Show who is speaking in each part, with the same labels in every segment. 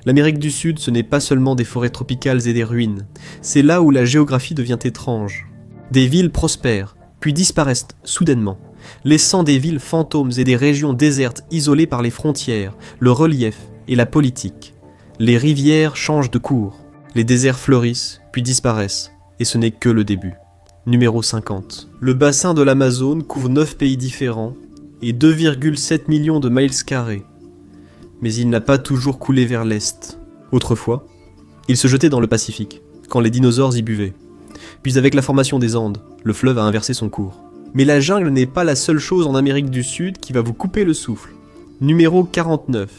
Speaker 1: L'Amérique du Sud, ce n'est pas seulement des forêts tropicales et des ruines, c'est là où la géographie devient étrange. Des villes prospèrent, puis disparaissent soudainement, laissant des villes fantômes et des régions désertes isolées par les frontières, le relief et la politique. Les rivières changent de cours, les déserts fleurissent, puis disparaissent, et ce n'est que le début. Numéro 50. Le bassin de l'Amazone couvre 9 pays différents et 2,7 millions de miles carrés. Mais il n'a pas toujours coulé vers l'est. Autrefois, il se jetait dans le Pacifique, quand les dinosaures y buvaient. Puis avec la formation des Andes, le fleuve a inversé son cours. Mais la jungle n'est pas la seule chose en Amérique du Sud qui va vous couper le souffle. Numéro 49.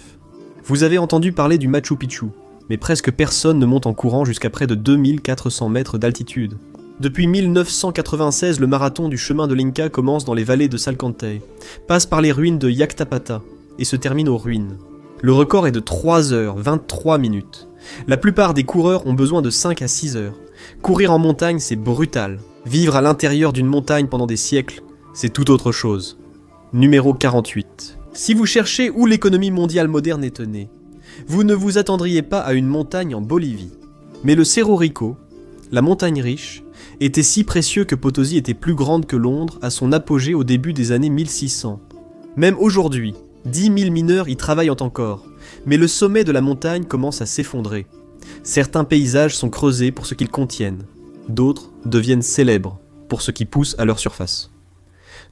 Speaker 1: Vous avez entendu parler du Machu Picchu, mais presque personne ne monte en courant jusqu'à près de 2400 mètres d'altitude. Depuis 1996, le marathon du chemin de l'Inca commence dans les vallées de Salcantay, passe par les ruines de Yactapata et se termine aux ruines. Le record est de 3 heures 23 minutes. La plupart des coureurs ont besoin de 5 à 6 heures. Courir en montagne, c'est brutal. Vivre à l'intérieur d'une montagne pendant des siècles, c'est tout autre chose. Numéro 48. Si vous cherchez où l'économie mondiale moderne est née, vous ne vous attendriez pas à une montagne en Bolivie. Mais le Cerro Rico, la montagne riche, était si précieux que Potosí était plus grande que Londres à son apogée au début des années 1600. Même aujourd'hui, 10 000 mineurs y travaillent encore, mais le sommet de la montagne commence à s'effondrer. Certains paysages sont creusés pour ce qu'ils contiennent, d'autres deviennent célèbres pour ce qui pousse à leur surface.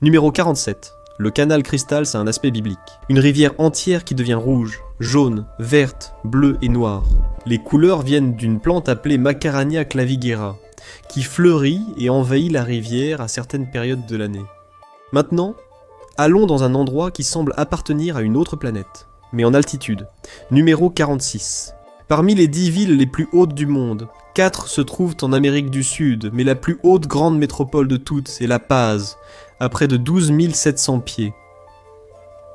Speaker 1: Numéro 47. Le canal Cristals a un aspect biblique. Une rivière entière qui devient rouge, jaune, verte, bleue et noire. Les couleurs viennent d'une plante appelée Macarania clavigera, qui fleurit et envahit la rivière à certaines périodes de l'année. Maintenant, allons dans un endroit qui semble appartenir à une autre planète, mais en altitude. Numéro 46. Parmi les 10 villes les plus hautes du monde, 4 se trouvent en Amérique du Sud, mais la plus haute grande métropole de toutes, c'est La Paz, à près de 12 700 pieds.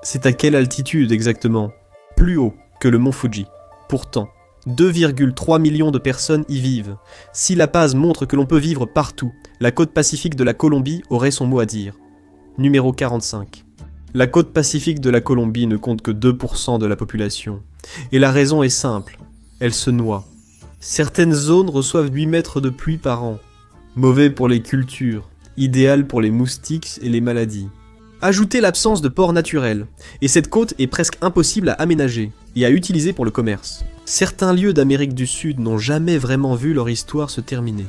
Speaker 1: C'est à quelle altitude exactement? Plus haut que le mont Fuji. Pourtant, 2,3 millions de personnes y vivent. Si La Paz montre que l'on peut vivre partout, la côte pacifique de la Colombie aurait son mot à dire. Numéro 45. La côte pacifique de la Colombie ne compte que 2% de la population. Et la raison est simple, elle se noie. Certaines zones reçoivent 8 mètres de pluie par an. Mauvais pour les cultures, idéal pour les moustiques et les maladies. Ajoutez l'absence de port naturel, et cette côte est presque impossible à aménager et à utiliser pour le commerce. Certains lieux d'Amérique du Sud n'ont jamais vraiment vu leur histoire se terminer.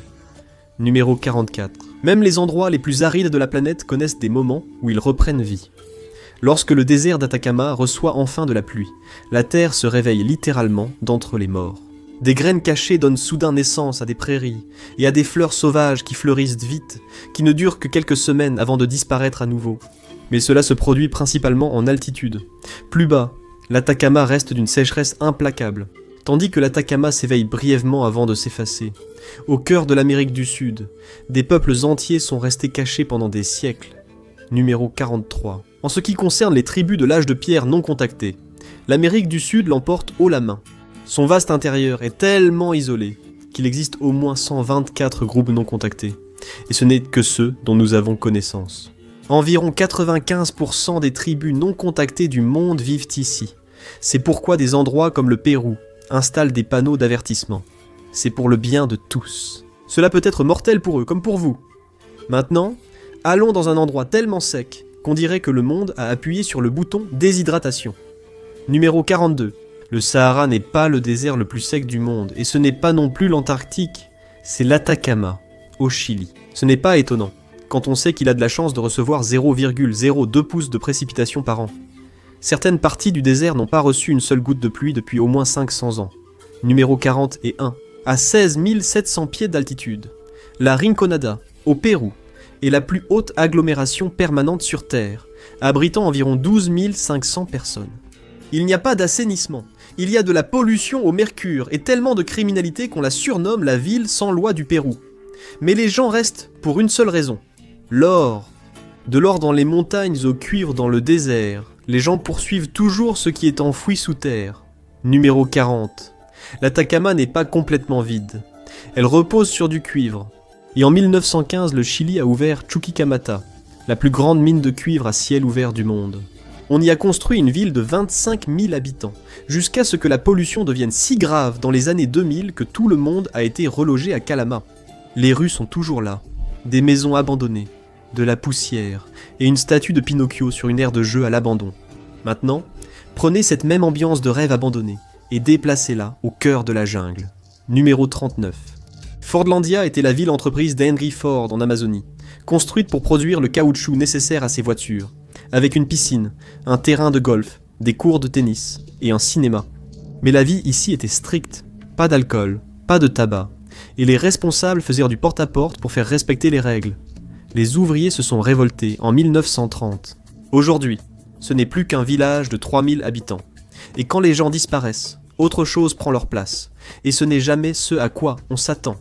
Speaker 1: Numéro 44. Même les endroits les plus arides de la planète connaissent des moments où ils reprennent vie. Lorsque le désert d'Atacama reçoit enfin de la pluie, la terre se réveille littéralement d'entre les morts. Des graines cachées donnent soudain naissance à des prairies et à des fleurs sauvages qui fleurissent vite, qui ne durent que quelques semaines avant de disparaître à nouveau. Mais cela se produit principalement en altitude. Plus bas, l'Atacama reste d'une sécheresse implacable, tandis que l'Atacama s'éveille brièvement avant de s'effacer. Au cœur de l'Amérique du Sud, des peuples entiers sont restés cachés pendant des siècles. Numéro 43. En ce qui concerne les tribus de l'âge de pierre non contactées, l'Amérique du Sud l'emporte haut la main. Son vaste intérieur est tellement isolé qu'il existe au moins 124 groupes non contactés, et ce n'est que ceux dont nous avons connaissance. Environ 95% des tribus non contactées du monde vivent ici. C'est pourquoi des endroits comme le Pérou installent des panneaux d'avertissement. C'est pour le bien de tous. Cela peut être mortel pour eux, comme pour vous. Maintenant, allons dans un endroit tellement sec qu'on dirait que le monde a appuyé sur le bouton déshydratation. Numéro 42. Le Sahara n'est pas le désert le plus sec du monde, et ce n'est pas non plus l'Antarctique, c'est l'Atacama, au Chili. Ce n'est pas étonnant, quand on sait qu'il a de la chance de recevoir 0,02 pouces de précipitations par an. Certaines parties du désert n'ont pas reçu une seule goutte de pluie depuis au moins 500 ans. Numéro 41. À 16 700 pieds d'altitude, la Rinconada, au Pérou, est la plus haute agglomération permanente sur Terre, abritant environ 12 500 personnes. Il n'y a pas d'assainissement, il y a de la pollution au mercure et tellement de criminalité qu'on la surnomme la ville sans loi du Pérou. Mais les gens restent pour une seule raison, l'or. De l'or dans les montagnes au cuivre dans le désert, les gens poursuivent toujours ce qui est enfoui sous terre. Numéro 40. L'Atacama n'est pas complètement vide. Elle repose sur du cuivre. Et en 1915, le Chili a ouvert Chuquicamata, la plus grande mine de cuivre à ciel ouvert du monde. On y a construit une ville de 25 000 habitants, jusqu'à ce que la pollution devienne si grave dans les années 2000 que tout le monde a été relogé à Calama. Les rues sont toujours là, des maisons abandonnées, de la poussière et une statue de Pinocchio sur une aire de jeu à l'abandon. Maintenant, prenez cette même ambiance de rêve abandonné et déplacez-la au cœur de la jungle. Numéro 39. Fordlandia était la ville-entreprise d'Henry Ford en Amazonie, construite pour produire le caoutchouc nécessaire à ses voitures, avec une piscine, un terrain de golf, des cours de tennis et un cinéma. Mais la vie ici était stricte, pas d'alcool, pas de tabac, et les responsables faisait du porte-à-porte pour faire respecter les règles. Les ouvriers se sont révoltés en 1930. Aujourd'hui, ce n'est plus qu'un village de 3000 habitants. Et quand les gens disparaissent, autre chose prend leur place. Et ce n'est jamais ce à quoi on s'attend.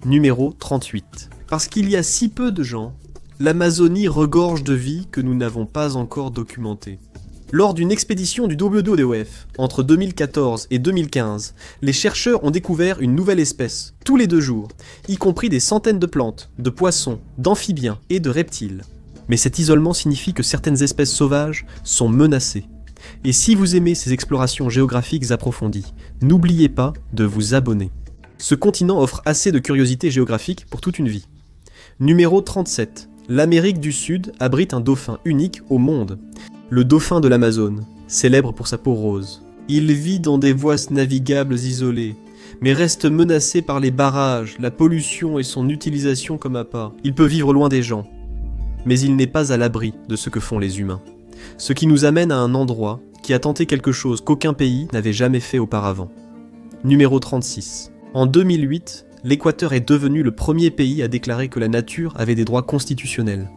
Speaker 1: Numéro 38. Parce qu'il y a si peu de gens, l'Amazonie regorge de vie que nous n'avons pas encore documentée. Lors d'une expédition du WWF, entre 2014 et 2015, les chercheurs ont découvert une nouvelle espèce, tous les 2 jours, y compris des centaines de plantes, de poissons, d'amphibiens et de reptiles. Mais cet isolement signifie que certaines espèces sauvages sont menacées. Et si vous aimez ces explorations géographiques approfondies, n'oubliez pas de vous abonner. Ce continent offre assez de curiosités géographiques pour toute une vie. Numéro 37. L'Amérique du Sud abrite un dauphin unique au monde. Le dauphin de l'Amazone, célèbre pour sa peau rose. Il vit dans des voies navigables isolées, mais reste menacé par les barrages, la pollution et son utilisation comme appât. Il peut vivre loin des gens, mais il n'est pas à l'abri de ce que font les humains. Ce qui nous amène à un endroit qui a tenté quelque chose qu'aucun pays n'avait jamais fait auparavant. Numéro 36. En 2008, l'Équateur est devenu le premier pays à déclarer que la nature avait des droits constitutionnels.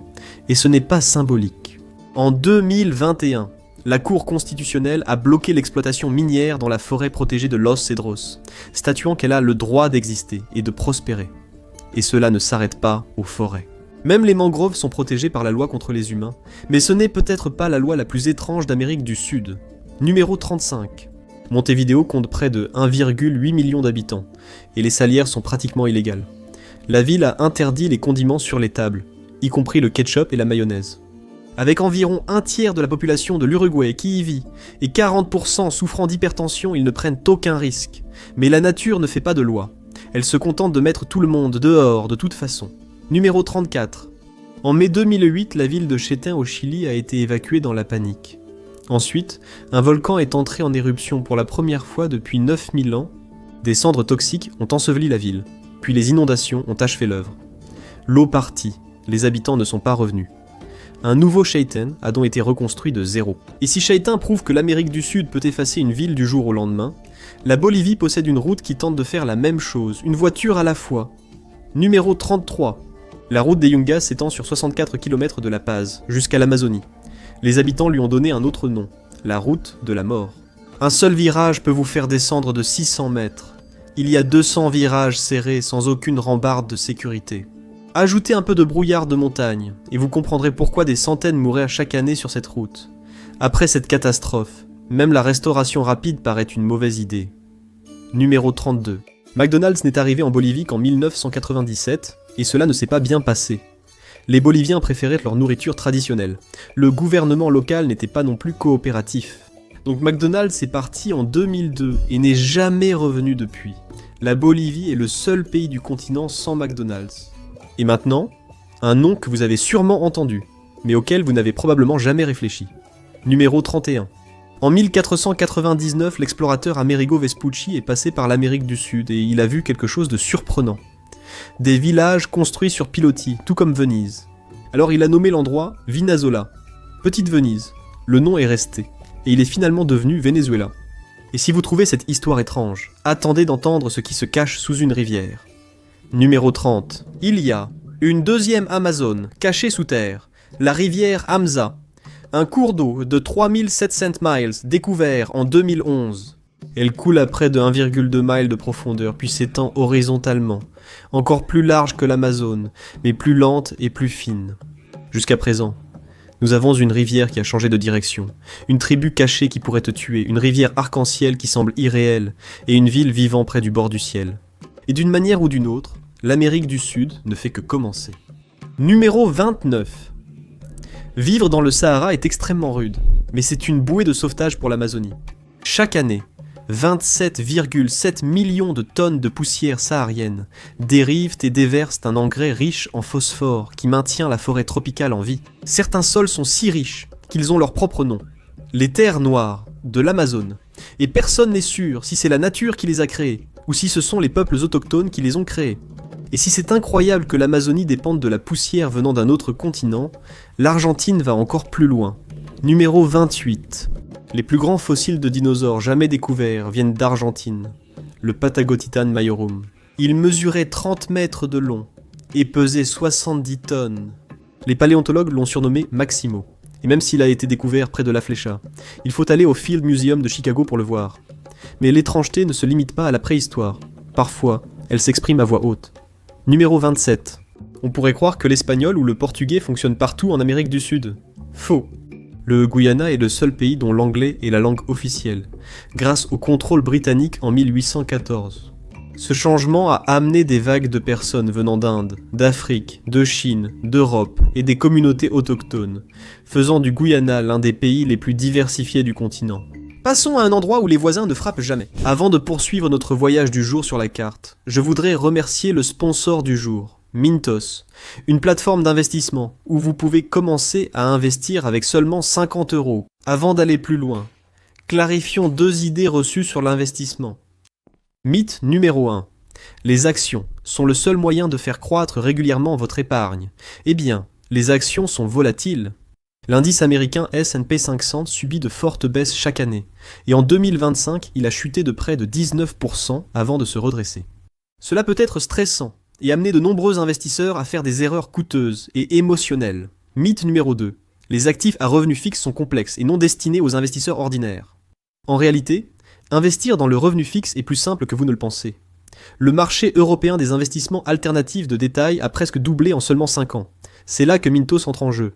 Speaker 1: Et ce n'est pas symbolique. En 2021, la Cour constitutionnelle a bloqué l'exploitation minière dans la forêt protégée de Los Cedros, statuant qu'elle a le droit d'exister et de prospérer. Et cela ne s'arrête pas aux forêts. Même les mangroves sont protégées par la loi contre les humains, mais ce n'est peut-être pas la loi la plus étrange d'Amérique du Sud. Numéro 35. Montevideo compte près de 1,8 million d'habitants, et les salières sont pratiquement illégales. La ville a interdit les condiments sur les tables, y compris le ketchup et la mayonnaise. Avec environ un tiers de la population de l'Uruguay qui y vit, et 40% souffrant d'hypertension, ils ne prennent aucun risque. Mais la nature ne fait pas de loi. Elle se contente de mettre tout le monde dehors de toute façon. Numéro 34. En mai 2008, la ville de Chetén au Chili a été évacuée dans la panique. Ensuite, un volcan est entré en éruption pour la première fois depuis 9000 ans. Des cendres toxiques ont enseveli la ville, puis les inondations ont achevé l'œuvre. L'eau partit, les habitants ne sont pas revenus. Un nouveau Chetén a donc été reconstruit de zéro. Et si Chetén prouve que l'Amérique du Sud peut effacer une ville du jour au lendemain, la Bolivie possède une route qui tente de faire la même chose, une voiture à la fois. Numéro 33. La route des Yungas s'étend sur 64 km de La Paz, jusqu'à l'Amazonie. Les habitants lui ont donné un autre nom, la route de la mort. Un seul virage peut vous faire descendre de 600 mètres. Il y a 200 virages serrés sans aucune rambarde de sécurité. Ajoutez un peu de brouillard de montagne, et vous comprendrez pourquoi des centaines mouraient chaque année sur cette route. Après cette catastrophe, même la restauration rapide paraît une mauvaise idée. Numéro 32. McDonald's n'est arrivé en Bolivie qu'en 1997, et cela ne s'est pas bien passé. Les Boliviens préféraient leur nourriture traditionnelle. Le gouvernement local n'était pas non plus coopératif. Donc McDonald's est parti en 2002 et n'est jamais revenu depuis. La Bolivie est le seul pays du continent sans McDonald's. Et maintenant, un nom que vous avez sûrement entendu, mais auquel vous n'avez probablement jamais réfléchi. Numéro 31. En 1499, l'explorateur Amerigo Vespucci est passé par l'Amérique du Sud et il a vu quelque chose de surprenant. Des villages construits sur pilotis, tout comme Venise. Alors il a nommé l'endroit Vinazola, Petite Venise. Le nom est resté, et il est finalement devenu Venezuela. Et si vous trouvez cette histoire étrange, attendez d'entendre ce qui se cache sous une rivière. Numéro 30. Il y a une deuxième Amazone cachée sous terre, la rivière Amza, un cours d'eau de 3700 miles découvert en 2011. Elle coule à près de 1,2 miles de profondeur puis s'étend horizontalement, encore plus large que l'Amazone, mais plus lente et plus fine. Jusqu'à présent, nous avons une rivière qui a changé de direction, une tribu cachée qui pourrait te tuer, une rivière arc-en-ciel qui semble irréelle, et une ville vivant près du bord du ciel. Et d'une manière ou d'une autre, l'Amérique du Sud ne fait que commencer. Numéro 29. Vivre dans le Sahara est extrêmement rude, mais c'est une bouée de sauvetage pour l'Amazonie. Chaque année, 27,7 millions de tonnes de poussière saharienne dérivent et déversent un engrais riche en phosphore qui maintient la forêt tropicale en vie. Certains sols sont si riches qu'ils ont leur propre nom. Les terres noires de l'Amazone. Et personne n'est sûr si c'est la nature qui les a créées, ou si ce sont les peuples autochtones qui les ont créées. Et si c'est incroyable que l'Amazonie dépende de la poussière venant d'un autre continent, l'Argentine va encore plus loin. Numéro 28. Les plus grands fossiles de dinosaures jamais découverts viennent d'Argentine, le Patagotitan majorum. Il mesurait 30 mètres de long et pesait 70 tonnes. Les paléontologues l'ont surnommé Maximo. Et même s'il a été découvert près de La Flecha, il faut aller au Field Museum de Chicago pour le voir. Mais l'étrangeté ne se limite pas à la préhistoire. Parfois, elle s'exprime à voix haute. Numéro 27. On pourrait croire que l'espagnol ou le portugais fonctionnent partout en Amérique du Sud. Faux. Le Guyana est le seul pays dont l'anglais est la langue officielle, grâce au contrôle britannique en 1814. Ce changement a amené des vagues de personnes venant d'Inde, d'Afrique, de Chine, d'Europe et des communautés autochtones, faisant du Guyana l'un des pays les plus diversifiés du continent. Passons à un endroit où les voisins ne frappent jamais. Avant de poursuivre notre voyage du jour sur la carte, je voudrais remercier le sponsor du jour, Mintos, une plateforme d'investissement où vous pouvez commencer à investir avec seulement 50 €. Avant d'aller plus loin, clarifions 2 idées reçues sur l'investissement. Mythe numéro 1. Les actions sont le seul moyen de faire croître régulièrement votre épargne. Eh bien, les actions sont volatiles. L'indice américain S&P 500 subit de fortes baisses chaque année, et en 2025, il a chuté de près de 19% avant de se redresser. Cela peut être stressant, et amener de nombreux investisseurs à faire des erreurs coûteuses et émotionnelles. Mythe numéro 2. Les actifs à revenus fixes sont complexes et non destinés aux investisseurs ordinaires. En réalité, investir dans le revenu fixe est plus simple que vous ne le pensez. Le marché européen des investissements alternatifs de détail a presque doublé en seulement 5 ans. C'est là que Mintos entre en jeu.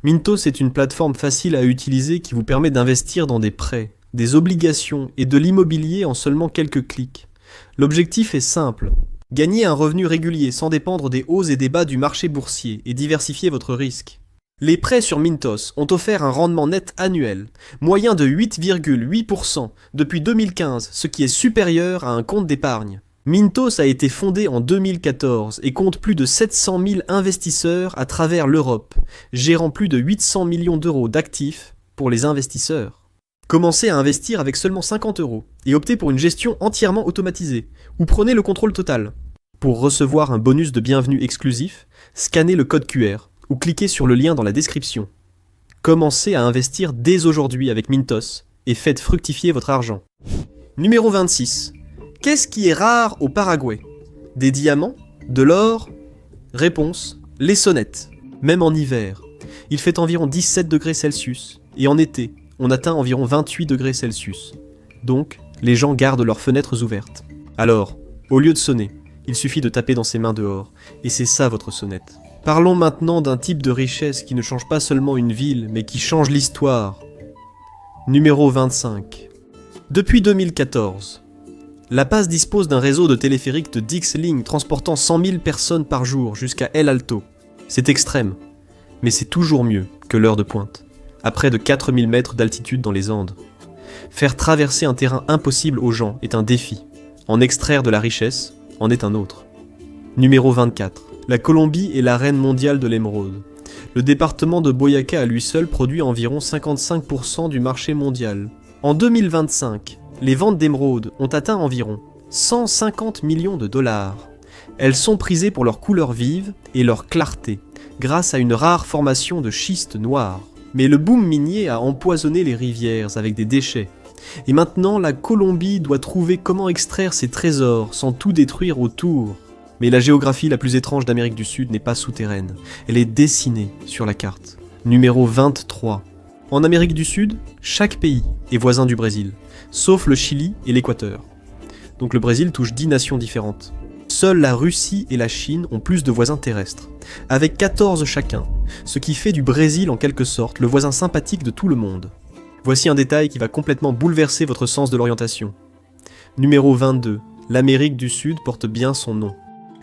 Speaker 1: Mintos est une plateforme facile à utiliser qui vous permet d'investir dans des prêts, des obligations et de l'immobilier en seulement quelques clics. L'objectif est simple. Gagner un revenu régulier sans dépendre des hauts et des bas du marché boursier et diversifier votre risque. Les prêts sur Mintos ont offert un rendement net annuel, moyen de 8,8% depuis 2015, ce qui est supérieur à un compte d'épargne. Mintos a été fondé en 2014 et compte plus de 700 000 investisseurs à travers l'Europe, gérant plus de 800 millions d'euros d'actifs pour les investisseurs. Commencez à investir avec seulement 50 € et optez pour une gestion entièrement automatisée, ou prenez le contrôle total. Pour recevoir un bonus de bienvenue exclusif, scannez le code QR ou cliquez sur le lien dans la description. Commencez à investir dès aujourd'hui avec Mintos et faites fructifier votre argent. Numéro 26. Qu'est-ce qui est rare au Paraguay? Des diamants? De l'or? Réponse, les sonnettes. Même en hiver. Il fait environ 17 degrés Celsius et en été, on atteint environ 28 degrés Celsius. Donc, les gens gardent leurs fenêtres ouvertes. Alors, au lieu de sonner, il suffit de taper dans ses mains dehors, et c'est ça votre sonnette. Parlons maintenant d'un type de richesse qui ne change pas seulement une ville, mais qui change l'histoire. Numéro 25. Depuis 2014, La Paz dispose d'un réseau de téléphériques de 10 lignes transportant 100 000 personnes par jour jusqu'à El Alto. C'est extrême, mais c'est toujours mieux que l'heure de pointe, à près de 4000 mètres d'altitude dans les Andes. Faire traverser un terrain impossible aux gens est un défi. En extraire de la richesse en est un autre. Numéro 24. La Colombie est la reine mondiale de l'émeraude. Le département de Boyacá à lui seul produit environ 55% du marché mondial. En 2025, les ventes d'émeraude ont atteint environ 150 millions de dollars. Elles sont prisées pour leur couleur vive et leur clarté, grâce à une rare formation de schiste noir. Mais le boom minier a empoisonné les rivières avec des déchets. Et maintenant, la Colombie doit trouver comment extraire ses trésors sans tout détruire autour. Mais la géographie la plus étrange d'Amérique du Sud n'est pas souterraine, elle est dessinée sur la carte. Numéro 23. En Amérique du Sud, chaque pays est voisin du Brésil, sauf le Chili et l'Équateur. Donc le Brésil touche 10 nations différentes. Seules la Russie et la Chine ont plus de voisins terrestres, avec 14 chacun, ce qui fait du Brésil en quelque sorte le voisin sympathique de tout le monde. Voici un détail qui va complètement bouleverser votre sens de l'orientation. Numéro 22. L'Amérique du Sud porte bien son nom.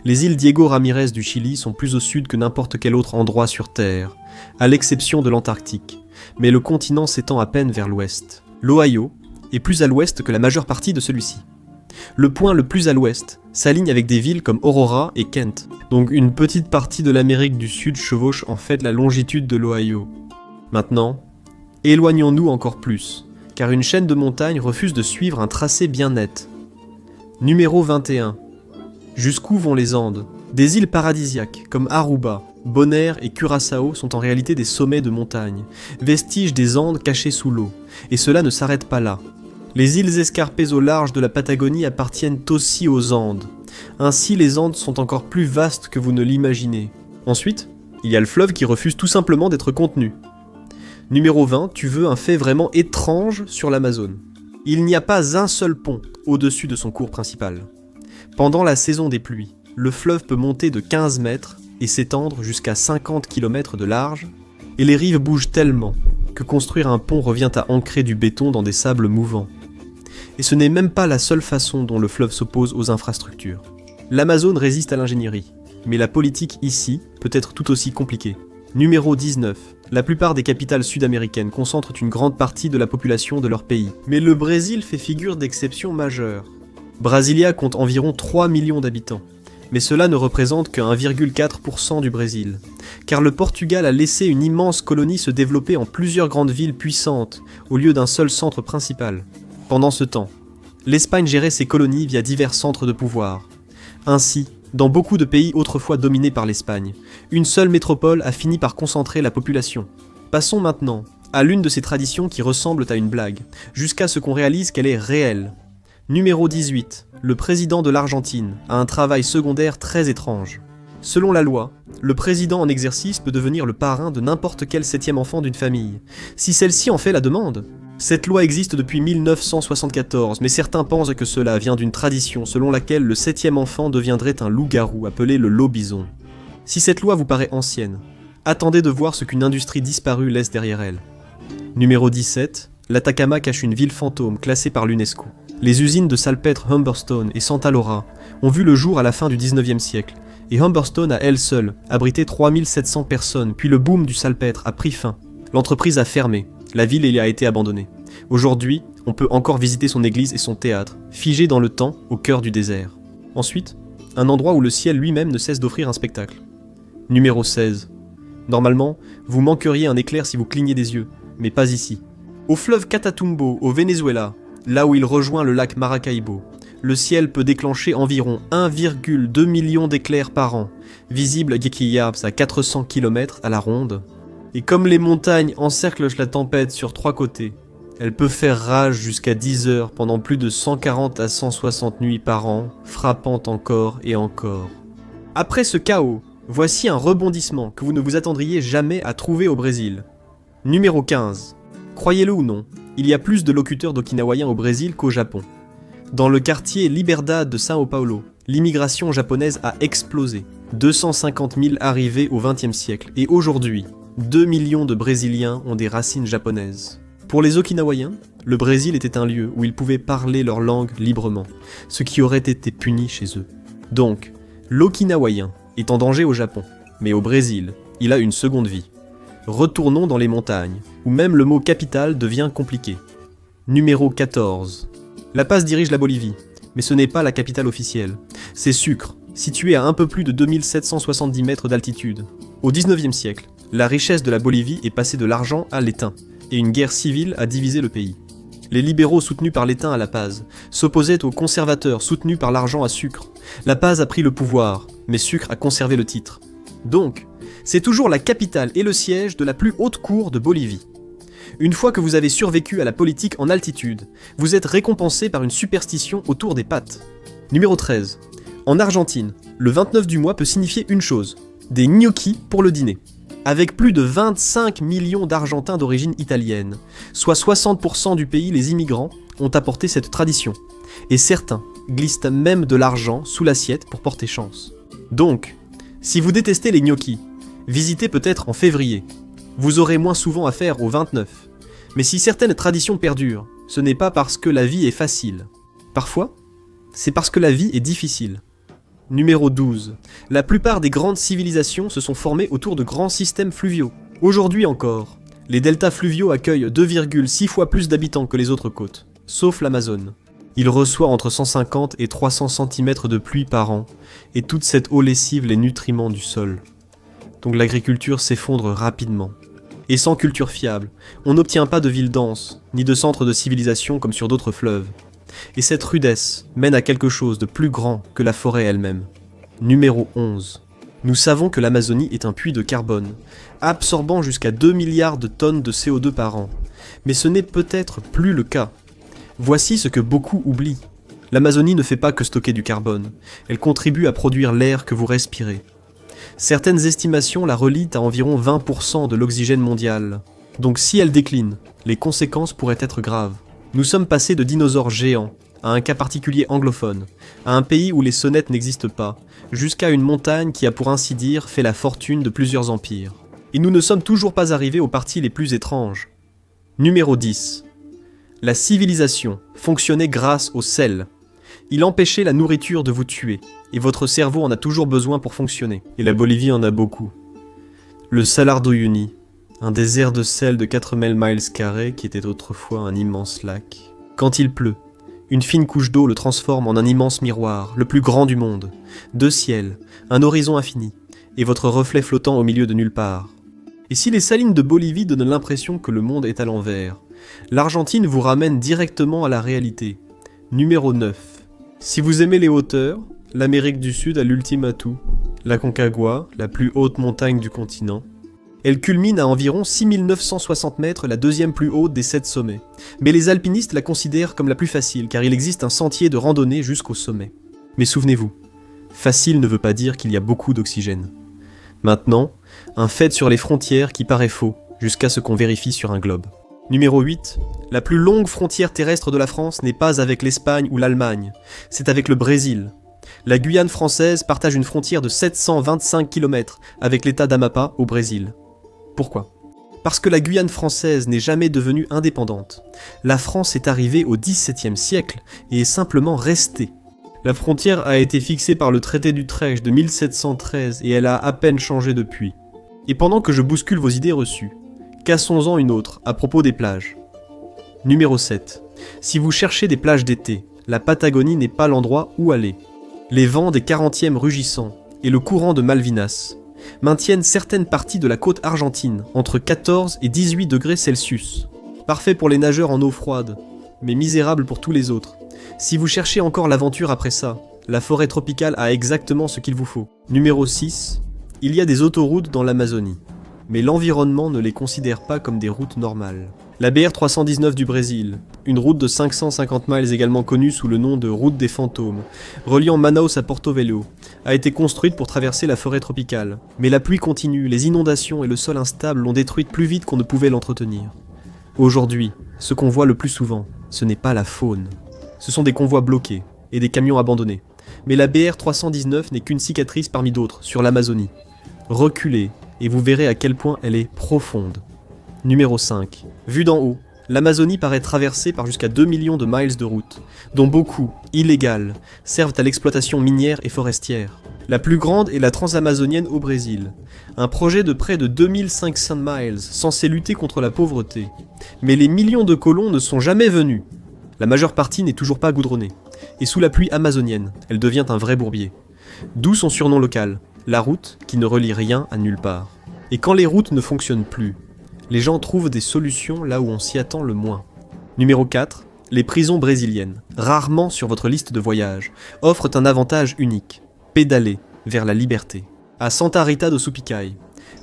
Speaker 1: Les îles Diego Ramirez du Chili sont plus au sud que n'importe quel autre endroit sur Terre, à l'exception de l'Antarctique, mais le continent s'étend à peine vers l'ouest. L'Ohio est plus à l'ouest que la majeure partie de celui-ci. Le point le plus à l'ouest s'aligne avec des villes comme Aurora et Kent, donc une petite partie de l'Amérique du Sud chevauche en fait la longitude de l'Ohio. Maintenant, éloignons-nous encore plus, car une chaîne de montagnes refuse de suivre un tracé bien net. Numéro 21. Jusqu'où vont les Andes? Des îles paradisiaques comme Aruba, Bonaire et Curaçao sont en réalité des sommets de montagnes, vestiges des Andes cachés sous l'eau, et cela ne s'arrête pas là. Les îles escarpées au large de la Patagonie appartiennent aussi aux Andes. Ainsi, les Andes sont encore plus vastes que vous ne l'imaginez. Ensuite, il y a le fleuve qui refuse tout simplement d'être contenu. Numéro 20, tu veux un fait vraiment étrange sur l'Amazone. Il n'y a pas un seul pont au-dessus de son cours principal. Pendant la saison des pluies, le fleuve peut monter de 15 mètres et s'étendre jusqu'à 50 km de large, et les rives bougent tellement que construire un pont revient à ancrer du béton dans des sables mouvants. Et ce n'est même pas la seule façon dont le fleuve s'oppose aux infrastructures. L'Amazone résiste à l'ingénierie, mais la politique ici peut être tout aussi compliquée. Numéro 19. La plupart des capitales sud-américaines concentrent une grande partie de la population de leur pays. Mais le Brésil fait figure d'exception majeure. Brasilia compte environ 3 millions d'habitants. Mais cela ne représente que 1,4% du Brésil. Car le Portugal a laissé une immense colonie se développer en plusieurs grandes villes puissantes, au lieu d'un seul centre principal. Pendant ce temps, l'Espagne gérait ses colonies via divers centres de pouvoir. Ainsi, dans beaucoup de pays autrefois dominés par l'Espagne, une seule métropole a fini par concentrer la population. Passons maintenant à l'une de ces traditions qui ressemblent à une blague, jusqu'à ce qu'on réalise qu'elle est réelle. Numéro 18. Le président de l'Argentine a un travail secondaire très étrange. Selon la loi, le président en exercice peut devenir le parrain de n'importe quel 7e enfant d'une famille, si celle-ci en fait la demande. Cette loi existe depuis 1974, mais certains pensent que cela vient d'une tradition selon laquelle le 7e enfant deviendrait un loup-garou appelé le lobison. Si cette loi vous paraît ancienne, attendez de voir ce qu'une industrie disparue laisse derrière elle. Numéro 17. L'Atacama cache une ville fantôme classée par l'UNESCO. Les usines de salpêtre Humberstone et Santa Laura ont vu le jour à la fin du 19e siècle, et Humberstone a elle seule abrité 3700 personnes, puis le boom du salpêtre a pris fin. L'entreprise a fermé, la ville y a été abandonnée. Aujourd'hui, on peut encore visiter son église et son théâtre, figés dans le temps au cœur du désert. Ensuite, un endroit où le ciel lui-même ne cesse d'offrir un spectacle. Numéro 16. Normalement, vous manqueriez un éclair si vous clignez des yeux, mais pas ici. Au fleuve Catatumbo, au Venezuela, là où il rejoint le lac Maracaibo, le ciel peut déclencher environ 1,2 million d'éclairs par an, visibles à 400 km à la ronde. Et comme les montagnes encerclent la tempête sur 3 côtés, elle peut faire rage jusqu'à 10 heures pendant plus de 140 à 160 nuits par an, frappant encore et encore. Après ce chaos, voici un rebondissement que vous ne vous attendriez jamais à trouver au Brésil. Numéro 15. Croyez-le ou non, il y a plus de locuteurs d'okinawaïen au Brésil qu'au Japon. Dans le quartier Liberdade de São Paulo, l'immigration japonaise a explosé. 250 000 arrivés au XXe siècle, et aujourd'hui, 2 millions de Brésiliens ont des racines japonaises. Pour les Okinawaïens, le Brésil était un lieu où ils pouvaient parler leur langue librement, ce qui aurait été puni chez eux. Donc, l'Okinawaïen est en danger au Japon, mais au Brésil, il a une seconde vie. Retournons dans les montagnes, où même le mot capitale devient compliqué. Numéro 14. La Paz dirige la Bolivie, mais ce n'est pas la capitale officielle. C'est Sucre, situé à un peu plus de 2770 mètres d'altitude. Au 19e siècle, la richesse de la Bolivie est passée de l'argent à l'étain, et une guerre civile a divisé le pays. Les libéraux soutenus par l'étain à La Paz s'opposaient aux conservateurs soutenus par l'argent à Sucre. La Paz a pris le pouvoir, mais Sucre a conservé le titre. Donc, c'est toujours la capitale et le siège de la plus haute cour de Bolivie. Une fois que vous avez survécu à la politique en altitude, vous êtes récompensé par une superstition autour des pattes. Numéro 13. En Argentine, le 29 du mois peut signifier une chose, des gnocchis pour le dîner. Avec plus de 25 millions d'Argentins d'origine italienne, soit 60% du pays, les immigrants ont apporté cette tradition. Et certains glissent même de l'argent sous l'assiette pour porter chance. Donc, si vous détestez les gnocchis, visitez peut-être en février. Vous aurez moins souvent affaire au 29. Mais si certaines traditions perdurent, ce n'est pas parce que la vie est facile. Parfois, c'est parce que la vie est difficile. Numéro 12. La plupart des grandes civilisations se sont formées autour de grands systèmes fluviaux. Aujourd'hui encore, les deltas fluviaux accueillent 2,6 fois plus d'habitants que les autres côtes, sauf l'Amazone. Il reçoit entre 150 et 300 cm de pluie par an, et toute cette eau lessive les nutriments du sol. Donc l'agriculture s'effondre rapidement. Et sans culture fiable, on n'obtient pas de villes denses, ni de centres de civilisation comme sur d'autres fleuves. Et cette rudesse mène à quelque chose de plus grand que la forêt elle-même. Numéro 11. Nous savons que l'Amazonie est un puits de carbone, absorbant jusqu'à 2 milliards de tonnes de CO2 par an. Mais ce n'est peut-être plus le cas. Voici ce que beaucoup oublient. L'Amazonie ne fait pas que stocker du carbone, elle contribue à produire l'air que vous respirez. Certaines estimations la relient à environ 20% de l'oxygène mondial. Donc si elle décline, les conséquences pourraient être graves. Nous sommes passés de dinosaures géants, à un cas particulier anglophone, à un pays où les sonnettes n'existent pas, jusqu'à une montagne qui a pour ainsi dire fait la fortune de plusieurs empires. Et nous ne sommes toujours pas arrivés aux parties les plus étranges. Numéro 10. La civilisation fonctionnait grâce au sel. Il empêchait la nourriture de vous tuer, et votre cerveau en a toujours besoin pour fonctionner. Et la Bolivie en a beaucoup. Le Salar d'Uyuni, un désert de sel de 4000 miles carrés qui était autrefois un immense lac. Quand il pleut, une fine couche d'eau le transforme en un immense miroir, le plus grand du monde. Deux ciels, un horizon infini, et votre reflet flottant au milieu de nulle part. Et si les salines de Bolivie donnent l'impression que le monde est à l'envers, l'Argentine vous ramène directement à la réalité. Numéro 9. Si vous aimez les hauteurs, l'Amérique du Sud a l'ultime atout. La Concagua, la plus haute montagne du continent. Elle culmine à environ 6960 mètres, la deuxième plus haute des 7 sommets. Mais les alpinistes la considèrent comme la plus facile, car il existe un sentier de randonnée jusqu'au sommet. Mais souvenez-vous, facile ne veut pas dire qu'il y a beaucoup d'oxygène. Maintenant, un fait sur les frontières qui paraît faux, jusqu'à ce qu'on vérifie sur un globe. Numéro 8. La plus longue frontière terrestre de la France n'est pas avec l'Espagne ou l'Allemagne, c'est avec le Brésil. La Guyane française partage une frontière de 725 km avec l'état d'Amapá au Brésil. Pourquoi ? Parce que la Guyane française n'est jamais devenue indépendante. La France est arrivée au XVIIe siècle et est simplement restée. La frontière a été fixée par le traité d'Utrecht de 1713 et elle a à peine changé depuis. Et pendant que je bouscule vos idées reçues, cassons-en une autre à propos des plages. Numéro 7. Si vous cherchez des plages d'été, la Patagonie n'est pas l'endroit où aller. Les vents des 40e rugissants et le courant de Malvinas maintiennent certaines parties de la côte argentine entre 14 et 18 degrés Celsius. Parfait pour les nageurs en eau froide, mais misérable pour tous les autres. Si vous cherchez encore l'aventure après ça, la forêt tropicale a exactement ce qu'il vous faut. Numéro 6. Il y a des autoroutes dans l'Amazonie, mais l'environnement ne les considère pas comme des routes normales. La BR 319 du Brésil, une route de 550 miles également connue sous le nom de route des fantômes, reliant Manaus à Porto Velho, a été construite pour traverser la forêt tropicale. Mais la pluie continue, les inondations et le sol instable l'ont détruite plus vite qu'on ne pouvait l'entretenir. Aujourd'hui, ce qu'on voit le plus souvent, ce n'est pas la faune. Ce sont des convois bloqués et des camions abandonnés. Mais la BR 319 n'est qu'une cicatrice parmi d'autres sur l'Amazonie. Reculez et vous verrez à quel point elle est profonde. Numéro 5. Vue d'en haut, l'Amazonie paraît traversée par jusqu'à 2 millions de miles de routes, dont beaucoup, illégales, servent à l'exploitation minière et forestière. La plus grande est la transamazonienne au Brésil, un projet de près de 2500 miles censé lutter contre la pauvreté. Mais les millions de colons ne sont jamais venus. La majeure partie n'est toujours pas goudronnée, et sous la pluie amazonienne, elle devient un vrai bourbier. D'où son surnom local, la route qui ne relie rien à nulle part. Et quand les routes ne fonctionnent plus, les gens trouvent des solutions là où on s'y attend le moins. Numéro 4. Les prisons brésiliennes, rarement sur votre liste de voyage, offrent un avantage unique. Pédaler vers la liberté. À Santa Rita do Supicai,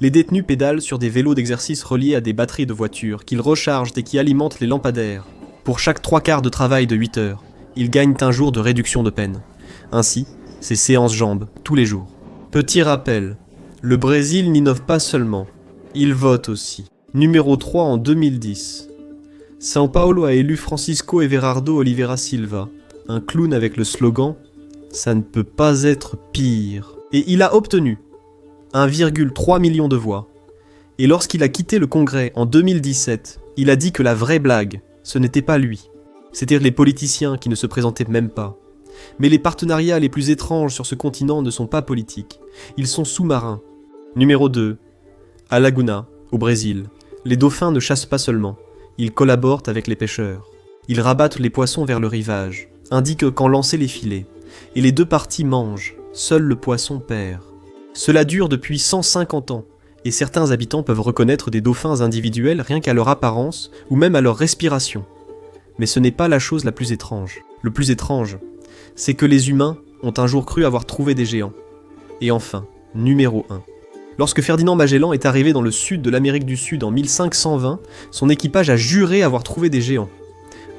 Speaker 1: les détenus pédalent sur des vélos d'exercice reliés à des batteries de voitures qu'ils rechargent et qui alimentent les lampadaires. Pour chaque 3/4 de travail de 8 heures, ils gagnent un jour de réduction de peine. Ainsi, c'est séance jambes, tous les jours. Petit rappel, le Brésil n'innove pas seulement, il vote aussi. Numéro 3 en 2010. São Paulo a élu Francisco Everardo Oliveira Silva, un clown avec le slogan « Ça ne peut pas être pire ». Et il a obtenu 1,3 million de voix. Et lorsqu'il a quitté le Congrès en 2017, il a dit que la vraie blague, ce n'était pas lui. C'était les politiciens qui ne se présentaient même pas. Mais les partenariats les plus étranges sur ce continent ne sont pas politiques, ils sont sous-marins. Numéro 2. À Laguna, au Brésil, les dauphins ne chassent pas seulement, ils collaborent avec les pêcheurs. Ils rabattent les poissons vers le rivage, indiquent quand lancer les filets, et les deux parties mangent, seul le poisson perd. Cela dure depuis 150 ans, et certains habitants peuvent reconnaître des dauphins individuels rien qu'à leur apparence ou même à leur respiration. Mais ce n'est pas la chose la plus étrange. Le plus étrange, c'est que les humains ont un jour cru avoir trouvé des géants. Et enfin, numéro 1. Lorsque Ferdinand Magellan est arrivé dans le sud de l'Amérique du Sud en 1520, son équipage a juré avoir trouvé des géants.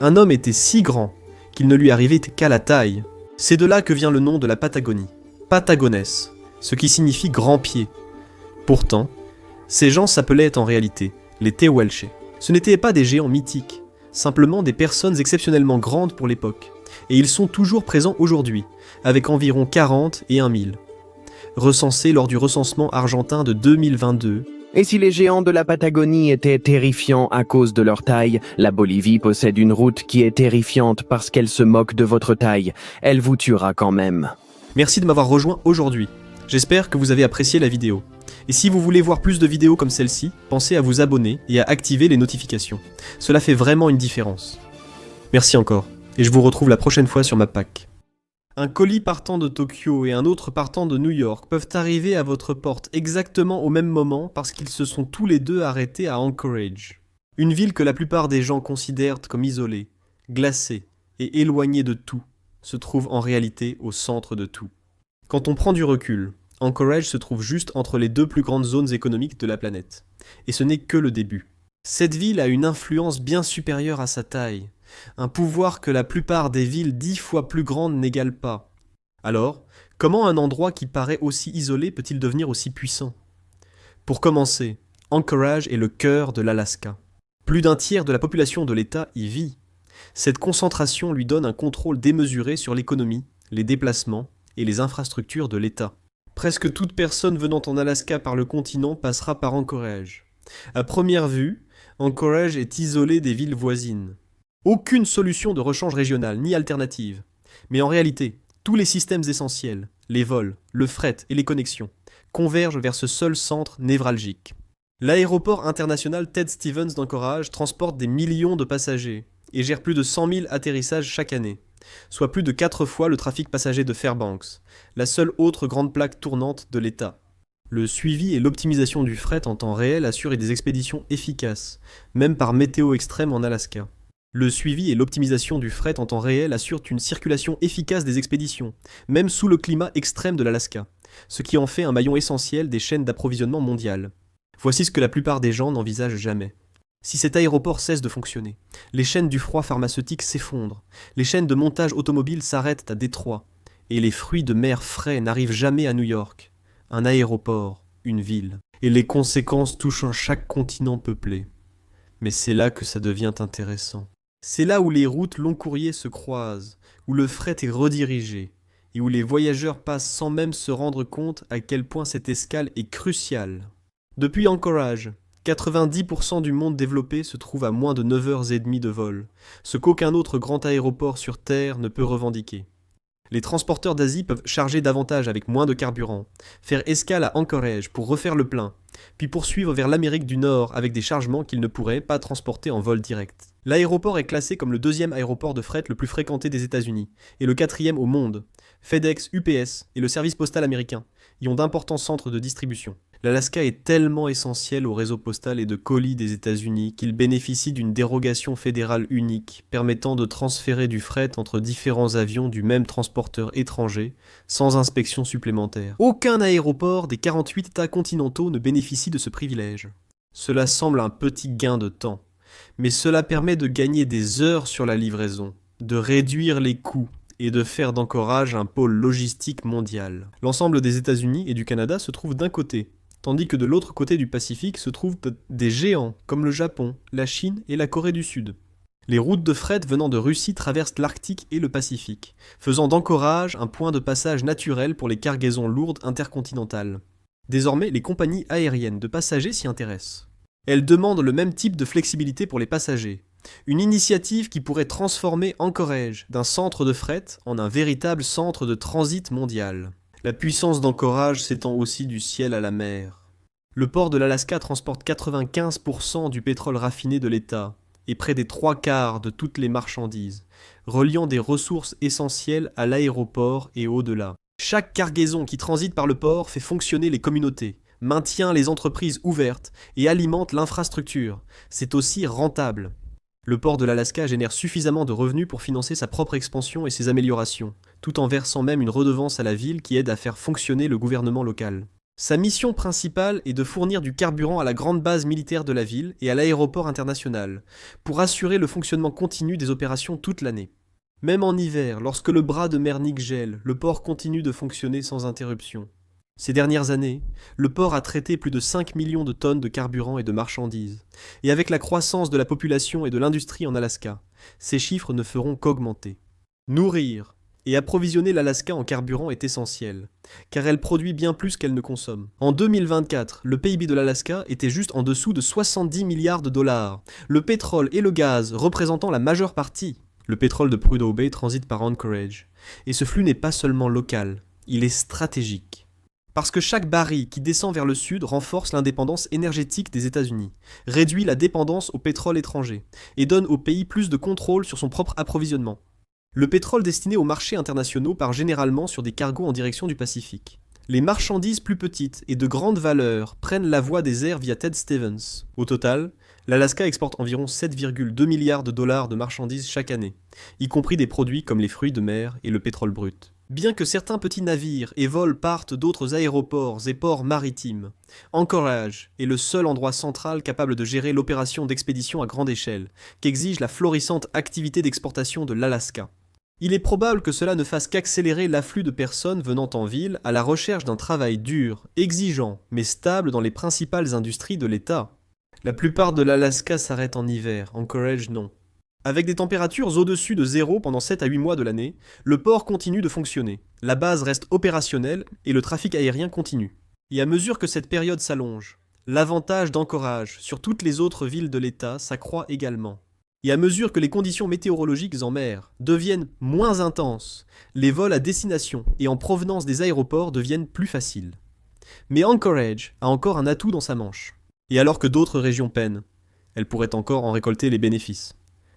Speaker 1: Un homme était si grand qu'il ne lui arrivait qu'à la taille. C'est de là que vient le nom de la Patagonie, Patagones, ce qui signifie grand pied. Pourtant, ces gens s'appelaient en réalité les Tehuelche. Ce n'étaient pas des géants mythiques, simplement des personnes exceptionnellement grandes pour l'époque, et ils sont toujours présents aujourd'hui, avec environ 40 et 1 000. Recensés lors du recensement argentin de 2022.
Speaker 2: Et si les géants de la Patagonie étaient terrifiants à cause de leur taille, la Bolivie possède une route qui est terrifiante parce qu'elle se moque de votre taille. Elle vous tuera quand même.
Speaker 1: Merci de m'avoir rejoint aujourd'hui. J'espère que vous avez apprécié la vidéo. Et si vous voulez voir plus de vidéos comme celle-ci, pensez à vous abonner et à activer les notifications. Cela fait vraiment une différence. Merci encore, et je vous retrouve la prochaine fois sur ma PAC. Un colis partant de Tokyo et un autre partant de New York peuvent arriver à votre porte exactement au même moment parce qu'ils se sont tous les deux arrêtés à Anchorage. Une ville que la plupart des gens considèrent comme isolée, glacée et éloignée de tout, se trouve en réalité au centre de tout. Quand on prend du recul, Anchorage se trouve juste entre les deux plus grandes zones économiques de la planète. Et ce n'est que le début. Cette ville a une influence bien supérieure à sa taille. Un pouvoir que la plupart des villes 10 fois plus grandes n'égalent pas. Alors, comment un endroit qui paraît aussi isolé peut-il devenir aussi puissant ? Pour commencer, Anchorage est le cœur de l'Alaska. Plus d'un tiers de la population de l'État y vit. Cette concentration lui donne un contrôle démesuré sur l'économie, les déplacements et les infrastructures de l'État. Presque toute personne venant en Alaska par le continent passera par Anchorage. À première vue, Anchorage est isolé des villes voisines. Aucune solution de rechange régional, ni alternative. Mais en réalité, tous les systèmes essentiels, les vols, le fret et les connexions, convergent vers ce seul centre névralgique. L'aéroport international Ted Stevens d'Anchorage transporte des millions de passagers et gère plus de 100 000 atterrissages chaque année, soit plus de 4 fois le trafic passager de Fairbanks, la seule autre grande plaque tournante de l'État. Le suivi et l'optimisation du fret en temps réel assurent des expéditions efficaces, même par météo extrême en Alaska. Le suivi et l'optimisation du fret en temps réel assurent une circulation efficace des expéditions, même sous le climat extrême de l'Alaska, ce qui en fait un maillon essentiel des chaînes d'approvisionnement mondiales. Voici ce que la plupart des gens n'envisagent jamais. Si cet aéroport cesse de fonctionner, les chaînes du froid pharmaceutique s'effondrent, les chaînes de montage automobile s'arrêtent à Détroit, et les fruits de mer frais n'arrivent jamais à New York. Un aéroport, une ville. Et les conséquences touchent chaque continent peuplé. Mais c'est là que ça devient intéressant. C'est là où les routes long courrier se croisent, où le fret est redirigé, et où les voyageurs passent sans même se rendre compte à quel point cette escale est cruciale. Depuis Anchorage, 90% du monde développé se trouve à moins de 9h30 de vol, ce qu'aucun autre grand aéroport sur Terre ne peut revendiquer. Les transporteurs d'Asie peuvent charger davantage avec moins de carburant, faire escale à Anchorage pour refaire le plein, puis poursuivre vers l'Amérique du Nord avec des chargements qu'ils ne pourraient pas transporter en vol direct. L'aéroport est classé comme le 2e aéroport de fret le plus fréquenté des États-Unis, et le 4e au monde. FedEx, UPS et le service postal américain y ont d'importants centres de distribution. L'Alaska est tellement essentiel au réseau postal et de colis des États-Unis qu'il bénéficie d'une dérogation fédérale unique permettant de transférer du fret entre différents avions du même transporteur étranger sans inspection supplémentaire. Aucun aéroport des 48 États continentaux ne bénéficie de ce privilège. Cela semble un petit gain de temps, mais cela permet de gagner des heures sur la livraison, de réduire les coûts et de faire d'Anchorage un pôle logistique mondial. L'ensemble des États-Unis et du Canada se trouve d'un côté, tandis que de l'autre côté du Pacifique se trouvent des géants comme le Japon, la Chine et la Corée du Sud. Les routes de fret venant de Russie traversent l'Arctique et le Pacifique, faisant d'Anchorage un point de passage naturel pour les cargaisons lourdes intercontinentales. Désormais, les compagnies aériennes de passagers s'y intéressent. Elles demandent le même type de flexibilité pour les passagers, Une initiative qui pourrait transformer Anchorage d'un centre de fret en un véritable centre de transit mondial. La puissance d'Anchorage s'étend aussi du ciel à la mer. Le port de l'Alaska transporte 95% du pétrole raffiné de l'État et près des 3/4 de toutes les marchandises, reliant des ressources essentielles à l'aéroport et au-delà. Chaque cargaison qui transite par le port fait fonctionner les communautés, maintient les entreprises ouvertes et alimente l'infrastructure. C'est aussi rentable. Le port de l'Alaska génère suffisamment de revenus pour financer sa propre expansion et ses améliorations, tout en versant même une redevance à la ville qui aide à faire fonctionner le gouvernement local. Sa mission principale est de fournir du carburant à la grande base militaire de la ville et à l'aéroport international, pour assurer le fonctionnement continu des opérations toute l'année. Même en hiver, lorsque le bras de mer Nick gèle, le port continue de fonctionner sans interruption. Ces dernières années, le port a traité plus de 5 millions de tonnes de carburant et de marchandises. Et avec la croissance de la population et de l'industrie en Alaska, ces chiffres ne feront qu'augmenter. Nourrir et approvisionner l'Alaska en carburant est essentiel, car elle produit bien plus qu'elle ne consomme. En 2024, le PIB de l'Alaska était juste en dessous de 70 milliards de dollars, le pétrole et le gaz représentant la majeure partie. Le pétrole de Prudhoe Bay transite par Anchorage, et ce flux n'est pas seulement local, il est stratégique. Parce que chaque baril qui descend vers le sud renforce l'indépendance énergétique des États-Unis, réduit la dépendance au pétrole étranger, et donne au pays plus de contrôle sur son propre approvisionnement. Le pétrole destiné aux marchés internationaux part généralement sur des cargos en direction du Pacifique. Les marchandises plus petites et de grande valeur prennent la voie des airs via Ted Stevens. Au total, l'Alaska exporte environ 7,2 milliards de dollars de marchandises chaque année, y compris des produits comme les fruits de mer et le pétrole brut. Bien que certains petits navires et vols partent d'autres aéroports et ports maritimes, Anchorage est le seul endroit central capable de gérer l'opération d'expédition à grande échelle, qu'exige la florissante activité d'exportation de l'Alaska. Il est probable que cela ne fasse qu'accélérer l'afflux de personnes venant en ville à la recherche d'un travail dur, exigeant, mais stable dans les principales industries de l'État. La plupart de l'Alaska s'arrête en hiver, Anchorage non. Avec des températures au-dessus de zéro pendant 7 à 8 mois de l'année, le port continue de fonctionner, la base reste opérationnelle et le trafic aérien continue. Et à mesure que cette période s'allonge, l'avantage d'Anchorage sur toutes les autres villes de l'État s'accroît également. Et à mesure que les conditions météorologiques en mer deviennent moins intenses, les vols à destination et en provenance des aéroports deviennent plus faciles. Mais Anchorage a encore un atout dans sa manche. Et alors que d'autres régions peinent, elle pourrait encore en récolter les bénéfices.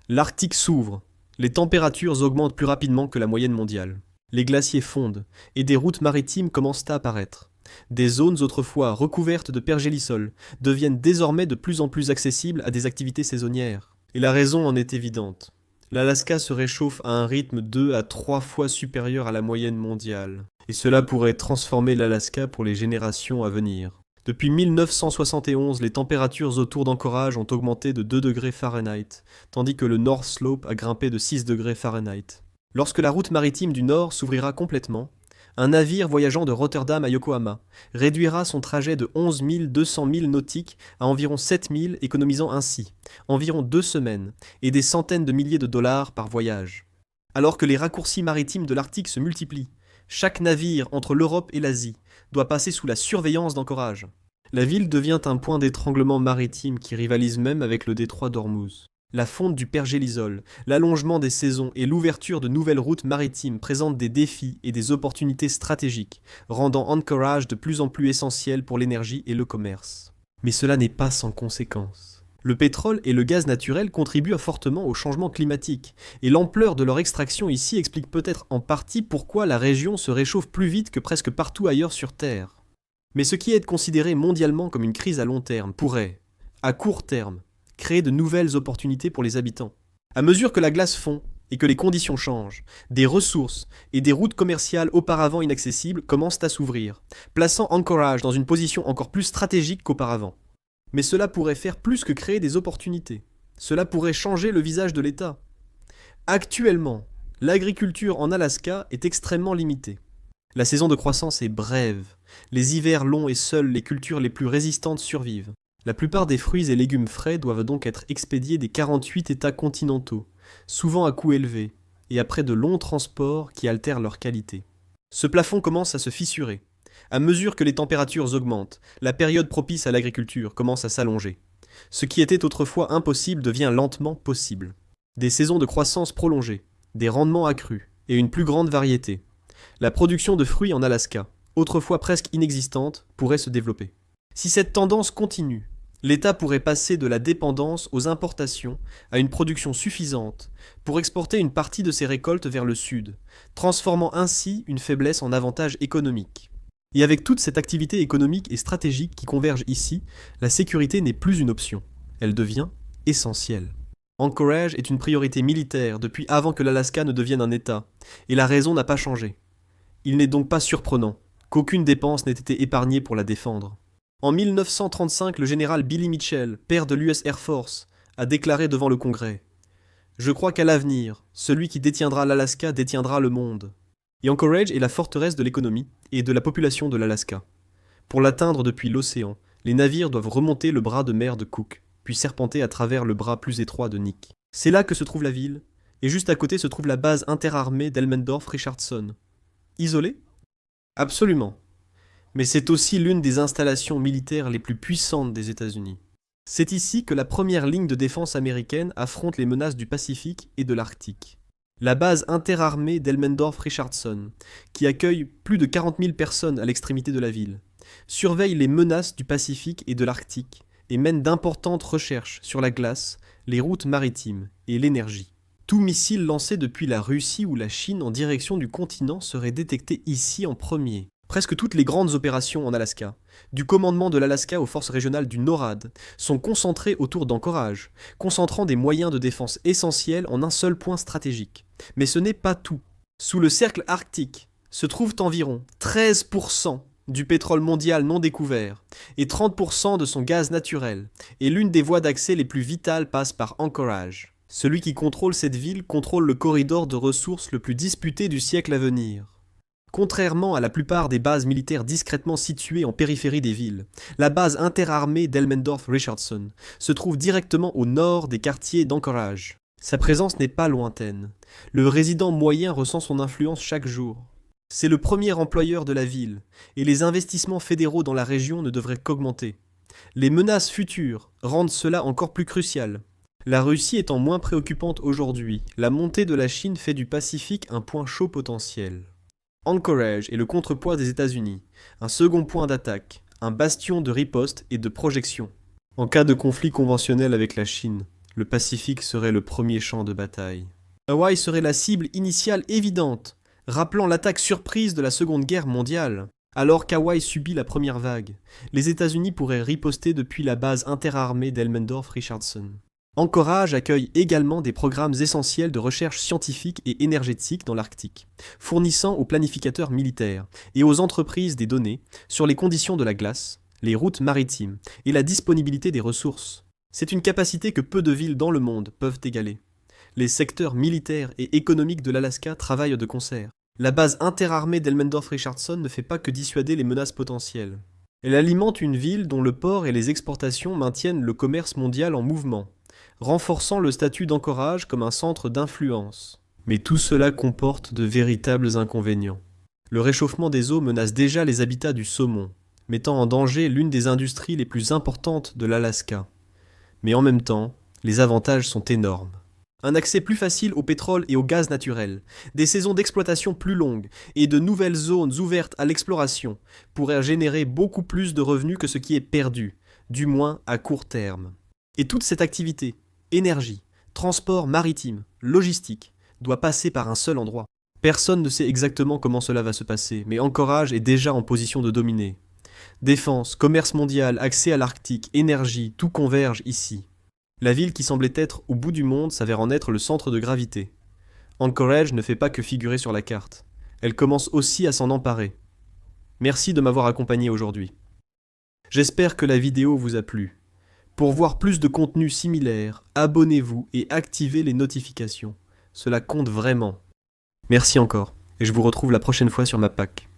Speaker 1: L'Arctique s'ouvre, les températures augmentent plus rapidement que la moyenne mondiale. Les glaciers fondent et des routes maritimes commencent à apparaître. Des zones autrefois recouvertes de pergélisol deviennent désormais de plus en plus accessibles à des activités saisonnières. Et la raison en est évidente. L'Alaska se réchauffe à un rythme 2 à 3 fois supérieur à la moyenne mondiale. Et cela pourrait transformer l'Alaska pour les générations à venir. Depuis 1971, les températures autour d'Anchorage ont augmenté de 2 degrés Fahrenheit, tandis que le North Slope a grimpé de 6 degrés Fahrenheit. Lorsque la route maritime du Nord s'ouvrira complètement, un navire voyageant de Rotterdam à Yokohama réduira son trajet de 11 200 milles nautiques à environ 7 000, économisant ainsi environ 2 semaines et des centaines de milliers de dollars par voyage. Alors que les raccourcis maritimes de l'Arctique se multiplient, chaque navire entre l'Europe et l'Asie doit passer sous la surveillance d'Anchorage. La ville devient un point d'étranglement maritime qui rivalise même avec le détroit d'Ormuz. La fonte du pergélisol, l'allongement des saisons et l'ouverture de nouvelles routes maritimes présentent des défis et des opportunités stratégiques, rendant Anchorage de plus en plus essentiel pour l'énergie et le commerce. Mais cela n'est pas sans conséquences. Le pétrole et le gaz naturel contribuent fortement au changement climatique, et l'ampleur de leur extraction ici explique peut-être en partie pourquoi la région se réchauffe plus vite que presque partout ailleurs sur Terre. Mais ce qui est considéré mondialement comme une crise à long terme pourrait, à court terme, créer de nouvelles opportunités pour les habitants. À mesure que la glace fond et que les conditions changent, des ressources et des routes commerciales auparavant inaccessibles commencent à s'ouvrir, plaçant Anchorage dans une position encore plus stratégique qu'auparavant. Mais cela pourrait faire plus que créer des opportunités. Cela pourrait changer le visage de l'État. Actuellement, l'agriculture en Alaska est extrêmement limitée. La saison de croissance est brève. Les hivers longs et seules les cultures les plus résistantes survivent. La plupart des fruits et légumes frais doivent donc être expédiés des 48 États continentaux, souvent à coût élevé, et après de longs transports qui altèrent leur qualité. Ce plafond commence à se fissurer. À mesure que les températures augmentent, la période propice à l'agriculture commence à s'allonger. Ce qui était autrefois impossible devient lentement possible. Des saisons de croissance prolongées, des rendements accrus et une plus grande variété. La production de fruits en Alaska, autrefois presque inexistante, pourrait se développer. Si cette tendance continue, l'État pourrait passer de la dépendance aux importations à une production suffisante pour exporter une partie de ses récoltes vers le sud, transformant ainsi une faiblesse en avantage économique. Et avec toute cette activité économique et stratégique qui converge ici, la sécurité n'est plus une option, elle devient essentielle. Anchorage est une priorité militaire depuis avant que l'Alaska ne devienne un État, et la raison n'a pas changé. Il n'est donc pas surprenant qu'aucune dépense n'ait été épargnée pour la défendre. En 1935, le général Billy Mitchell, père de l'US Air Force, a déclaré devant le Congrès « Je crois qu'à l'avenir, celui qui détiendra l'Alaska détiendra le monde. » Et Anchorage est la forteresse de l'économie et de la population de l'Alaska. Pour l'atteindre depuis l'océan, les navires doivent remonter le bras de mer de Cook, puis serpenter à travers le bras plus étroit de Nick. C'est là que se trouve la ville, et juste à côté se trouve la base interarmée d'Elmendorf-Richardson. Isolée ? Absolument. Mais c'est aussi l'une des installations militaires les plus puissantes des États-Unis. C'est ici que la première ligne de défense américaine affronte les menaces du Pacifique et de l'Arctique. La base interarmée d'Elmendorf-Richardson, qui accueille plus de 40 000 personnes à l'extrémité de la ville, surveille les menaces du Pacifique et de l'Arctique et mène d'importantes recherches sur la glace, les routes maritimes et l'énergie. Tout missile lancé depuis la Russie ou la Chine en direction du continent serait détecté ici en premier. Presque toutes les grandes opérations en Alaska, du commandement de l'Alaska aux forces régionales du NORAD, sont concentrées autour d'Anchorage, concentrant des moyens de défense essentiels en un seul point stratégique. Mais ce n'est pas tout. Sous le cercle arctique se trouvent environ 13% du pétrole mondial non découvert et 30% de son gaz naturel, et l'une des voies d'accès les plus vitales passe par Anchorage. Celui qui contrôle cette ville contrôle le corridor de ressources le plus disputé du siècle à venir. Contrairement à la plupart des bases militaires discrètement situées en périphérie des villes, la base interarmée d'Elmendorf-Richardson se trouve directement au nord des quartiers d'Anchorage. Sa présence n'est pas lointaine. Le résident moyen ressent son influence chaque jour. C'est le premier employeur de la ville, et les investissements fédéraux dans la région ne devraient qu'augmenter. Les menaces futures rendent cela encore plus crucial. La Russie étant moins préoccupante aujourd'hui, la montée de la Chine fait du Pacifique un point chaud potentiel. Anchorage est le contrepoids des États-Unis, un second point d'attaque, un bastion de riposte et de projection. En cas de conflit conventionnel avec la Chine, le Pacifique serait le premier champ de bataille. Hawaï serait la cible initiale évidente, rappelant l'attaque surprise de la Seconde Guerre mondiale. Alors qu'Hawaï subit la première vague, les États-Unis pourraient riposter depuis la base interarmée d'Elmendorf-Richardson. Anchorage accueille également des programmes essentiels de recherche scientifique et énergétique dans l'Arctique, fournissant aux planificateurs militaires et aux entreprises des données sur les conditions de la glace, les routes maritimes et la disponibilité des ressources. C'est une capacité que peu de villes dans le monde peuvent égaler. Les secteurs militaires et économiques de l'Alaska travaillent de concert. La base interarmée d'Elmendorf-Richardson ne fait pas que dissuader les menaces potentielles. Elle alimente une ville dont le port et les exportations maintiennent le commerce mondial en mouvement, renforçant le statut d'Anchorage comme un centre d'influence. Mais tout cela comporte de véritables inconvénients. Le réchauffement des eaux menace déjà les habitats du saumon, mettant en danger l'une des industries les plus importantes de l'Alaska. Mais en même temps, les avantages sont énormes. Un accès plus facile au pétrole et au gaz naturel, des saisons d'exploitation plus longues et de nouvelles zones ouvertes à l'exploration pourraient générer beaucoup plus de revenus que ce qui est perdu, du moins à court terme. Et toute cette activité, énergie, transport maritime, logistique, doit passer par un seul endroit. Personne ne sait exactement comment cela va se passer, mais Anchorage est déjà en position de dominer. Défense, commerce mondial, accès à l'Arctique, énergie, tout converge ici. La ville qui semblait être au bout du monde s'avère en être le centre de gravité. Anchorage ne fait pas que figurer sur la carte. Elle commence aussi à s'en emparer. Merci de m'avoir accompagné aujourd'hui. J'espère que la vidéo vous a plu. Pour voir plus de contenu similaire, abonnez-vous et activez les notifications. Cela compte vraiment. Merci encore, et je vous retrouve la prochaine fois sur ma PAC.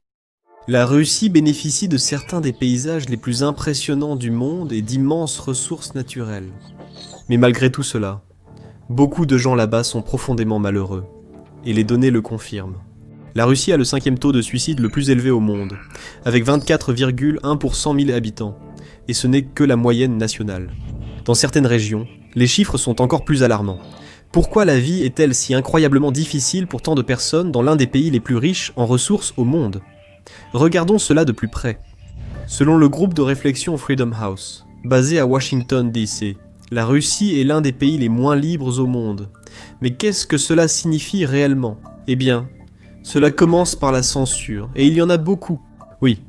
Speaker 1: La Russie bénéficie de certains des paysages les plus impressionnants du monde et d'immenses ressources naturelles. Mais malgré tout cela, beaucoup de gens là-bas sont profondément malheureux, et les données le confirment. La Russie a le 5e taux de suicide le plus élevé au monde, avec 24,1 pour 100 000 habitants, et ce n'est que la moyenne nationale. Dans certaines régions, les chiffres sont encore plus alarmants. Pourquoi la vie est-elle si incroyablement difficile pour tant de personnes dans l'un des pays les plus riches en ressources au monde? Regardons cela de plus près. Selon le groupe de réflexion Freedom House, basé à Washington DC, la Russie est l'un des pays les moins libres au monde. Mais qu'est-ce que cela signifie réellement? Eh bien, cela commence par la censure, et il y en a beaucoup. Oui,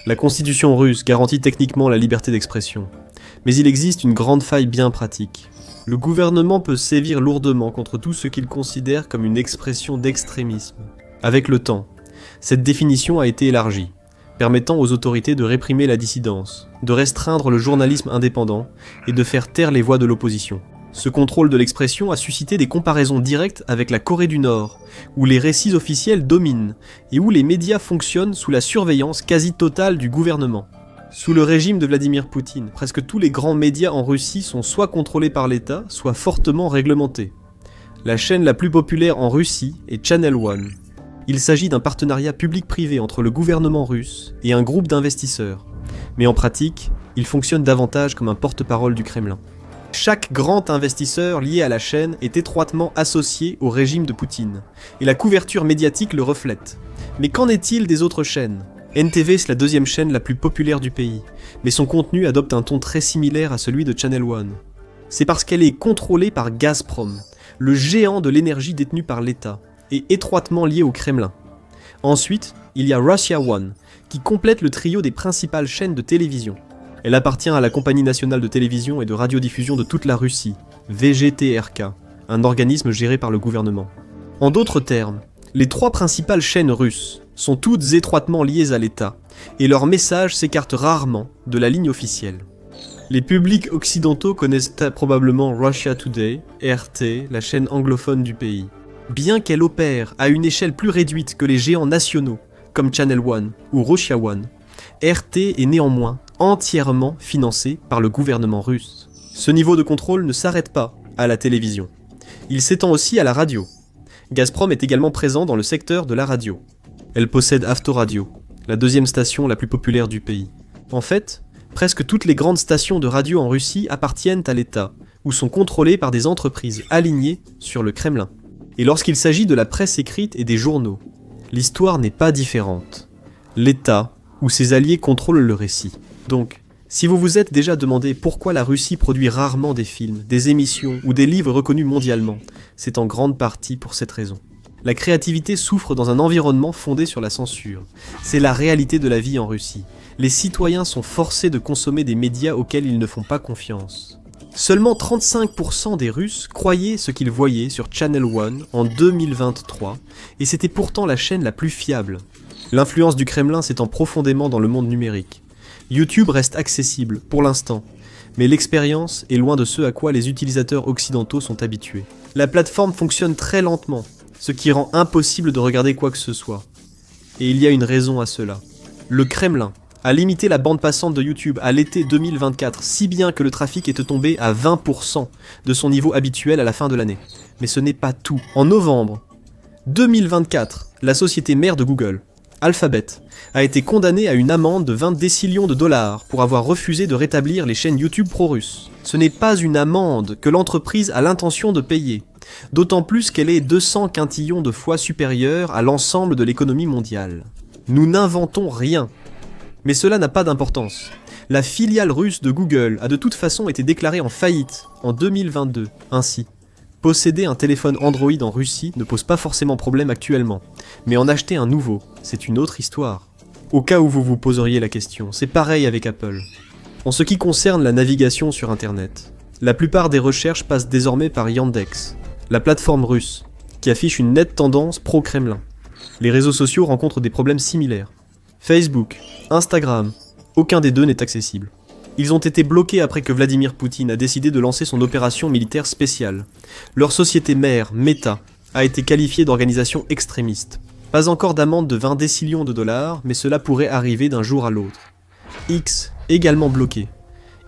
Speaker 1: la constitution russe garantit techniquement la liberté d'expression, mais il existe une grande faille bien pratique. Le gouvernement peut sévir lourdement contre tout ce qu'il considère comme une expression d'extrémisme. Avec le temps, cette définition a été élargie, permettant aux autorités de réprimer la dissidence, de restreindre le journalisme indépendant et de faire taire les voix de l'opposition. Ce contrôle de l'expression a suscité des comparaisons directes avec la Corée du Nord, où les récits officiels dominent et où les médias fonctionnent sous la surveillance quasi totale du gouvernement. Sous le régime de Vladimir Poutine, presque tous les grands médias en Russie sont soit contrôlés par l'État, soit fortement réglementés. La chaîne la plus populaire en Russie est Channel One. Il s'agit d'un partenariat public-privé entre le gouvernement russe et un groupe d'investisseurs. Mais en pratique, il fonctionne davantage comme un porte-parole du Kremlin. Chaque grand investisseur lié à la chaîne est étroitement associé au régime de Poutine, et la couverture médiatique le reflète. Mais qu'en est-il des autres chaînes ? NTV est la deuxième chaîne la plus populaire du pays, mais son contenu adopte un ton très similaire à celui de Channel One. C'est parce qu'elle est contrôlée par Gazprom, le géant de l'énergie détenu par l'État, et étroitement lié au Kremlin. Ensuite, il y a Russia One, qui complète le trio des principales chaînes de télévision. Elle appartient à la Compagnie nationale de télévision et de radiodiffusion de toute la Russie, VGTRK, un organisme géré par le gouvernement. En d'autres termes, les trois principales chaînes russes sont toutes étroitement liées à l'État, et leurs messages s'écartent rarement de la ligne officielle. Les publics occidentaux connaissent probablement Russia Today, RT, la chaîne anglophone du pays. Bien qu'elle opère à une échelle plus réduite que les géants nationaux, comme Channel One ou Russia One, RT est néanmoins entièrement financée par le gouvernement russe. Ce niveau de contrôle ne s'arrête pas à la télévision. Il s'étend aussi à la radio. Gazprom est également présent dans le secteur de la radio. Elle possède Avtoradio, la deuxième station la plus populaire du pays. En fait, presque toutes les grandes stations de radio en Russie appartiennent à l'État, ou sont contrôlées par des entreprises alignées sur le Kremlin. Et lorsqu'il s'agit de la presse écrite et des journaux, l'histoire n'est pas différente. L'État ou ses alliés contrôlent le récit. Donc, si vous vous êtes déjà demandé pourquoi la Russie produit rarement des films, des émissions ou des livres reconnus mondialement, c'est en grande partie pour cette raison. La créativité souffre dans un environnement fondé sur la censure. C'est la réalité de la vie en Russie. Les citoyens sont forcés de consommer des médias auxquels ils ne font pas confiance. Seulement 35% des Russes croyaient ce qu'ils voyaient sur Channel One en 2023, et c'était pourtant la chaîne la plus fiable. L'influence du Kremlin s'étend profondément dans le monde numérique. YouTube reste accessible, pour l'instant, mais l'expérience est loin de ce à quoi les utilisateurs occidentaux sont habitués. La plateforme fonctionne très lentement, ce qui rend impossible de regarder quoi que ce soit. Et il y a une raison à cela. Le Kremlin a limité la bande passante de YouTube à l'été 2024, si bien que le trafic est tombé à 20% de son niveau habituel à la fin de l'année. Mais ce n'est pas tout. En novembre 2024, la société mère de Google, Alphabet, a été condamnée à une amende de 20 décillions de dollars pour avoir refusé de rétablir les chaînes YouTube pro-russes. Ce n'est pas une amende que l'entreprise a l'intention de payer, d'autant plus qu'elle est 200 quintillons de fois supérieure à l'ensemble de l'économie mondiale. Nous n'inventons rien. Mais cela n'a pas d'importance. La filiale russe de Google a de toute façon été déclarée en faillite en 2022. Ainsi, posséder un téléphone Android en Russie ne pose pas forcément problème actuellement. Mais en acheter un nouveau, c'est une autre histoire. Au cas où vous vous poseriez la question, c'est pareil avec Apple. En ce qui concerne la navigation sur Internet, la plupart des recherches passent désormais par Yandex, la plateforme russe, qui affiche une nette tendance pro-Kremlin. Les réseaux sociaux rencontrent des problèmes similaires. Facebook, Instagram, aucun des deux n'est accessible. Ils ont été bloqués après que Vladimir Poutine a décidé de lancer son opération militaire spéciale. Leur société mère, Meta, a été qualifiée d'organisation extrémiste. Pas encore d'amende de 20 décillions de dollars, mais cela pourrait arriver d'un jour à l'autre. X, également bloqué.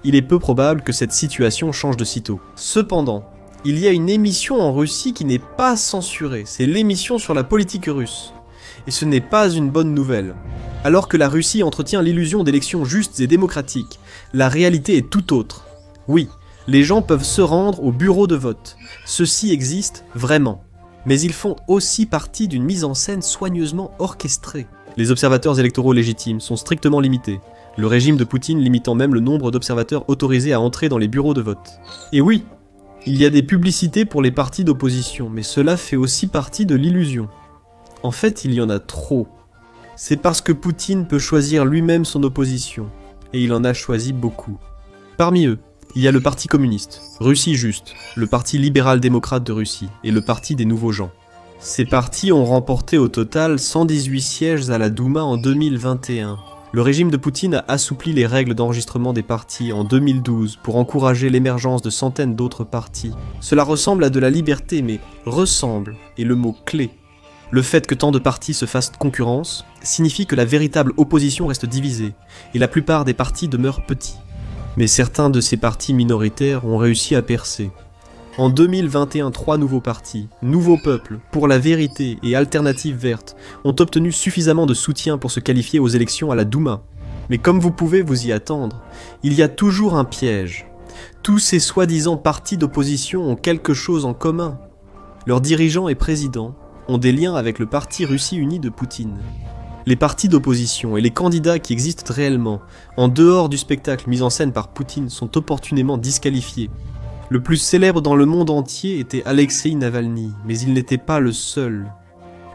Speaker 1: Il est peu probable que cette situation change de sitôt. Cependant, il y a une émission en Russie qui n'est pas censurée, c'est l'émission sur la politique russe. Et ce n'est pas une bonne nouvelle. Alors que la Russie entretient l'illusion d'élections justes et démocratiques, la réalité est tout autre. Oui, Les gens peuvent se rendre au bureau de vote. Ceux-ci existent vraiment. Mais ils font aussi partie d'une mise en scène soigneusement orchestrée. Les observateurs électoraux légitimes sont strictement limités, le régime de Poutine limitant même le nombre d'observateurs autorisés à entrer dans les bureaux de vote. Et oui, il y a des publicités pour les partis d'opposition, mais cela fait aussi partie de l'illusion. En fait, il y en a trop. C'est parce que Poutine peut choisir lui-même son opposition, et il en a choisi beaucoup. Parmi eux, il y a le Parti communiste, Russie Juste, le Parti libéral-démocrate de Russie et le Parti des Nouveaux Gens. Ces partis ont remporté au total 118 sièges à la Douma en 2021. Le régime de Poutine a assoupli les règles d'enregistrement des partis en 2012 pour encourager l'émergence de centaines d'autres partis. Cela ressemble à de la liberté, mais ressemble est le mot clé. Le fait que tant de partis se fassent concurrence signifie que la véritable opposition reste divisée, et la plupart des partis demeurent petits. Mais certains de ces partis minoritaires ont réussi à percer. En 2021, 3 nouveaux partis, Nouveau Peuple, Pour la Vérité et Alternative Verte, ont obtenu suffisamment de soutien pour se qualifier aux élections à la Douma. Mais comme vous pouvez vous y attendre, il y a toujours un piège. Tous ces soi-disant partis d'opposition ont quelque chose en commun. Leurs dirigeants et présidents ont des liens avec le parti Russie Unie de Poutine. Les partis d'opposition et les candidats qui existent réellement, en dehors du spectacle mis en scène par Poutine, sont opportunément disqualifiés. Le plus célèbre dans le monde entier était Alexei Navalny, mais il n'était pas le seul.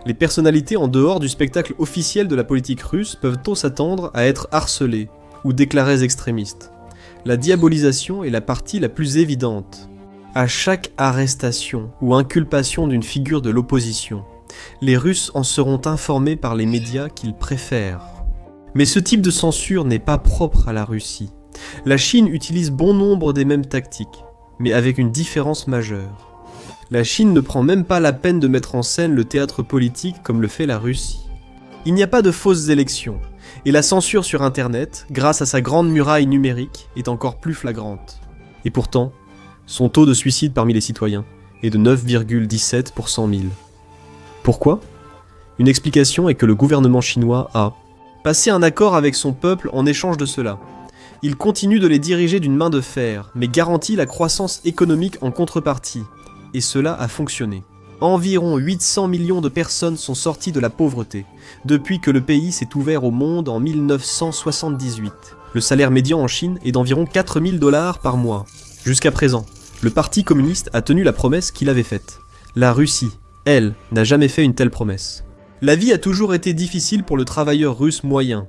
Speaker 1: Les personnalités en dehors du spectacle officiel de la politique russe peuvent-on s'attendre à être harcelées ou déclarées extrémistes. La diabolisation est la partie la plus évidente. À chaque arrestation ou inculpation d'une figure de l'opposition, les Russes en seront informés par les médias qu'ils préfèrent. Mais ce type de censure n'est pas propre à la Russie. La Chine utilise bon nombre des mêmes tactiques, mais avec une différence majeure. La Chine ne prend même pas la peine de mettre en scène le théâtre politique comme le fait la Russie. Il n'y a pas de fausses élections, et la censure sur Internet, grâce à sa grande muraille numérique, est encore plus flagrante. Et pourtant, son taux de suicide parmi les citoyens est de 9,17 pour 100 000. Pourquoi ? Une explication est que le gouvernement chinois a passé un accord avec son peuple en échange de cela. Il continue de les diriger d'une main de fer, mais garantit la croissance économique en contrepartie. Et cela a fonctionné. Environ 800 millions de personnes sont sorties de la pauvreté, depuis que le pays s'est ouvert au monde en 1978. Le salaire médian en Chine est d'environ 4 000 $ par mois. Jusqu'à présent, le Parti communiste a tenu la promesse qu'il avait faite. La Russie, elle, n'a jamais fait une telle promesse. La vie a toujours été difficile pour le travailleur russe moyen,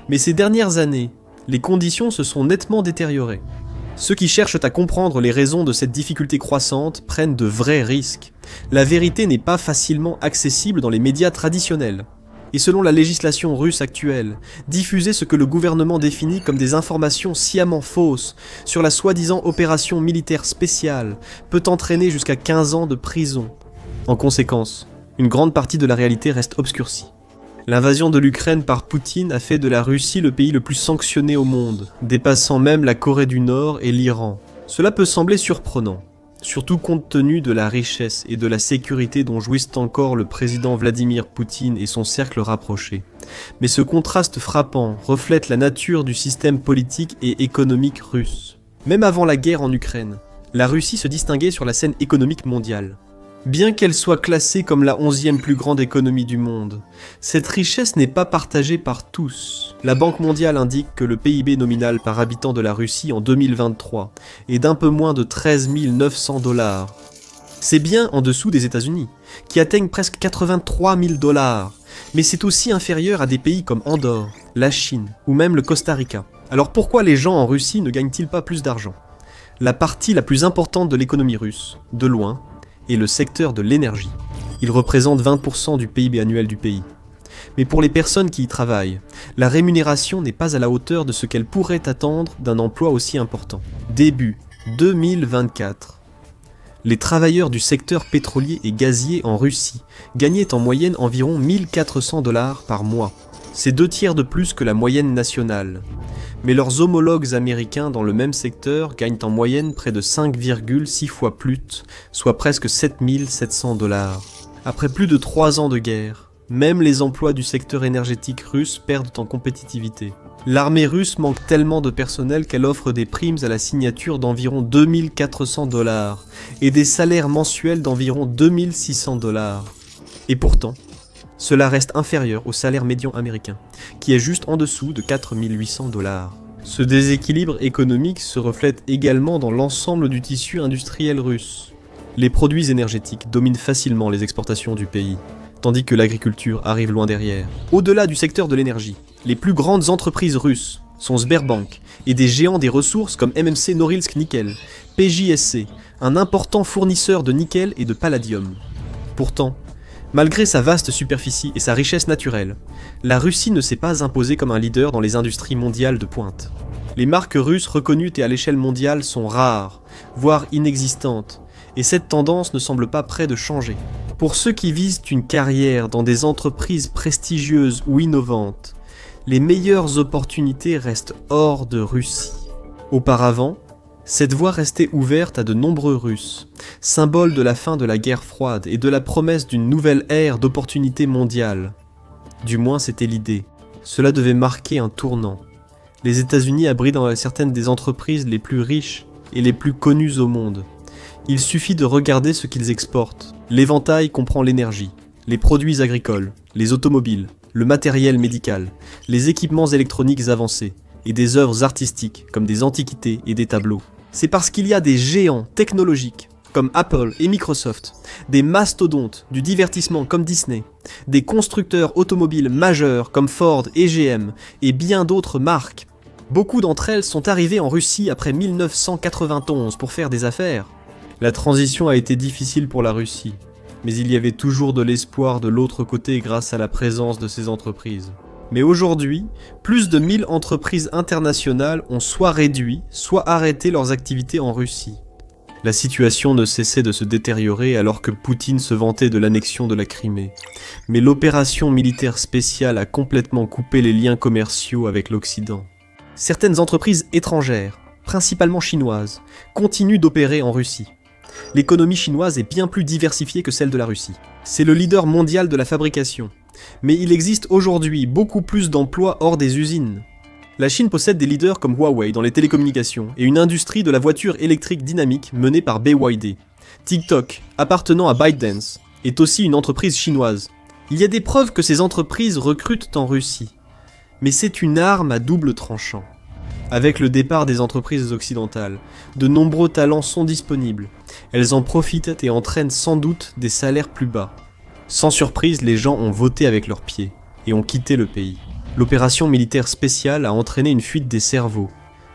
Speaker 1: mais ces dernières années, les conditions se sont nettement détériorées. Ceux qui cherchent à comprendre les raisons de cette difficulté croissante prennent de vrais risques. La vérité n'est pas facilement accessible dans les médias traditionnels. Et selon la législation russe actuelle, diffuser ce que le gouvernement définit comme des informations sciemment fausses sur la soi-disant opération militaire spéciale peut entraîner jusqu'à 15 ans de prison. En conséquence, une grande partie de la réalité reste obscurcie. L'invasion de l'Ukraine par Poutine a fait de la Russie le pays le plus sanctionné au monde, dépassant même la Corée du Nord et l'Iran. Cela peut sembler surprenant, surtout compte tenu de la richesse et de la sécurité dont jouissent encore le président Vladimir Poutine et son cercle rapproché. Mais ce contraste frappant reflète la nature du système politique et économique russe. Même avant la guerre en Ukraine, la Russie se distinguait sur la scène économique mondiale. Bien qu'elle soit classée comme la 11e plus grande économie du monde, cette richesse n'est pas partagée par tous. La Banque mondiale indique que le PIB nominal par habitant de la Russie en 2023 est d'un peu moins de 13 900 $. C'est bien en dessous des États-Unis, qui atteignent presque 83 000 $, mais c'est aussi inférieur à des pays comme Andorre, la Chine ou même le Costa Rica. Alors pourquoi les gens en Russie ne gagnent-ils pas plus d'argent ? La partie la plus importante de l'économie russe, de loin, et le secteur de l'énergie. Il représente 20% du PIB annuel du pays. Mais pour les personnes qui y travaillent, la rémunération n'est pas à la hauteur de ce qu'elles pourraient attendre d'un emploi aussi important. Début 2024. Les travailleurs du secteur pétrolier et gazier en Russie gagnaient en moyenne environ 1 400 $ par mois. C'est 2 tiers de plus que la moyenne nationale. Mais leurs homologues américains dans le même secteur gagnent en moyenne près de 5,6 fois plus, soit presque 7 700 $. Après plus de 3 ans de guerre, même les emplois du secteur énergétique russe perdent en compétitivité. L'armée russe manque tellement de personnel qu'elle offre des primes à la signature d'environ 2400 $ et des salaires mensuels d'environ 2600 $. Et pourtant, cela reste inférieur au salaire médian américain, qui est juste en dessous de 4800 $. Ce déséquilibre économique se reflète également dans l'ensemble du tissu industriel russe. Les produits énergétiques dominent facilement les exportations du pays, tandis que l'agriculture arrive loin derrière. Au-delà du secteur de l'énergie, les plus grandes entreprises russes sont Sberbank et des géants des ressources comme MMC Norilsk Nickel, PJSC, un important fournisseur de nickel et de palladium. Pourtant, malgré sa vaste superficie et sa richesse naturelle, la Russie ne s'est pas imposée comme un leader dans les industries mondiales de pointe. Les marques russes reconnues et à l'échelle mondiale sont rares, voire inexistantes, et cette tendance ne semble pas près de changer. Pour ceux qui visent une carrière dans des entreprises prestigieuses ou innovantes, les meilleures opportunités restent hors de Russie. Auparavant, cette voie restait ouverte à de nombreux Russes, symbole de la fin de la guerre froide et de la promesse d'une nouvelle ère d'opportunités mondiales. Du moins c'était l'idée. Cela devait marquer un tournant. Les États-Unis abritent certaines des entreprises les plus riches et les plus connues au monde. Il suffit de regarder ce qu'ils exportent. L'éventail comprend l'énergie, les produits agricoles, les automobiles, le matériel médical, les équipements électroniques avancés et des œuvres artistiques comme des antiquités et des tableaux. C'est parce qu'il y a des géants technologiques comme Apple et Microsoft, des mastodontes du divertissement comme Disney, des constructeurs automobiles majeurs comme Ford et GM et bien d'autres marques. Beaucoup d'entre elles sont arrivées en Russie après 1991 pour faire des affaires. La transition a été difficile pour la Russie, mais il y avait toujours de l'espoir de l'autre côté grâce à la présence de ces entreprises. Mais aujourd'hui, plus de 1000 entreprises internationales ont soit réduit, soit arrêté leurs activités en Russie. La situation ne cessait de se détériorer alors que Poutine se vantait de l'annexion de la Crimée. Mais l'opération militaire spéciale a complètement coupé les liens commerciaux avec l'Occident. Certaines entreprises étrangères, principalement chinoises, continuent d'opérer en Russie. L'économie chinoise est bien plus diversifiée que celle de la Russie. C'est le leader mondial de la fabrication. Mais il existe aujourd'hui beaucoup plus d'emplois hors des usines. La Chine possède des leaders comme Huawei dans les télécommunications et une industrie de la voiture électrique dynamique menée par BYD. TikTok, appartenant à ByteDance, est aussi une entreprise chinoise. Il y a des preuves que ces entreprises recrutent en Russie. Mais c'est une arme à double tranchant. Avec le départ des entreprises occidentales, de nombreux talents sont disponibles. Elles en profitent et entraînent sans doute des salaires plus bas. Sans surprise, les gens ont voté avec leurs pieds et ont quitté le pays. L'opération militaire spéciale a entraîné une fuite des cerveaux,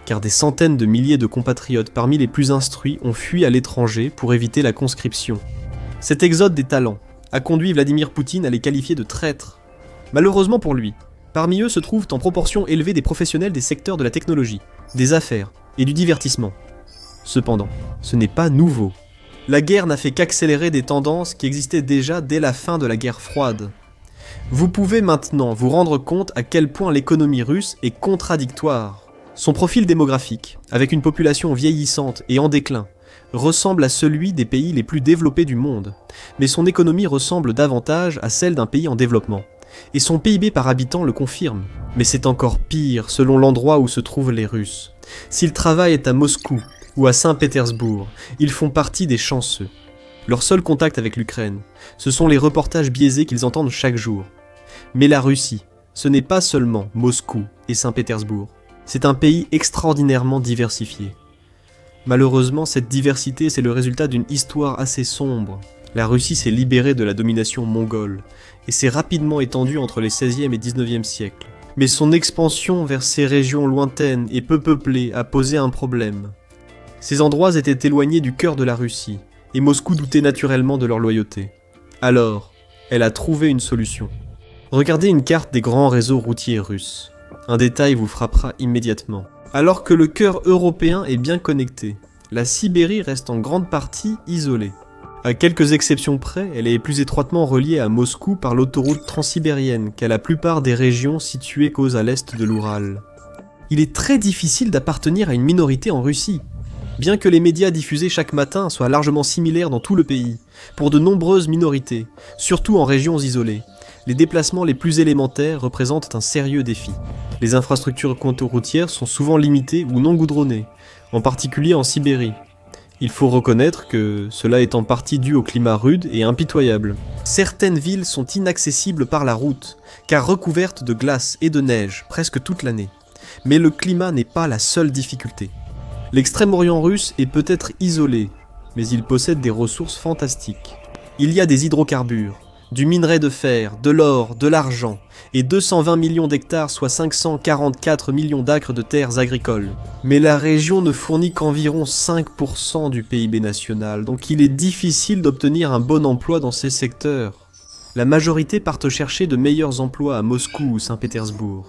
Speaker 1: car des centaines de milliers de compatriotes parmi les plus instruits ont fui à l'étranger pour éviter la conscription. Cet exode des talents a conduit Vladimir Poutine à les qualifier de traîtres. Malheureusement pour lui, parmi eux se trouvent en proportion élevée des professionnels des secteurs de la technologie, des affaires et du divertissement. Cependant, ce n'est pas nouveau. La guerre n'a fait qu'accélérer des tendances qui existaient déjà dès la fin de la guerre froide. Vous pouvez maintenant vous rendre compte à quel point l'économie russe est contradictoire. Son profil démographique, avec une population vieillissante et en déclin, ressemble à celui des pays les plus développés du monde, mais son économie ressemble davantage à celle d'un pays en développement. Et son PIB par habitant le confirme. Mais c'est encore pire selon l'endroit où se trouvent les Russes. S'ils travaillent à Moscou ou à Saint-Pétersbourg, ils font partie des chanceux. Leur seul contact avec l'Ukraine, ce sont les reportages biaisés qu'ils entendent chaque jour. Mais la Russie, ce n'est pas seulement Moscou et Saint-Pétersbourg. C'est un pays extraordinairement diversifié. Malheureusement, cette diversité, c'est le résultat d'une histoire assez sombre. La Russie s'est libérée de la domination mongole et s'est rapidement étendue entre les 16e et 19e siècles. Mais son expansion vers ces régions lointaines et peu peuplées a posé un problème. Ces endroits étaient éloignés du cœur de la Russie, et Moscou doutait naturellement de leur loyauté. Alors, elle a trouvé une solution. Regardez une carte des grands réseaux routiers russes. Un détail vous frappera immédiatement. Alors que le cœur européen est bien connecté, la Sibérie reste en grande partie isolée. À quelques exceptions près, elle est plus étroitement reliée à Moscou par l'autoroute transsibérienne qu'à la plupart des régions situées qu'aux à l'est de l'Oural. Il est très difficile d'appartenir à une minorité en Russie. Bien que les médias diffusés chaque matin soient largement similaires dans tout le pays, pour de nombreuses minorités, surtout en régions isolées, Les déplacements les plus élémentaires représentent un sérieux défi. Les infrastructures autoroutières sont souvent limitées ou non goudronnées, en particulier en Sibérie. Il faut reconnaître que cela est en partie dû au climat rude et impitoyable. Certaines villes sont inaccessibles par la route, car recouvertes de glace et de neige presque toute l'année. Mais le climat n'est pas la seule difficulté. L'extrême-orient russe est peut-être isolé, mais il possède des ressources fantastiques. Il y a des hydrocarbures, du minerai de fer, de l'or, de l'argent, et 220 millions d'hectares, soit 544 millions d'acres de terres agricoles. Mais la région ne fournit qu'environ 5% du PIB national, donc il est difficile d'obtenir un bon emploi dans ces secteurs. La majorité partent chercher de meilleurs emplois à Moscou ou Saint-Pétersbourg.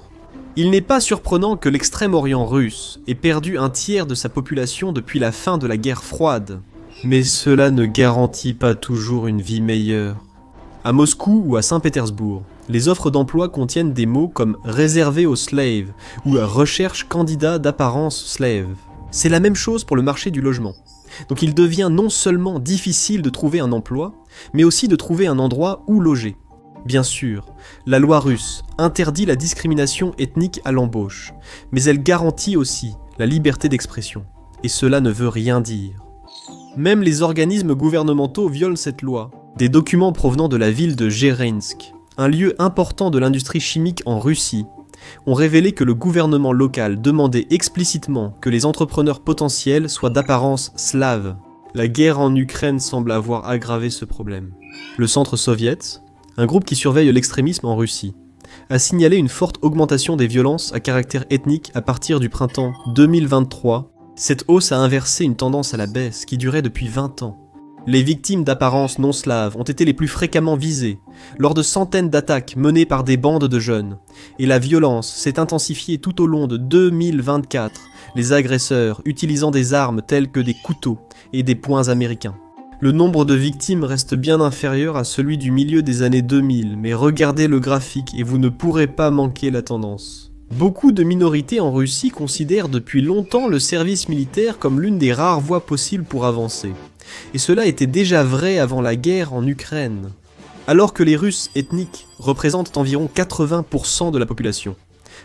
Speaker 1: Il n'est pas surprenant que l'extrême-orient russe ait perdu un tiers de sa population depuis la fin de la guerre froide. Mais cela ne garantit pas toujours une vie meilleure. À Moscou ou à Saint-Pétersbourg, les offres d'emploi contiennent des mots comme « réservé aux slaves » ou « recherche candidat d'apparence slave ». C'est la même chose pour le marché du logement. Donc il devient non seulement difficile de trouver un emploi, mais aussi de trouver un endroit où loger. Bien sûr, la loi russe interdit la discrimination ethnique à l'embauche, mais elle garantit aussi la liberté d'expression. Et cela ne veut rien dire. Même les organismes gouvernementaux violent cette loi. Des documents provenant de la ville de Gerensk, un lieu important de l'industrie chimique en Russie, ont révélé que le gouvernement local demandait explicitement que les entrepreneurs potentiels soient d'apparence slave. La guerre en Ukraine semble avoir aggravé ce problème. Le Centre soviète, un groupe qui surveille l'extrémisme en Russie, a signalé une forte augmentation des violences à caractère ethnique à partir du printemps 2023. Cette hausse a inversé une tendance à la baisse qui durait depuis 20 ans. Les victimes d'apparence non slaves ont été les plus fréquemment visées, lors de centaines d'attaques menées par des bandes de jeunes, et la violence s'est intensifiée tout au long de 2024, les agresseurs utilisant des armes telles que des couteaux et des poings américains. Le nombre de victimes reste bien inférieur à celui du milieu des années 2000, mais regardez le graphique et vous ne pourrez pas manquer la tendance. Beaucoup de minorités en Russie considèrent depuis longtemps le service militaire comme l'une des rares voies possibles pour avancer. Et cela était déjà vrai avant la guerre en Ukraine. Alors que les Russes ethniques représentent environ 80% de la population,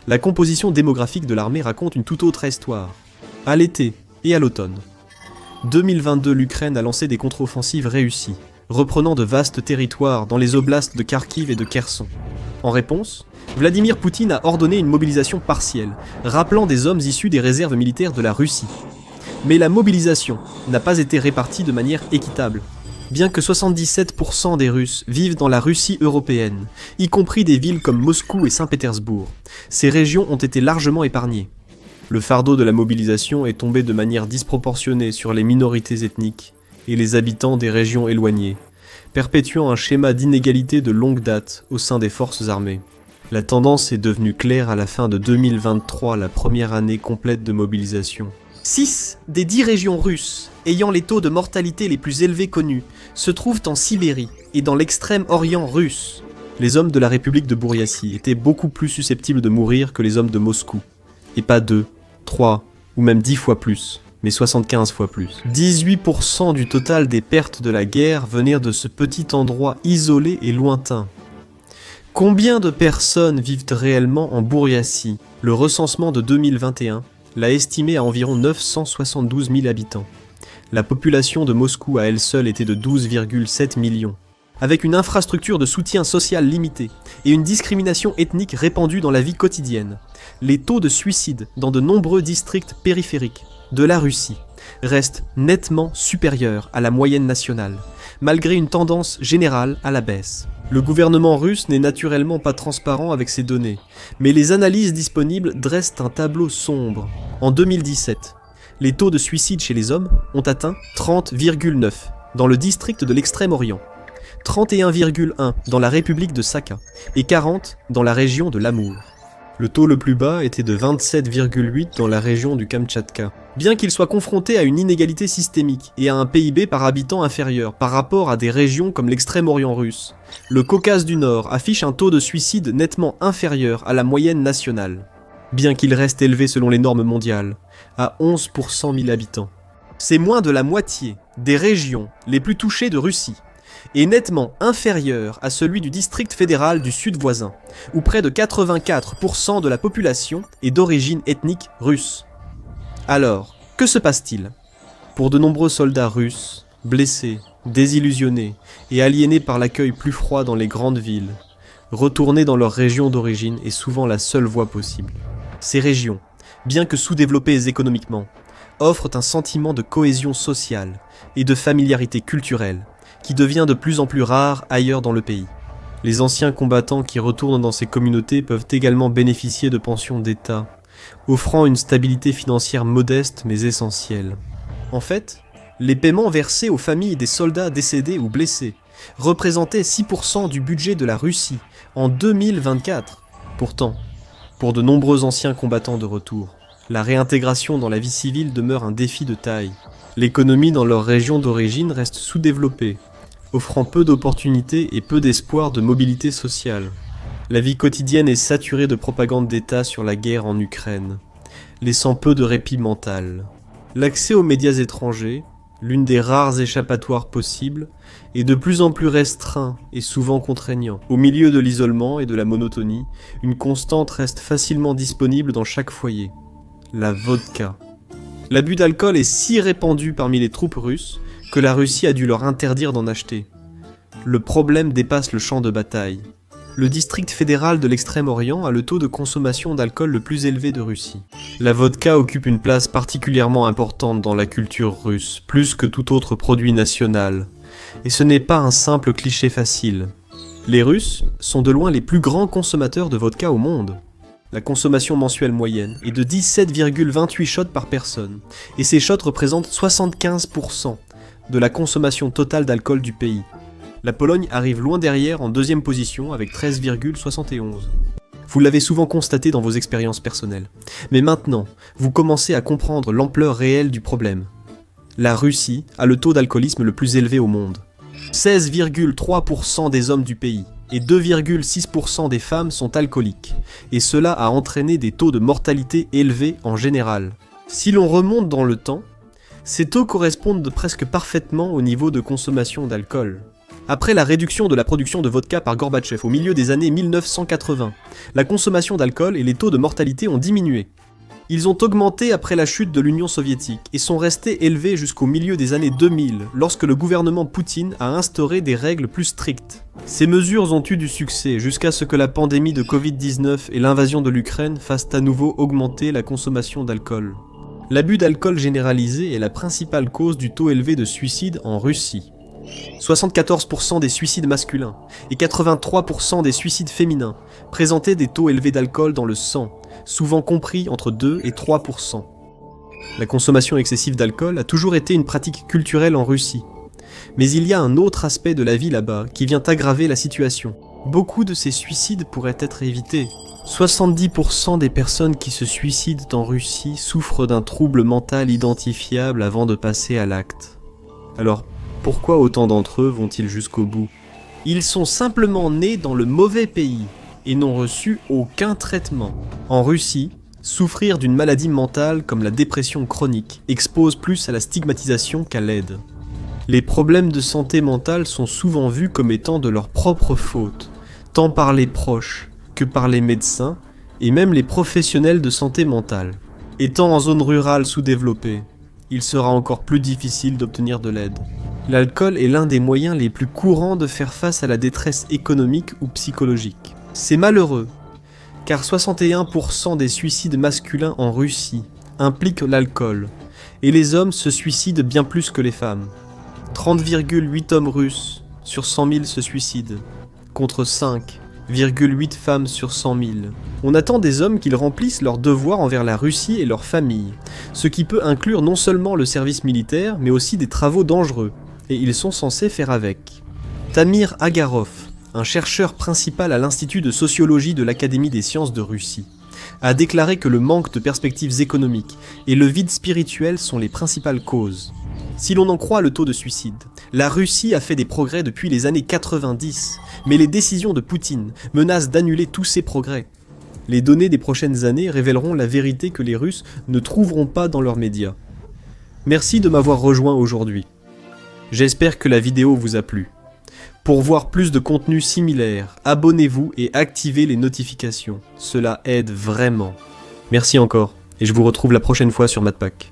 Speaker 1: la composition démographique de l'armée raconte une toute autre histoire. À l'été et à l'automne 2022, l'Ukraine a lancé des contre-offensives réussies, reprenant de vastes territoires dans les oblasts de Kharkiv et de Kherson. En réponse, Vladimir Poutine a ordonné une mobilisation partielle, rappelant des hommes issus des réserves militaires de la Russie. Mais la mobilisation n'a pas été répartie de manière équitable. Bien que 77% des Russes vivent dans la Russie européenne, y compris des villes comme Moscou et Saint-Pétersbourg, ces régions ont été largement épargnées. Le fardeau de la mobilisation est tombé de manière disproportionnée sur les minorités ethniques et les habitants des régions éloignées, perpétuant un schéma d'inégalité de longue date au sein des forces armées. La tendance est devenue claire à la fin de 2023, la première année complète de mobilisation. 6 des 10 régions russes ayant les taux de mortalité les plus élevés connus se trouvent en Sibérie et dans l'extrême-orient russe. Les hommes de la République de Bouriatie étaient beaucoup plus susceptibles de mourir que les hommes de Moscou. Et pas 2, 3 ou même 10 fois plus, mais 75 fois plus. 18% du total des pertes de la guerre venaient de ce petit endroit isolé et lointain. Combien de personnes vivent réellement en Bouriatie? Le recensement de 2021 l'a estimé à environ 972 000 habitants. La population de Moscou à elle seule était de 12,7 millions. Avec une infrastructure de soutien social limitée et une discrimination ethnique répandue dans la vie quotidienne, les taux de suicide dans de nombreux districts périphériques de la Russie restent nettement supérieurs à la moyenne nationale, malgré une tendance générale à la baisse. Le gouvernement russe n'est naturellement pas transparent avec ces données, mais les analyses disponibles dressent un tableau sombre. En 2017, les taux de suicide chez les hommes ont atteint 30,9 dans le district de l'Extrême-Orient, 31,1 dans la République de Sakha et 40 dans la région de l'Amour. Le taux le plus bas était de 27,8 dans la région du Kamtchatka. Bien qu'il soit confronté à une inégalité systémique et à un PIB par habitant inférieur par rapport à des régions comme l'Extrême-Orient russe, le Caucase du Nord affiche un taux de suicide nettement inférieur à la moyenne nationale, bien qu'il reste élevé selon les normes mondiales, à 11 pour 100 000 habitants. C'est moins de la moitié des régions les plus touchées de Russie, est nettement inférieur à celui du district fédéral du sud voisin, où près de 84% de la population est d'origine ethnique russe. Alors, que se passe-t-il? Pour de nombreux soldats russes, blessés, désillusionnés et aliénés par l'accueil plus froid dans les grandes villes, retourner dans leur région d'origine est souvent la seule voie possible. Ces régions, bien que sous-développées économiquement, offrent un sentiment de cohésion sociale et de familiarité culturelle qui devient de plus en plus rare ailleurs dans le pays. Les anciens combattants qui retournent dans ces communautés peuvent également bénéficier de pensions d'État, offrant une stabilité financière modeste mais essentielle. En fait, les paiements versés aux familles des soldats décédés ou blessés représentaient 6% du budget de la Russie en 2024. Pourtant, pour de nombreux anciens combattants de retour, la réintégration dans la vie civile demeure un défi de taille. L'économie dans leur région d'origine reste sous-développée, offrant peu d'opportunités et peu d'espoir de mobilité sociale. La vie quotidienne est saturée de propagande d'État sur la guerre en Ukraine, laissant peu de répit mental. L'accès aux médias étrangers, l'une des rares échappatoires possibles, est de plus en plus restreint et souvent contraignant. Au milieu de l'isolement et de la monotonie, une constante reste facilement disponible dans chaque foyer. La vodka. L'abus d'alcool est si répandu parmi les troupes russes que la Russie a dû leur interdire d'en acheter. Le problème dépasse le champ de bataille. Le district fédéral de l'Extrême-Orient a le taux de consommation d'alcool le plus élevé de Russie. La vodka occupe une place particulièrement importante dans la culture russe, plus que tout autre produit national. Et ce n'est pas un simple cliché facile. Les Russes sont de loin les plus grands consommateurs de vodka au monde. La consommation mensuelle moyenne est de 17,28 shots par personne, et ces shots représentent 75% de la consommation totale d'alcool du pays. La Pologne arrive loin derrière en deuxième position avec 13,71. Vous l'avez souvent constaté dans vos expériences personnelles. Mais maintenant, vous commencez à comprendre l'ampleur réelle du problème. La Russie a le taux d'alcoolisme le plus élevé au monde. 16,3% des hommes du pays et 2,6% des femmes sont alcooliques, et cela a entraîné des taux de mortalité élevés en général. Si l'on remonte dans le temps, ces taux correspondent presque parfaitement au niveau de consommation d'alcool. Après la réduction de la production de vodka par Gorbatchev au milieu des années 1980, la consommation d'alcool et les taux de mortalité ont diminué. Ils ont augmenté après la chute de l'Union soviétique et sont restés élevés jusqu'au milieu des années 2000, lorsque le gouvernement Poutine a instauré des règles plus strictes. Ces mesures ont eu du succès jusqu'à ce que la pandémie de Covid-19 et l'invasion de l'Ukraine fassent à nouveau augmenter la consommation d'alcool. L'abus d'alcool généralisé est la principale cause du taux élevé de suicide en Russie. 74% des suicides masculins et 83% des suicides féminins présentaient des taux élevés d'alcool dans le sang, souvent compris entre 2 et 3%. La consommation excessive d'alcool a toujours été une pratique culturelle en Russie. Mais il y a un autre aspect de la vie là-bas qui vient aggraver la situation. Beaucoup de ces suicides pourraient être évités. 70% des personnes qui se suicident en Russie souffrent d'un trouble mental identifiable avant de passer à l'acte. Alors, pourquoi autant d'entre eux vont-ils jusqu'au bout? Ils sont simplement nés dans le mauvais pays et n'ont reçu aucun traitement. En Russie, souffrir d'une maladie mentale comme la dépression chronique expose plus à la stigmatisation qu'à l'aide. Les problèmes de santé mentale sont souvent vus comme étant de leur propre faute, tant par les proches que par les médecins et même les professionnels de santé mentale. Étant en zone rurale sous-développée, il sera encore plus difficile d'obtenir de l'aide. L'alcool est l'un des moyens les plus courants de faire face à la détresse économique ou psychologique. C'est malheureux, car 61% des suicides masculins en Russie impliquent l'alcool, et les hommes se suicident bien plus que les femmes. 30,8 hommes russes sur 100 000 se suicident, contre 5,8 femmes sur 100 000. On attend des hommes qu'ils remplissent leurs devoirs envers la Russie et leur famille, ce qui peut inclure non seulement le service militaire, mais aussi des travaux dangereux, et ils sont censés faire avec. Tamir Agarov, un chercheur principal à l'Institut de sociologie de l'Académie des sciences de Russie, a déclaré que le manque de perspectives économiques et le vide spirituel sont les principales causes. Si l'on en croit le taux de suicide, la Russie a fait des progrès depuis les années 90, mais les décisions de Poutine menacent d'annuler tous ces progrès. Les données des prochaines années révéleront la vérité que les Russes ne trouveront pas dans leurs médias. Merci de m'avoir rejoint aujourd'hui. J'espère que la vidéo vous a plu. Pour voir plus de contenu similaire, abonnez-vous et activez les notifications. Cela aide vraiment. Merci encore, et je vous retrouve la prochaine fois sur MatPack.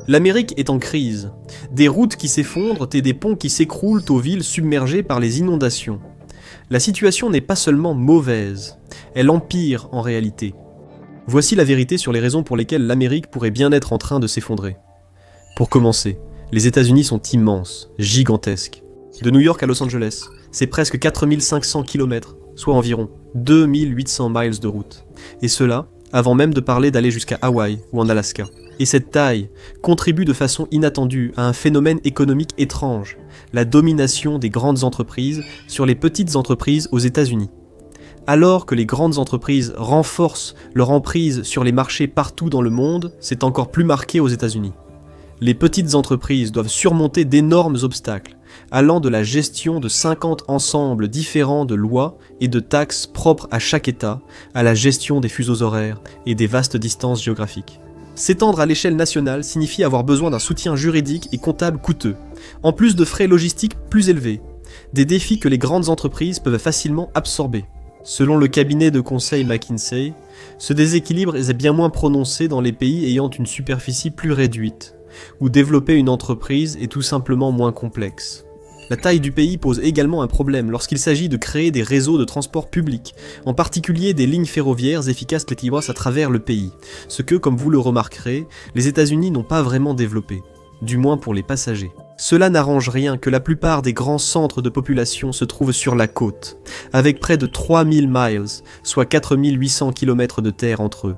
Speaker 1: L'Amérique est en crise. Des routes qui s'effondrent et des ponts qui s'écroulent aux villes submergées par les inondations. La situation n'est pas seulement mauvaise, elle empire en réalité. Voici la vérité sur les raisons pour lesquelles l'Amérique pourrait bien être en train de s'effondrer. Pour commencer, les États-Unis sont immenses, gigantesques. De New York à Los Angeles, c'est presque 4500 km, soit environ 2800 miles de route. Et cela, avant même de parler d'aller jusqu'à Hawaï ou en Alaska. Et cette taille contribue de façon inattendue à un phénomène économique étrange, la domination des grandes entreprises sur les petites entreprises aux États-Unis. Alors que les grandes entreprises renforcent leur emprise sur les marchés partout dans le monde, c'est encore plus marqué aux États-Unis. Les petites entreprises doivent surmonter d'énormes obstacles, allant de la gestion de 50 ensembles différents de lois et de taxes propres à chaque État, à la gestion des fuseaux horaires et des vastes distances géographiques. S'étendre à l'échelle nationale signifie avoir besoin d'un soutien juridique et comptable coûteux, en plus de frais logistiques plus élevés, des défis que les grandes entreprises peuvent facilement absorber. Selon le cabinet de conseil McKinsey, ce déséquilibre est bien moins prononcé dans les pays ayant une superficie plus réduite, où développer une entreprise est tout simplement moins complexe. La taille du pays pose également un problème lorsqu'il s'agit de créer des réseaux de transport public, en particulier des lignes ferroviaires efficaces qui passent à travers le pays, ce que, comme vous le remarquerez, les États-Unis n'ont pas vraiment développé, du moins pour les passagers. Cela n'arrange rien que la plupart des grands centres de population se trouvent sur la côte, avec près de 3000 miles, soit 4800 km de terre entre eux,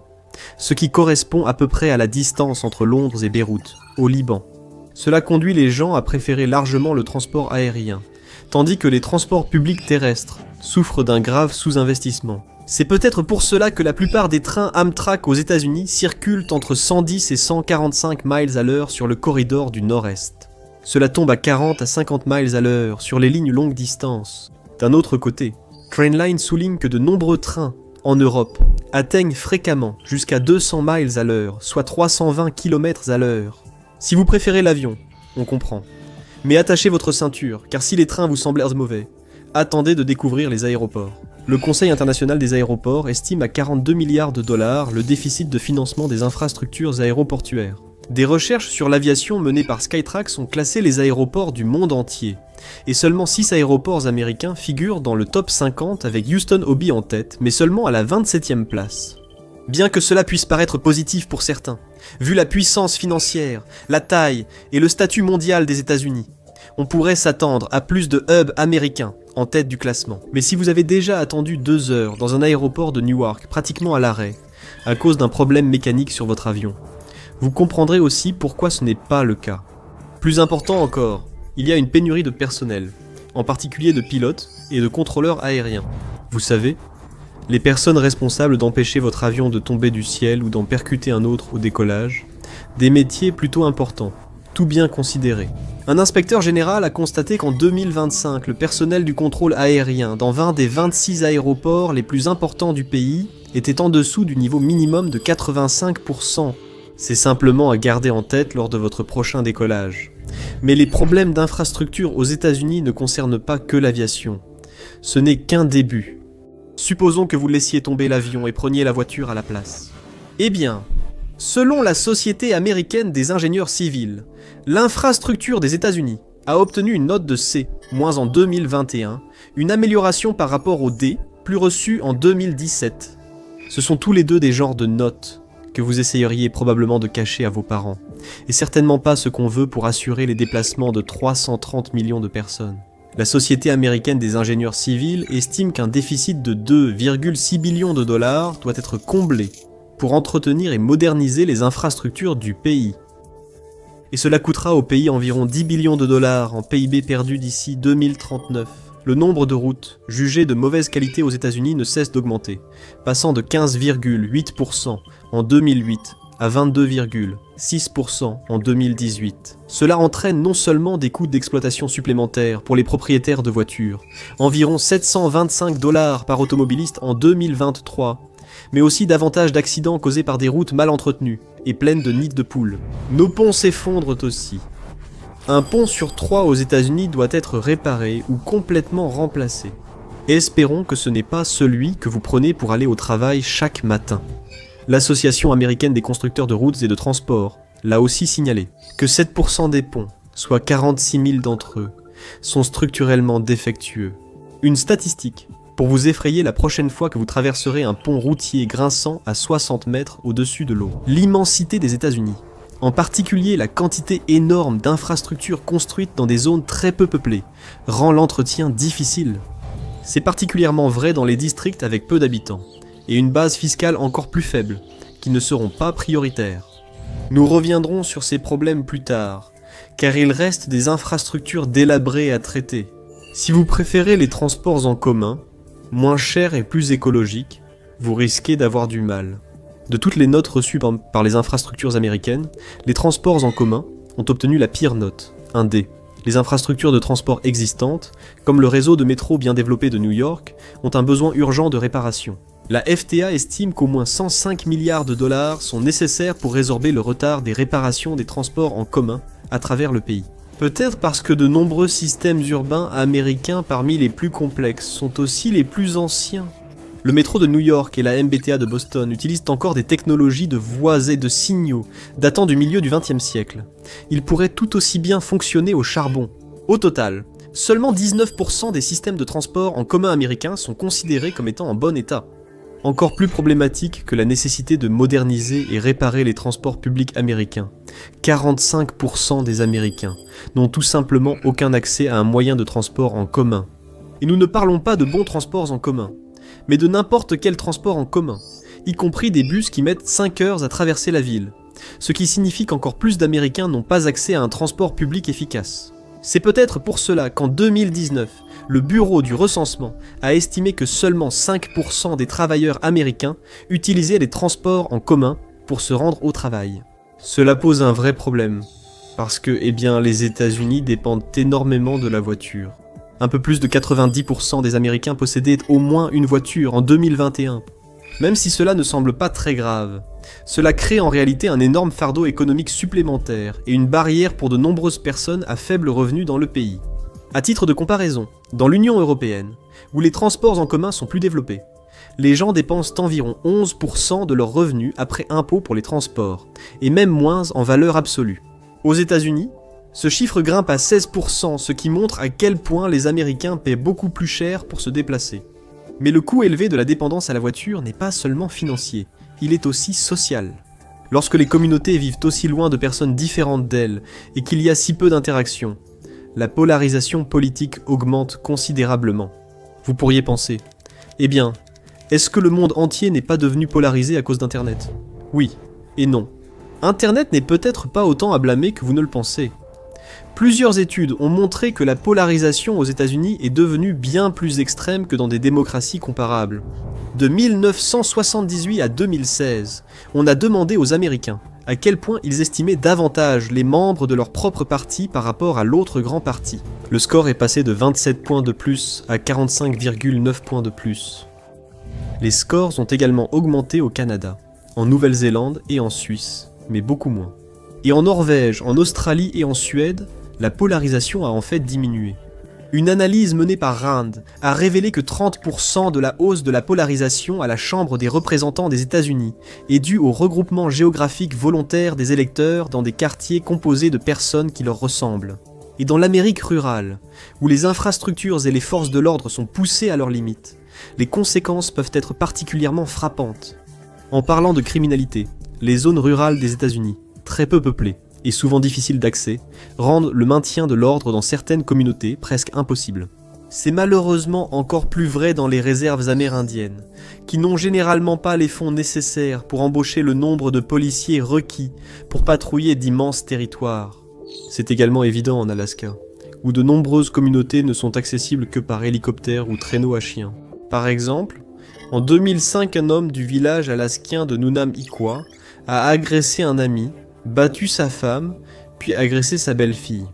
Speaker 1: ce qui correspond à peu près à la distance entre Londres et Beyrouth, au Liban. Cela conduit les gens à préférer largement le transport aérien, tandis que les transports publics terrestres souffrent d'un grave sous-investissement. C'est peut-être pour cela que la plupart des trains Amtrak aux États-Unis circulent entre 110 et 145 miles à l'heure sur le corridor du Nord-Est. Cela tombe à 40 à 50 miles à l'heure sur les lignes longue distance. D'un autre côté, Trainline souligne que de nombreux trains en Europe atteignent fréquemment jusqu'à 200 miles à l'heure, soit 320 km à l'heure. Si vous préférez l'avion, on comprend. Mais attachez votre ceinture, car si les trains vous semblent mauvais, attendez de découvrir les aéroports. Le Conseil international des aéroports estime à 42 milliards de dollars le déficit de financement des infrastructures aéroportuaires. Des recherches sur l'aviation menées par Skytrax ont classé les aéroports du monde entier, et seulement 6 aéroports américains figurent dans le top 50 avec Houston Hobby en tête, mais seulement à la 27e place. Bien que cela puisse paraître positif pour certains, vu la puissance financière, la taille et le statut mondial des États-Unis, on pourrait s'attendre à plus de hubs américains en tête du classement. Mais si vous avez déjà attendu 2 heures dans un aéroport de Newark, pratiquement à l'arrêt, à cause d'un problème mécanique sur votre avion, vous comprendrez aussi pourquoi ce n'est pas le cas. Plus important encore, il y a une pénurie de personnel, en particulier de pilotes et de contrôleurs aériens. Vous savez, les personnes responsables d'empêcher votre avion de tomber du ciel ou d'en percuter un autre au décollage, des métiers plutôt importants, tout bien considérés. Un inspecteur général a constaté qu'en 2025, le personnel du contrôle aérien dans 20 des 26 aéroports les plus importants du pays était en dessous du niveau minimum de 85%. C'est simplement à garder en tête lors de votre prochain décollage. Mais les problèmes d'infrastructure aux États-Unis ne concernent pas que l'aviation. Ce n'est qu'un début. Supposons que vous laissiez tomber l'avion et preniez la voiture à la place. Eh bien, selon la Société américaine des ingénieurs civils, l'infrastructure des États-Unis a obtenu une note de C- en 2021, une amélioration par rapport au D, plus reçu en 2017. Ce sont tous les deux des genres de notes que vous essayeriez probablement de cacher à vos parents, et certainement pas ce qu'on veut pour assurer les déplacements de 330 millions de personnes. La Société américaine des ingénieurs civils estime qu'un déficit de 2,6 billions de dollars doit être comblé pour entretenir et moderniser les infrastructures du pays. Et cela coûtera au pays environ 10 billions de dollars en PIB perdu d'ici 2039. Le nombre de routes jugées de mauvaise qualité aux États-Unis ne cesse d'augmenter, passant de 15,8% en 2008 à 22,6% en 2018. Cela entraîne non seulement des coûts d'exploitation supplémentaires pour les propriétaires de voitures, environ 725 $ par automobiliste en 2023, mais aussi davantage d'accidents causés par des routes mal entretenues et pleines de nids de poules. Nos ponts s'effondrent aussi. Un pont sur 3 aux États-Unis doit être réparé ou complètement remplacé. Espérons que ce n'est pas celui que vous prenez pour aller au travail chaque matin. L'Association américaine des constructeurs de routes et de transports l'a aussi signalé que 7% des ponts, soit 46 000 d'entre eux, sont structurellement défectueux. Une statistique pour vous effrayer la prochaine fois que vous traverserez un pont routier grinçant à 60 mètres au-dessus de l'eau. L'immensité des États-Unis, en particulier la quantité énorme d'infrastructures construites dans des zones très peu peuplées, rend l'entretien difficile. C'est particulièrement vrai dans les districts avec peu d'habitants, et une base fiscale encore plus faible, qui ne seront pas prioritaires. Nous reviendrons sur ces problèmes plus tard, car il reste des infrastructures délabrées à traiter. Si vous préférez les transports en commun, moins chers et plus écologiques, vous risquez d'avoir du mal. De toutes les notes reçues par les infrastructures américaines, les transports en commun ont obtenu la pire note, un D. Les infrastructures de transport existantes, comme le réseau de métro bien développé de New York, ont un besoin urgent de réparation. La FTA estime qu'au moins 105 milliards de dollars sont nécessaires pour résorber le retard des réparations des transports en commun à travers le pays. Peut-être parce que de nombreux systèmes urbains américains parmi les plus complexes sont aussi les plus anciens. Le métro de New York et la MBTA de Boston utilisent encore des technologies de voies et de signaux datant du milieu du XXe siècle. Ils pourraient tout aussi bien fonctionner au charbon. Au total, seulement 19% des systèmes de transport en commun américains sont considérés comme étant en bon état. Encore plus problématique que la nécessité de moderniser et réparer les transports publics américains. 45% des Américains n'ont tout simplement aucun accès à un moyen de transport en commun. Et nous ne parlons pas de bons transports en commun, mais de n'importe quel transport en commun, y compris des bus qui mettent 5 heures à traverser la ville, ce qui signifie qu'encore plus d'Américains n'ont pas accès à un transport public efficace. C'est peut-être pour cela qu'en 2019, le Bureau du recensement a estimé que seulement 5% des travailleurs américains utilisaient les transports en commun pour se rendre au travail. Cela pose un vrai problème, parce que les États-Unis dépendent énormément de la voiture. Un peu plus de 90% des Américains possédaient au moins une voiture en 2021. Même si cela ne semble pas très grave, cela crée en réalité un énorme fardeau économique supplémentaire et une barrière pour de nombreuses personnes à faible revenu dans le pays. À titre de comparaison, dans l'Union européenne, où les transports en commun sont plus développés, les gens dépensent environ 11% de leurs revenus après impôt pour les transports, et même moins en valeur absolue. Aux États-Unis, ce chiffre grimpe à 16%, ce qui montre à quel point les Américains paient beaucoup plus cher pour se déplacer. Mais le coût élevé de la dépendance à la voiture n'est pas seulement financier, il est aussi social. Lorsque les communautés vivent aussi loin de personnes différentes d'elles et qu'il y a si peu d'interactions, la polarisation politique augmente considérablement. Vous pourriez penser, est-ce que le monde entier n'est pas devenu polarisé à cause d'Internet ? Oui et non. Internet n'est peut-être pas autant à blâmer que vous ne le pensez. Plusieurs études ont montré que la polarisation aux États-Unis est devenue bien plus extrême que dans des démocraties comparables. De 1978 à 2016, on a demandé aux Américains à quel point ils estimaient davantage les membres de leur propre parti par rapport à l'autre grand parti. Le score est passé de 27 points de plus à 45,9 points de plus. Les scores ont également augmenté au Canada, en Nouvelle-Zélande et en Suisse, mais beaucoup moins. Et en Norvège, en Australie et en Suède, la polarisation a en fait diminué. Une analyse menée par Rand a révélé que 30% de la hausse de la polarisation à la Chambre des représentants des États-Unis est due au regroupement géographique volontaire des électeurs dans des quartiers composés de personnes qui leur ressemblent. Et dans l'Amérique rurale, où les infrastructures et les forces de l'ordre sont poussées à leurs limites, les conséquences peuvent être particulièrement frappantes. En parlant de criminalité, les zones rurales des États-Unis, très peu peuplées et souvent difficiles d'accès, rendent le maintien de l'ordre dans certaines communautés presque impossible. C'est malheureusement encore plus vrai dans les réserves amérindiennes, qui n'ont généralement pas les fonds nécessaires pour embaucher le nombre de policiers requis pour patrouiller d'immenses territoires. C'est également évident en Alaska, où de nombreuses communautés ne sont accessibles que par hélicoptère ou traîneau à chiens. Par exemple, en 2005, un homme du village alaskien de Nunam-Ikwa a agressé un ami, battu sa femme, puis agressé sa belle-fille.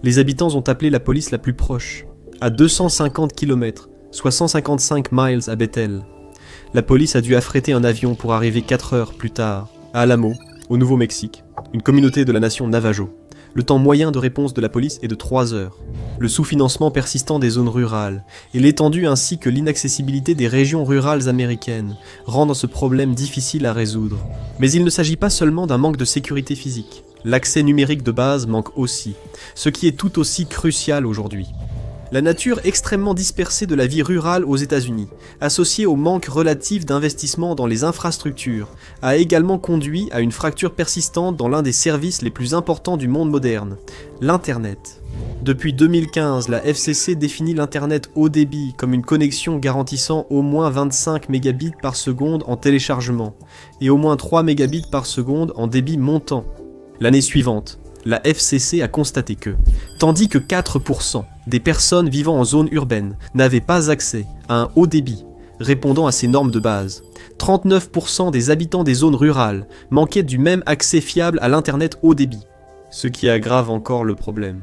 Speaker 1: Les habitants ont appelé la police la plus proche, à 250 km, soit 155 miles à Bethel. La police a dû affréter un avion pour arriver 4 heures plus tard, à Alamo, au Nouveau-Mexique, une communauté de la nation Navajo, Le temps moyen de réponse de la police est de 3 heures. Le sous-financement persistant des zones rurales et l'étendue ainsi que l'inaccessibilité des régions rurales américaines rendent ce problème difficile à résoudre. Mais il ne s'agit pas seulement d'un manque de sécurité physique. L'accès numérique de base manque aussi, ce qui est tout aussi crucial aujourd'hui. La nature extrêmement dispersée de la vie rurale aux États-Unis, associée au manque relatif d'investissement dans les infrastructures, a également conduit à une fracture persistante dans l'un des services les plus importants du monde moderne, l'Internet. Depuis 2015, la FCC définit l'Internet haut débit comme une connexion garantissant au moins 25 mégabits par seconde en téléchargement et au moins 3 mégabits par seconde en débit montant. L'année suivante, la FCC a constaté que, tandis que 4% des personnes vivant en zone urbaine n'avaient pas accès à un haut débit répondant à ces normes de base, 39% des habitants des zones rurales manquaient du même accès fiable à l'Internet haut débit, ce qui aggrave encore le problème.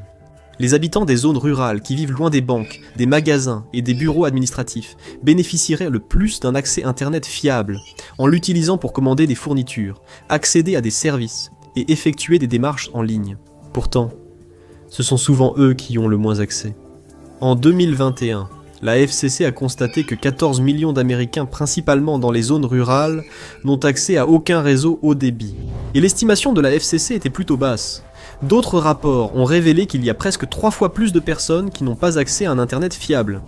Speaker 1: Les habitants des zones rurales qui vivent loin des banques, des magasins et des bureaux administratifs bénéficieraient le plus d'un accès Internet fiable, en l'utilisant pour commander des fournitures, accéder à des services et effectuer des démarches en ligne. Pourtant, ce sont souvent eux qui ont le moins accès. En 2021, la FCC a constaté que 14 millions d'Américains, principalement dans les zones rurales, n'ont accès à aucun réseau haut débit. Et l'estimation de la FCC était plutôt basse. D'autres rapports ont révélé qu'il y a presque 3 fois plus de personnes qui n'ont pas accès à un Internet fiable.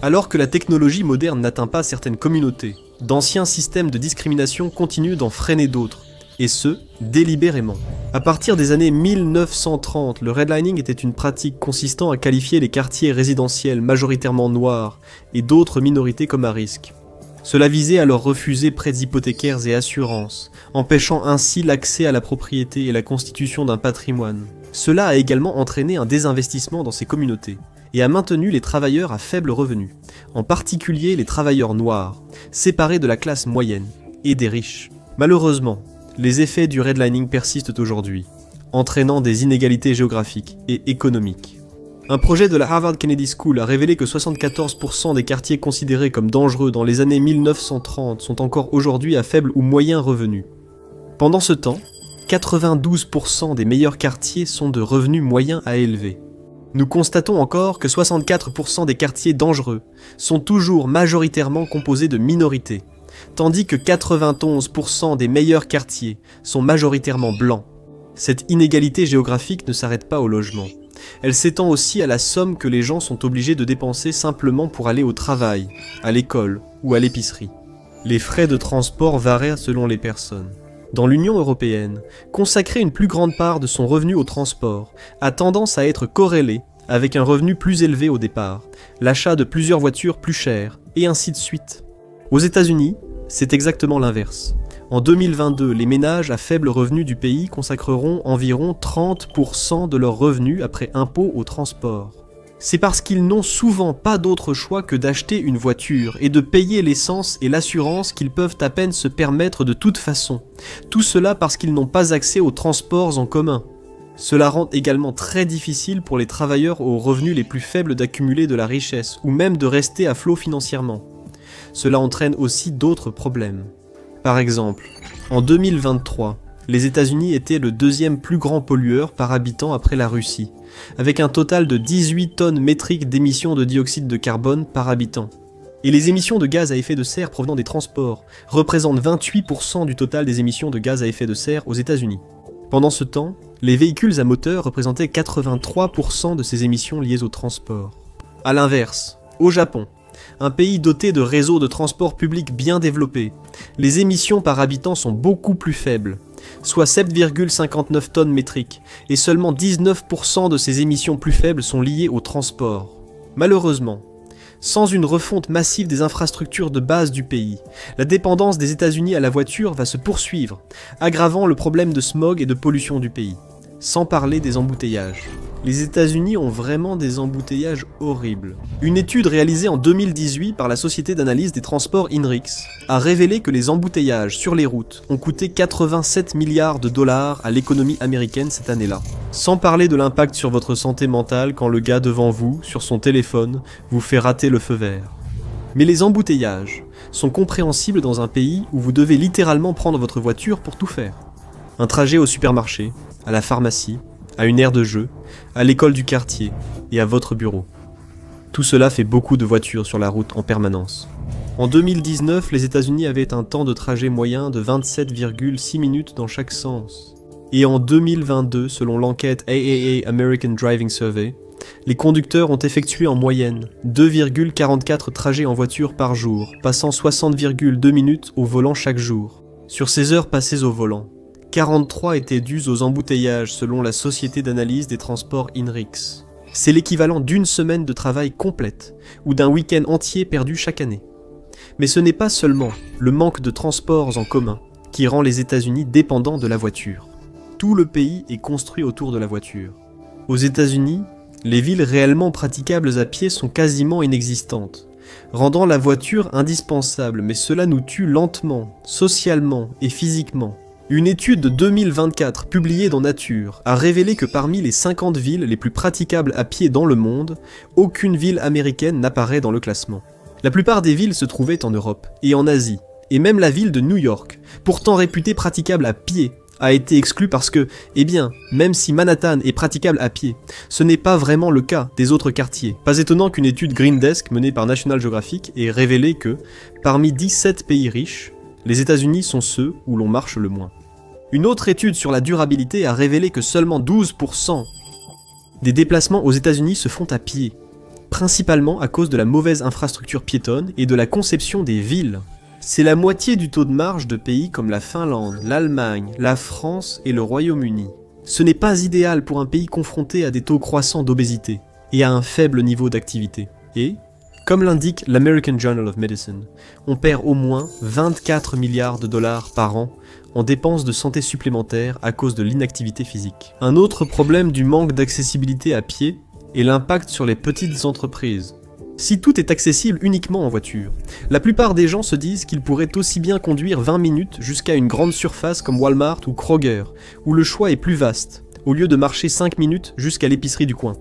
Speaker 1: Alors que la technologie moderne n'atteint pas certaines communautés, d'anciens systèmes de discrimination continuent d'en freiner d'autres, et ce, délibérément. À partir des années 1930, le redlining était une pratique consistant à qualifier les quartiers résidentiels majoritairement noirs et d'autres minorités comme à risque. Cela visait à leur refuser prêts hypothécaires et assurances, empêchant ainsi l'accès à la propriété et la constitution d'un patrimoine. Cela a également entraîné un désinvestissement dans ces communautés, et a maintenu les travailleurs à faible revenu, en particulier les travailleurs noirs, séparés de la classe moyenne et des riches. Malheureusement, les effets du redlining persistent aujourd'hui, entraînant des inégalités géographiques et économiques. Un projet de la Harvard Kennedy School a révélé que 74% des quartiers considérés comme dangereux dans les années 1930 sont encore aujourd'hui à faible ou moyen revenu. Pendant ce temps, 92% des meilleurs quartiers sont de revenus moyens à élevés. Nous constatons encore que 64% des quartiers dangereux sont toujours majoritairement composés de minorités, tandis que 91% des meilleurs quartiers sont majoritairement blancs. Cette inégalité géographique ne s'arrête pas au logement. Elle s'étend aussi à la somme que les gens sont obligés de dépenser simplement pour aller au travail, à l'école ou à l'épicerie. Les frais de transport varient selon les personnes. Dans l'Union européenne, consacrer une plus grande part de son revenu au transport a tendance à être corrélé avec un revenu plus élevé au départ, l'achat de plusieurs voitures plus chères, et ainsi de suite. Aux États-Unis, c'est exactement l'inverse. En 2022, les ménages à faible revenu du pays consacreront environ 30% de leurs revenus après impôt au transport. C'est parce qu'ils n'ont souvent pas d'autre choix que d'acheter une voiture et de payer l'essence et l'assurance qu'ils peuvent à peine se permettre de toute façon. Tout cela parce qu'ils n'ont pas accès aux transports en commun. Cela rend également très difficile pour les travailleurs aux revenus les plus faibles d'accumuler de la richesse ou même de rester à flot financièrement. Cela entraîne aussi d'autres problèmes. Par exemple, en 2023, les États-Unis étaient le deuxième plus grand pollueur par habitant après la Russie, avec un total de 18 tonnes métriques d'émissions de dioxyde de carbone par habitant. Et les émissions de gaz à effet de serre provenant des transports représentent 28% du total des émissions de gaz à effet de serre aux États-Unis. Pendant ce temps, les véhicules à moteur représentaient 83% de ces émissions liées au transport. A l'inverse, au Japon, un pays doté de réseaux de transport public bien développés, les émissions par habitant sont beaucoup plus faibles, soit 7,59 tonnes métriques, et seulement 19% de ces émissions plus faibles sont liées au transport. Malheureusement, sans une refonte massive des infrastructures de base du pays, la dépendance des États-Unis à la voiture va se poursuivre, aggravant le problème de smog et de pollution du pays. Sans parler des embouteillages. Les États-Unis ont vraiment des embouteillages horribles. Une étude réalisée en 2018 par la société d'analyse des transports INRIX a révélé que les embouteillages sur les routes ont coûté 87 milliards de dollars à l'économie américaine cette année-là. Sans parler de l'impact sur votre santé mentale quand le gars devant vous, sur son téléphone, vous fait rater le feu vert. Mais les embouteillages sont compréhensibles dans un pays où vous devez littéralement prendre votre voiture pour tout faire. Un trajet au supermarché, à la pharmacie, à une aire de jeu, à l'école du quartier et à votre bureau. Tout cela fait beaucoup de voitures sur la route en permanence. En 2019, les États-Unis avaient un temps de trajet moyen de 27,6 minutes dans chaque sens. Et en 2022, selon l'enquête AAA American Driving Survey, les conducteurs ont effectué en moyenne 2,44 trajets en voiture par jour, passant 60,2 minutes au volant chaque jour. Sur ces heures passées au volant, 43 étaient dues aux embouteillages selon la société d'analyse des transports INRIX. C'est l'équivalent d'une semaine de travail complète, ou d'un week-end entier perdu chaque année. Mais ce n'est pas seulement le manque de transports en commun qui rend les États-Unis dépendants de la voiture. Tout le pays est construit autour de la voiture. Aux États-Unis, les villes réellement praticables à pied sont quasiment inexistantes, rendant la voiture indispensable, mais cela nous tue lentement, socialement et physiquement. Une étude de 2024 publiée dans Nature a révélé que parmi les 50 villes les plus praticables à pied dans le monde, aucune ville américaine n'apparaît dans le classement. La plupart des villes se trouvaient en Europe et en Asie, et même la ville de New York, pourtant réputée praticable à pied, a été exclue parce que, même si Manhattan est praticable à pied, ce n'est pas vraiment le cas des autres quartiers. Pas étonnant qu'une étude Green Desk menée par National Geographic ait révélé que, parmi 17 pays riches, les États-Unis sont ceux où l'on marche le moins. Une autre étude sur la durabilité a révélé que seulement 12% des déplacements aux États-Unis se font à pied, principalement à cause de la mauvaise infrastructure piétonne et de la conception des villes. C'est la moitié du taux de marge de pays comme la Finlande, l'Allemagne, la France et le Royaume-Uni. Ce n'est pas idéal pour un pays confronté à des taux croissants d'obésité et à un faible niveau d'activité. Et, comme l'indique l'American Journal of Medicine, on perd au moins 24 milliards de dollars par an en dépenses de santé supplémentaires à cause de l'inactivité physique. Un autre problème du manque d'accessibilité à pied est l'impact sur les petites entreprises. Si tout est accessible uniquement en voiture, la plupart des gens se disent qu'ils pourraient aussi bien conduire 20 minutes jusqu'à une grande surface comme Walmart ou Kroger, où le choix est plus vaste, au lieu de marcher 5 minutes jusqu'à l'épicerie du coin.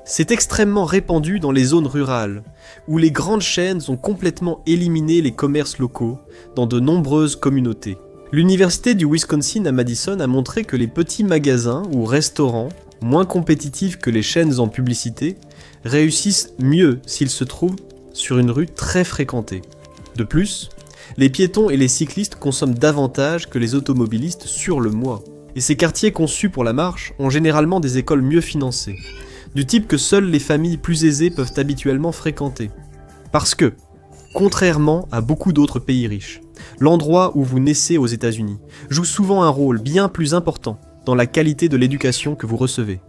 Speaker 1: C'est extrêmement répandu dans les zones rurales, où les grandes chaînes ont complètement éliminé les commerces locaux dans de nombreuses communautés. L'université du Wisconsin à Madison a montré que les petits magasins ou restaurants, moins compétitifs que les chaînes en publicité, réussissent mieux s'ils se trouvent sur une rue très fréquentée. De plus, les piétons et les cyclistes consomment davantage que les automobilistes sur le mois. Et ces quartiers conçus pour la marche ont généralement des écoles mieux financées, du type que seules les familles plus aisées peuvent habituellement fréquenter. Parce que, contrairement à beaucoup d'autres pays riches, l'endroit où vous naissez aux États-Unis joue souvent un rôle bien plus important dans la qualité de l'éducation que vous recevez,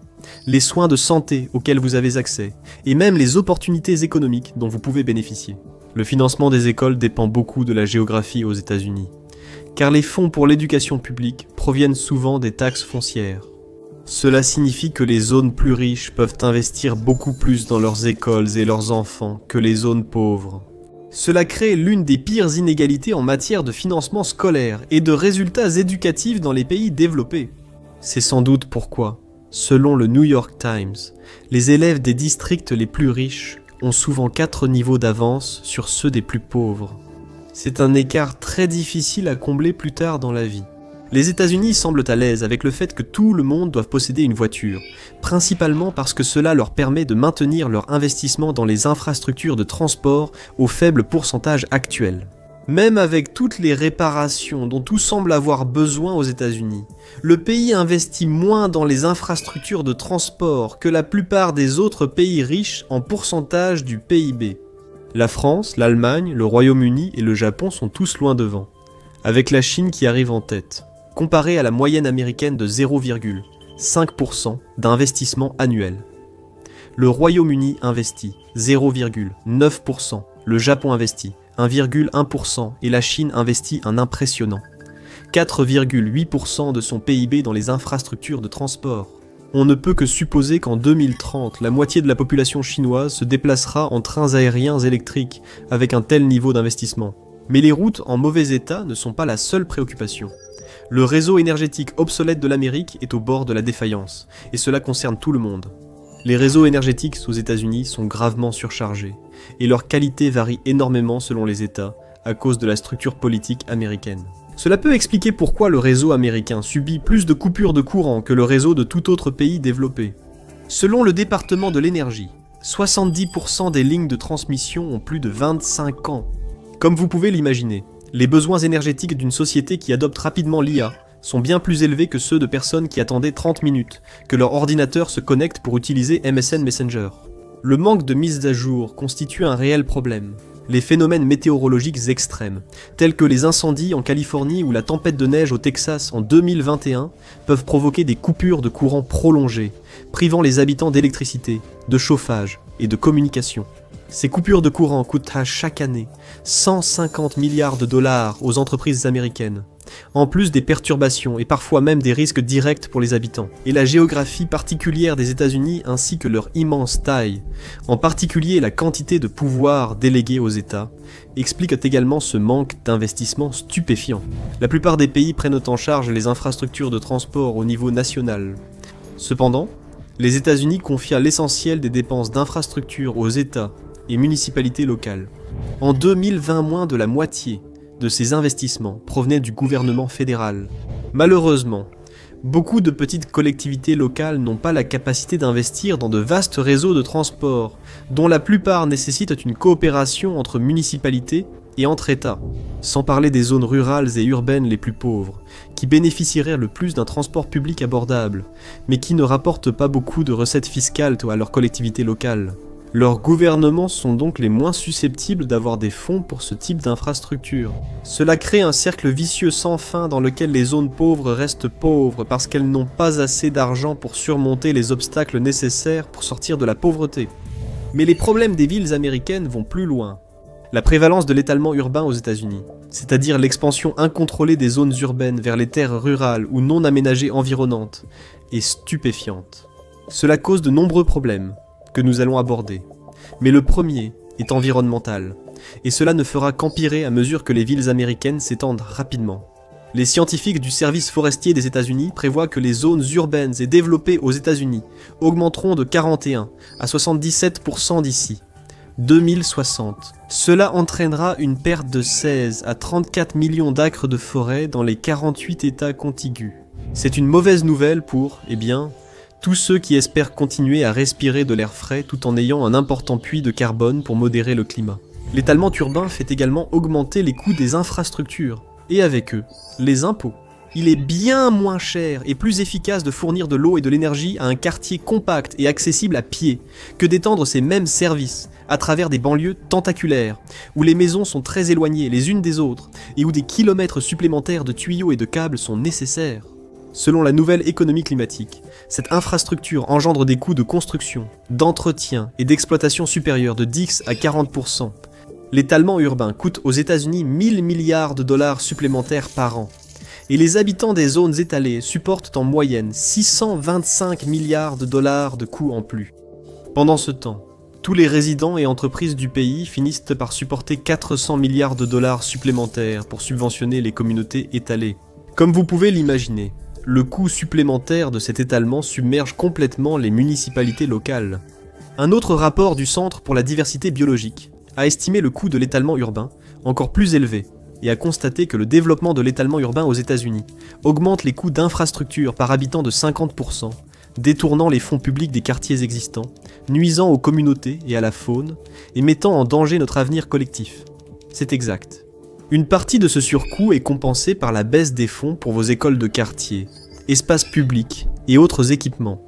Speaker 1: les soins de santé auxquels vous avez accès, et même les opportunités économiques dont vous pouvez bénéficier. Le financement des écoles dépend beaucoup de la géographie aux États-Unis, car les fonds pour l'éducation publique proviennent souvent des taxes foncières. Cela signifie que les zones plus riches peuvent investir beaucoup plus dans leurs écoles et leurs enfants que les zones pauvres. Cela crée l'une des pires inégalités en matière de financement scolaire et de résultats éducatifs dans les pays développés. C'est sans doute pourquoi, selon le New York Times, les élèves des districts les plus riches ont souvent 4 niveaux d'avance sur ceux des plus pauvres. C'est un écart très difficile à combler plus tard dans la vie. Les États-Unis semblent à l'aise avec le fait que tout le monde doit posséder une voiture, principalement parce que cela leur permet de maintenir leur investissement dans les infrastructures de transport au faible pourcentage actuel. Même avec toutes les réparations dont tout semble avoir besoin aux États-Unis, le pays investit moins dans les infrastructures de transport que la plupart des autres pays riches en pourcentage du PIB. La France, l'Allemagne, le Royaume-Uni et le Japon sont tous loin devant, avec la Chine qui arrive en tête, comparée à la moyenne américaine de 0,5% d'investissement annuel. Le Royaume-Uni investit 0,9%, le Japon investit 1,1% et la Chine investit un impressionnant 4,8% de son PIB dans les infrastructures de transport. On ne peut que supposer qu'en 2030, la moitié de la population chinoise se déplacera en trains aériens électriques avec un tel niveau d'investissement. Mais les routes en mauvais état ne sont pas la seule préoccupation. Le réseau énergétique obsolète de l'Amérique est au bord de la défaillance, et cela concerne tout le monde. Les réseaux énergétiques aux États-Unis sont gravement surchargés, et leur qualité varie énormément selon les États à cause de la structure politique américaine. Cela peut expliquer pourquoi le réseau américain subit plus de coupures de courant que le réseau de tout autre pays développé. Selon le département de l'énergie, 70% des lignes de transmission ont plus de 25 ans. Comme vous pouvez l'imaginer, les besoins énergétiques d'une société qui adopte rapidement l'IA sont bien plus élevés que ceux de personnes qui attendaient 30 minutes que leur ordinateur se connecte pour utiliser MSN Messenger. Le manque de mise à jour constitue un réel problème. Les phénomènes météorologiques extrêmes, tels que les incendies en Californie ou la tempête de neige au Texas en 2021, peuvent provoquer des coupures de courant prolongées, privant les habitants d'électricité, de chauffage et de communication. Ces coupures de courant coûtent chaque année 150 milliards de dollars aux entreprises américaines, en plus des perturbations et parfois même des risques directs pour les habitants. Et la géographie particulière des États-Unis ainsi que leur immense taille, en particulier la quantité de pouvoir délégué aux États, expliquent également ce manque d'investissement stupéfiant. La plupart des pays prennent en charge les infrastructures de transport au niveau national. Cependant, les États-Unis confient l'essentiel des dépenses d'infrastructures aux États et municipalités locales. En 2020, moins de la moitié de ces investissements provenaient du gouvernement fédéral. Malheureusement, beaucoup de petites collectivités locales n'ont pas la capacité d'investir dans de vastes réseaux de transport, dont la plupart nécessitent une coopération entre municipalités et entre États, sans parler des zones rurales et urbaines les plus pauvres, qui bénéficieraient le plus d'un transport public abordable, mais qui ne rapportent pas beaucoup de recettes fiscales à leurs collectivités locales. Leurs gouvernements sont donc les moins susceptibles d'avoir des fonds pour ce type d'infrastructure. Cela crée un cercle vicieux sans fin dans lequel les zones pauvres restent pauvres parce qu'elles n'ont pas assez d'argent pour surmonter les obstacles nécessaires pour sortir de la pauvreté. Mais les problèmes des villes américaines vont plus loin. La prévalence de l'étalement urbain aux États-Unis, c'est-à-dire l'expansion incontrôlée des zones urbaines vers les terres rurales ou non aménagées environnantes, est stupéfiante. Cela cause de nombreux problèmes que nous allons aborder. Mais le premier est environnemental, et cela ne fera qu'empirer à mesure que les villes américaines s'étendent rapidement. Les scientifiques du service forestier des États-Unis prévoient que les zones urbaines et développées aux États-Unis augmenteront de 41 à 77% d'ici 2060. Cela entraînera une perte de 16 à 34 millions d'acres de forêt dans les 48 États contigus. C'est une mauvaise nouvelle pour, tous ceux qui espèrent continuer à respirer de l'air frais tout en ayant un important puits de carbone pour modérer le climat. L'étalement urbain fait également augmenter les coûts des infrastructures, et avec eux, les impôts. Il est bien moins cher et plus efficace de fournir de l'eau et de l'énergie à un quartier compact et accessible à pied, que d'étendre ces mêmes services à travers des banlieues tentaculaires, où les maisons sont très éloignées les unes des autres, et où des kilomètres supplémentaires de tuyaux et de câbles sont nécessaires. Selon la nouvelle économie climatique, cette infrastructure engendre des coûts de construction, d'entretien et d'exploitation supérieurs de 10 à 40%. L'étalement urbain coûte aux États-Unis 1000 milliards de dollars supplémentaires par an. Et les habitants des zones étalées supportent en moyenne 625 milliards de dollars de coûts en plus. Pendant ce temps, tous les résidents et entreprises du pays finissent par supporter 400 milliards de dollars supplémentaires pour subventionner les communautés étalées. Comme vous pouvez l'imaginer, le coût supplémentaire de cet étalement submerge complètement les municipalités locales. Un autre rapport du Centre pour la diversité biologique a estimé le coût de l'étalement urbain encore plus élevé et a constaté que le développement de l'étalement urbain aux États-Unis augmente les coûts d'infrastructures par habitant de 50%, détournant les fonds publics des quartiers existants, nuisant aux communautés et à la faune, et mettant en danger notre avenir collectif. C'est exact. Une partie de ce surcoût est compensée par la baisse des fonds pour vos écoles de quartier, espaces publics et autres équipements.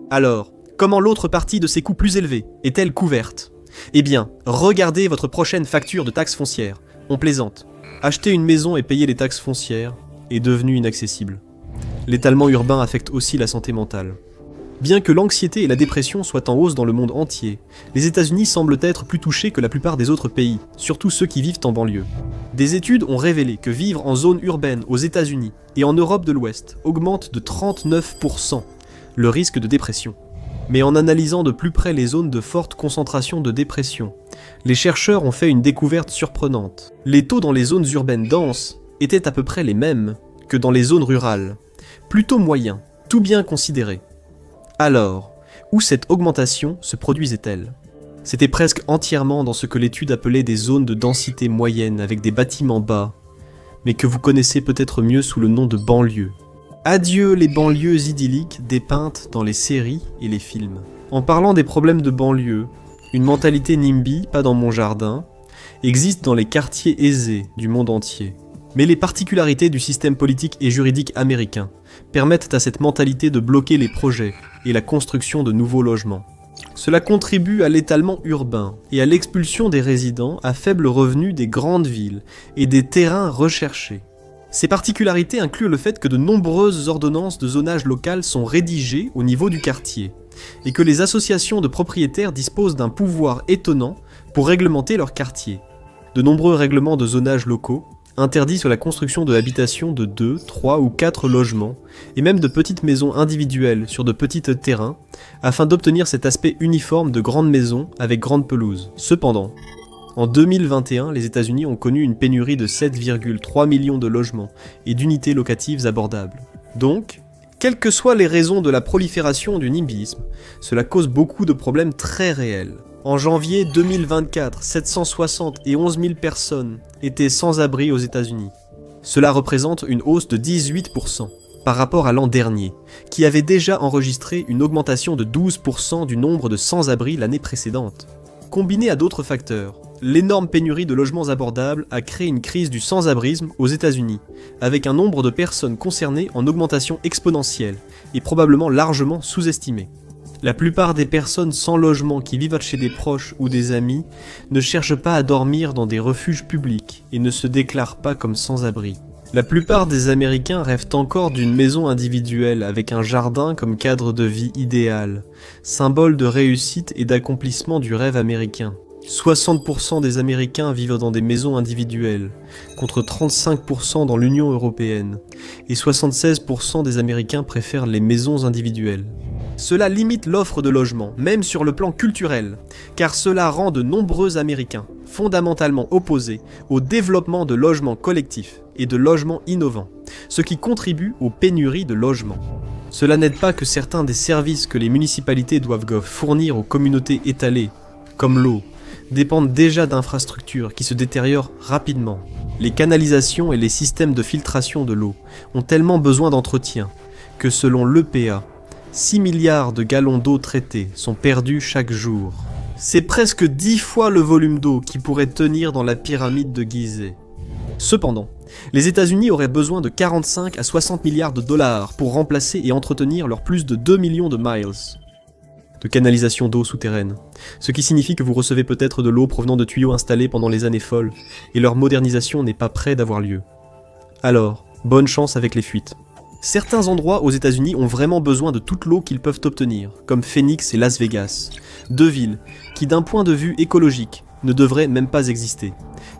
Speaker 1: Alors, comment l'autre partie de ces coûts plus élevés est-elle couverte ? Eh bien, regardez votre prochaine facture de taxes foncières. On plaisante. Acheter une maison et payer les taxes foncières est devenu inaccessible. L'étalement urbain affecte aussi la santé mentale. Bien que l'anxiété et la dépression soient en hausse dans le monde entier, les États-Unis semblent être plus touchés que la plupart des autres pays, surtout ceux qui vivent en banlieue. Des études ont révélé que vivre en zone urbaine aux États-Unis et en Europe de l'Ouest augmente de 39% le risque de dépression. Mais en analysant de plus près les zones de forte concentration de dépression, les chercheurs ont fait une découverte surprenante. Les taux dans les zones urbaines denses étaient à peu près les mêmes que dans les zones rurales, plutôt moyens, tout bien considéré. Alors, où cette augmentation se produisait-elle ? C'était presque entièrement dans ce que l'étude appelait des zones de densité moyenne avec des bâtiments bas, mais que vous connaissez peut-être mieux sous le nom de banlieue. Adieu les banlieues idylliques dépeintes dans les séries et les films. En parlant des problèmes de banlieue, une mentalité NIMBY, pas dans mon jardin, existe dans les quartiers aisés du monde entier. Mais les particularités du système politique et juridique américain permettent à cette mentalité de bloquer les projets et la construction de nouveaux logements. Cela contribue à l'étalement urbain et à l'expulsion des résidents à faible revenu des grandes villes et des terrains recherchés. Ces particularités incluent le fait que de nombreuses ordonnances de zonage local sont rédigées au niveau du quartier, et que les associations de propriétaires disposent d'un pouvoir étonnant pour réglementer leur quartier. De nombreux règlements de zonage locaux interdits sur la construction de habitations de 2, 3 ou 4 logements, et même de petites maisons individuelles sur de petits terrains, afin d'obtenir cet aspect uniforme de grandes maisons avec grande pelouse. Cependant, en 2021, les États-Unis ont connu une pénurie de 7,3 millions de logements et d'unités locatives abordables. Donc, quelles que soient les raisons de la prolifération du NIMBYisme, cela cause beaucoup de problèmes très réels. En janvier 2024, 771 000 personnes étaient sans abri aux États-Unis. Cela représente une hausse de 18% par rapport à l'an dernier, qui avait déjà enregistré une augmentation de 12% du nombre de sans-abri l'année précédente. Combiné à d'autres facteurs, l'énorme pénurie de logements abordables a créé une crise du sans-abrisme aux États-Unis, avec un nombre de personnes concernées en augmentation exponentielle et probablement largement sous-estimé. La plupart des personnes sans logement qui vivent chez des proches ou des amis ne cherchent pas à dormir dans des refuges publics et ne se déclarent pas comme sans-abri. La plupart des Américains rêvent encore d'une maison individuelle avec un jardin comme cadre de vie idéal, symbole de réussite et d'accomplissement du rêve américain. 60% des Américains vivent dans des maisons individuelles, contre 35% dans l'Union européenne, et 76% des Américains préfèrent les maisons individuelles. Cela limite l'offre de logement, même sur le plan culturel, car cela rend de nombreux Américains fondamentalement opposés au développement de logements collectifs et de logements innovants, ce qui contribue aux pénuries de logements. Cela n'aide pas que certains des services que les municipalités doivent fournir aux communautés étalées, comme l'eau, dépendent déjà d'infrastructures qui se détériorent rapidement. Les canalisations et les systèmes de filtration de l'eau ont tellement besoin d'entretien que selon l'EPA, 6 milliards de gallons d'eau traitée sont perdus chaque jour. C'est presque 10 fois le volume d'eau qui pourrait tenir dans la pyramide de Gizeh. Cependant, les États-Unis auraient besoin de 45 à 60 milliards de dollars pour remplacer et entretenir leurs plus de 2 millions de miles de canalisation d'eau souterraine, ce qui signifie que vous recevez peut-être de l'eau provenant de tuyaux installés pendant les années folles, et leur modernisation n'est pas près d'avoir lieu. Alors, bonne chance avec les fuites. Certains endroits aux États-Unis ont vraiment besoin de toute l'eau qu'ils peuvent obtenir, comme Phoenix et Las Vegas, deux villes qui d'un point de vue écologique ne devraient même pas exister,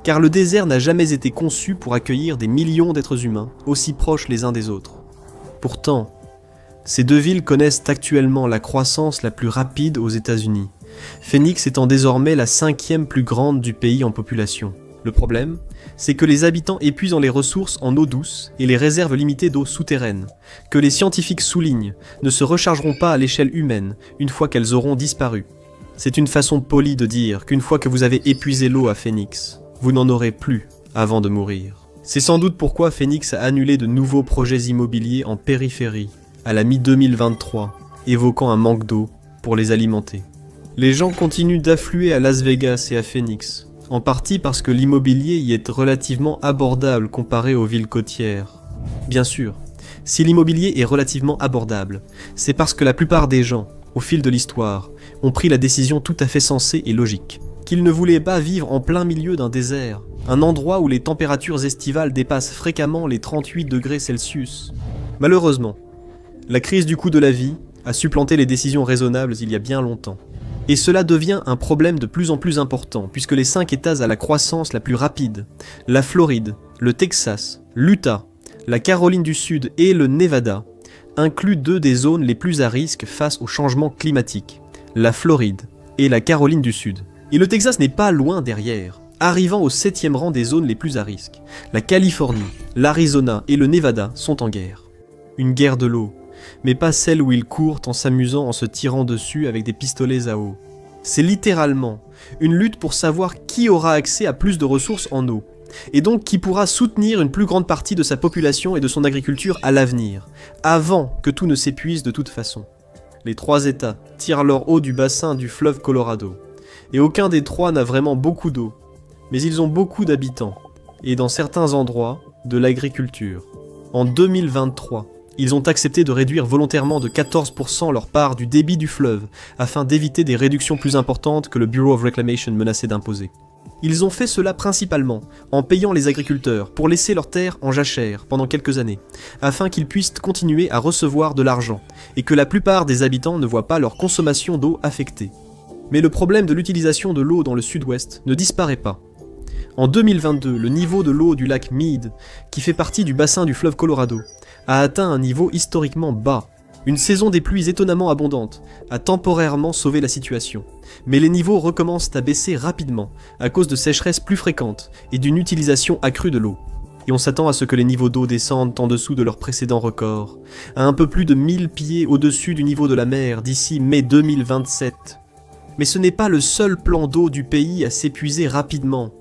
Speaker 1: car le désert n'a jamais été conçu pour accueillir des millions d'êtres humains, aussi proches les uns des autres. Pourtant, ces deux villes connaissent actuellement la croissance la plus rapide aux États-Unis, Phoenix étant désormais la 5e plus grande du pays en population. Le problème, c'est que les habitants épuisent les ressources en eau douce et les réserves limitées d'eau souterraine, que les scientifiques soulignent, ne se rechargeront pas à l'échelle humaine une fois qu'elles auront disparu. C'est une façon polie de dire qu'une fois que vous avez épuisé l'eau à Phoenix, vous n'en aurez plus avant de mourir. C'est sans doute pourquoi Phoenix a annulé de nouveaux projets immobiliers en périphérie, à la mi-2023, évoquant un manque d'eau pour les alimenter. Les gens continuent d'affluer à Las Vegas et à Phoenix, en partie parce que l'immobilier y est relativement abordable comparé aux villes côtières. Bien sûr, si l'immobilier est relativement abordable, c'est parce que la plupart des gens, au fil de l'histoire, ont pris la décision tout à fait sensée et logique, qu'ils ne voulaient pas vivre en plein milieu d'un désert, un endroit où les températures estivales dépassent fréquemment les 38 degrés Celsius. Malheureusement, la crise du coût de la vie a supplanté les décisions raisonnables il y a bien longtemps. Et cela devient un problème de plus en plus important, puisque les 5 États à la croissance la plus rapide, la Floride, le Texas, l'Utah, la Caroline du Sud et le Nevada, incluent 2 des zones les plus à risque face au changement climatique, la Floride et la Caroline du Sud. Et le Texas n'est pas loin derrière, arrivant au 7e rang des zones les plus à risque. La Californie, l'Arizona et le Nevada sont en guerre. Une guerre de l'eau, mais pas celle où ils courent en s'amusant en se tirant dessus avec des pistolets à eau. C'est littéralement une lutte pour savoir qui aura accès à plus de ressources en eau, et donc qui pourra soutenir une plus grande partie de sa population et de son agriculture à l'avenir, avant que tout ne s'épuise de toute façon. Les 3 États tirent leur eau du bassin du fleuve Colorado, et aucun des 3 n'a vraiment beaucoup d'eau, mais ils ont beaucoup d'habitants, et dans certains endroits, de l'agriculture. En 2023, ils ont accepté de réduire volontairement de 14% leur part du débit du fleuve, afin d'éviter des réductions plus importantes que le Bureau of Reclamation menaçait d'imposer. Ils ont fait cela principalement en payant les agriculteurs pour laisser leurs terres en jachère pendant quelques années, afin qu'ils puissent continuer à recevoir de l'argent, et que la plupart des habitants ne voient pas leur consommation d'eau affectée. Mais le problème de l'utilisation de l'eau dans le sud-ouest ne disparaît pas. En 2022, le niveau de l'eau du lac Mead, qui fait partie du bassin du fleuve Colorado, a atteint un niveau historiquement bas. Une saison des pluies étonnamment abondante a temporairement sauvé la situation, mais les niveaux recommencent à baisser rapidement à cause de sécheresses plus fréquentes et d'une utilisation accrue de l'eau. Et on s'attend à ce que les niveaux d'eau descendent en dessous de leur précédent record, à un peu plus de 1000 pieds au-dessus du niveau de la mer d'ici mai 2027. Mais ce n'est pas le seul plan d'eau du pays à s'épuiser rapidement.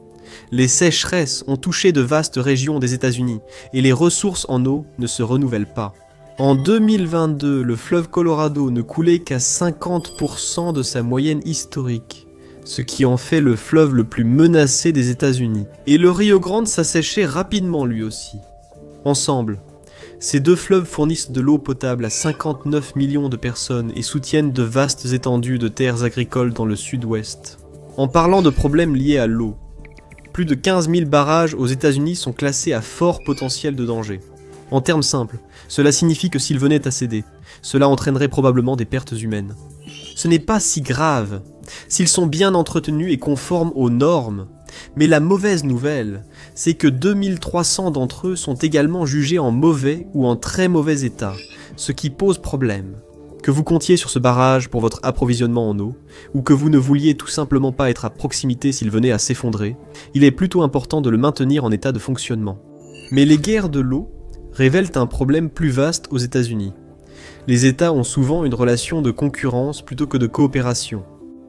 Speaker 1: Les sécheresses ont touché de vastes régions des États-Unis et les ressources en eau ne se renouvellent pas. En 2022, le fleuve Colorado ne coulait qu'à 50% de sa moyenne historique, ce qui en fait le fleuve le plus menacé des États-Unis. Et le Rio Grande s'asséchait rapidement lui aussi. Ensemble, ces 2 fleuves fournissent de l'eau potable à 59 millions de personnes et soutiennent de vastes étendues de terres agricoles dans le sud-ouest. En parlant de problèmes liés à l'eau, plus de 15 000 barrages aux États-Unis sont classés à fort potentiel de danger. En termes simples, cela signifie que s'ils venaient à céder, cela entraînerait probablement des pertes humaines. Ce n'est pas si grave, s'ils sont bien entretenus et conformes aux normes, mais la mauvaise nouvelle, c'est que 2300 d'entre eux sont également jugés en mauvais ou en très mauvais état, ce qui pose problème. Que vous comptiez sur ce barrage pour votre approvisionnement en eau, ou que vous ne vouliez tout simplement pas être à proximité s'il venait à s'effondrer, il est plutôt important de le maintenir en état de fonctionnement. Mais les guerres de l'eau révèlent un problème plus vaste aux États-Unis. Les États ont souvent une relation de concurrence plutôt que de coopération.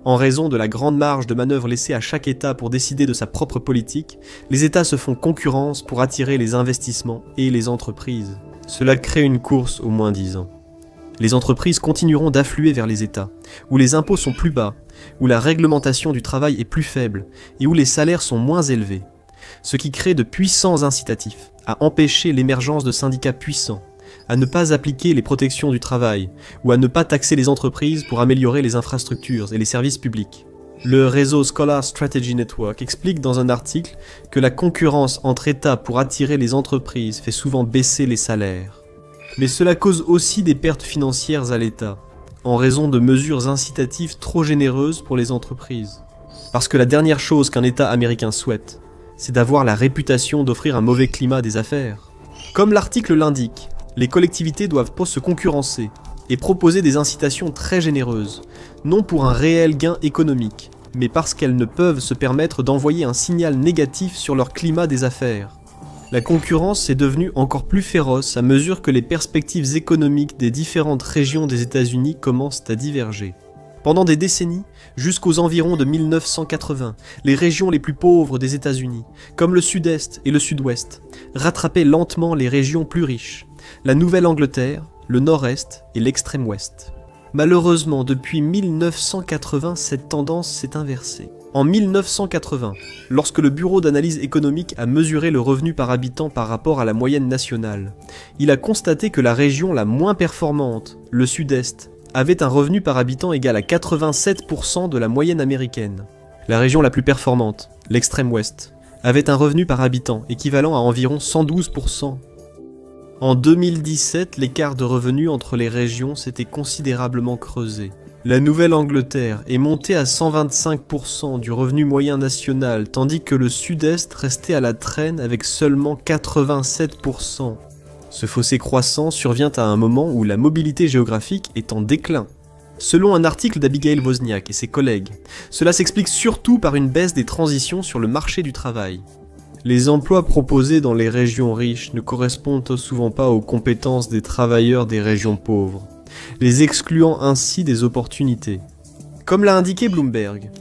Speaker 1: En raison de la grande marge de manœuvre laissée à chaque État pour décider de sa propre politique, les États se font concurrence pour attirer les investissements et les entreprises. Cela crée une course au moins-disant. Les entreprises continueront d'affluer vers les États, où les impôts sont plus bas, où la réglementation du travail est plus faible et où les salaires sont moins élevés, ce qui crée de puissants incitatifs à empêcher l'émergence de syndicats puissants, à ne pas appliquer les protections du travail ou à ne pas taxer les entreprises pour améliorer les infrastructures et les services publics. Le réseau Scholar Strategy Network explique dans un article que la concurrence entre États pour attirer les entreprises fait souvent baisser les salaires. Mais cela cause aussi des pertes financières à l'État, en raison de mesures incitatives trop généreuses pour les entreprises. Parce que la dernière chose qu'un État américain souhaite, c'est d'avoir la réputation d'offrir un mauvais climat des affaires. Comme l'article l'indique, les collectivités doivent se concurrencer et proposer des incitations très généreuses, non pour un réel gain économique, mais parce qu'elles ne peuvent se permettre d'envoyer un signal négatif sur leur climat des affaires. La concurrence est devenue encore plus féroce à mesure que les perspectives économiques des différentes régions des États-Unis commencent à diverger. Pendant des décennies, jusqu'aux environs de 1980, les régions les plus pauvres des États-Unis, comme le Sud-Est et le Sud-Ouest, rattrapaient lentement les régions plus riches, la Nouvelle-Angleterre, le Nord-Est et l'Extrême-Ouest. Malheureusement, depuis 1980, cette tendance s'est inversée. En 1980, lorsque le Bureau d'analyse économique a mesuré le revenu par habitant par rapport à la moyenne nationale, il a constaté que la région la moins performante, le Sud-Est, avait un revenu par habitant égal à 87% de la moyenne américaine. La région la plus performante, l'Extrême-Ouest, avait un revenu par habitant équivalent à environ 112%. En 2017, l'écart de revenus entre les régions s'était considérablement creusé. La Nouvelle-Angleterre est montée à 125% du revenu moyen national, tandis que le Sud-Est restait à la traîne avec seulement 87%. Ce fossé croissant survient à un moment où la mobilité géographique est en déclin. Selon un article d'Abigail Wozniak et ses collègues, cela s'explique surtout par une baisse des transitions sur le marché du travail. Les emplois proposés dans les régions riches ne correspondent souvent pas aux compétences des travailleurs des régions pauvres, les excluant ainsi des opportunités. Comme l'a indiqué Bloomberg,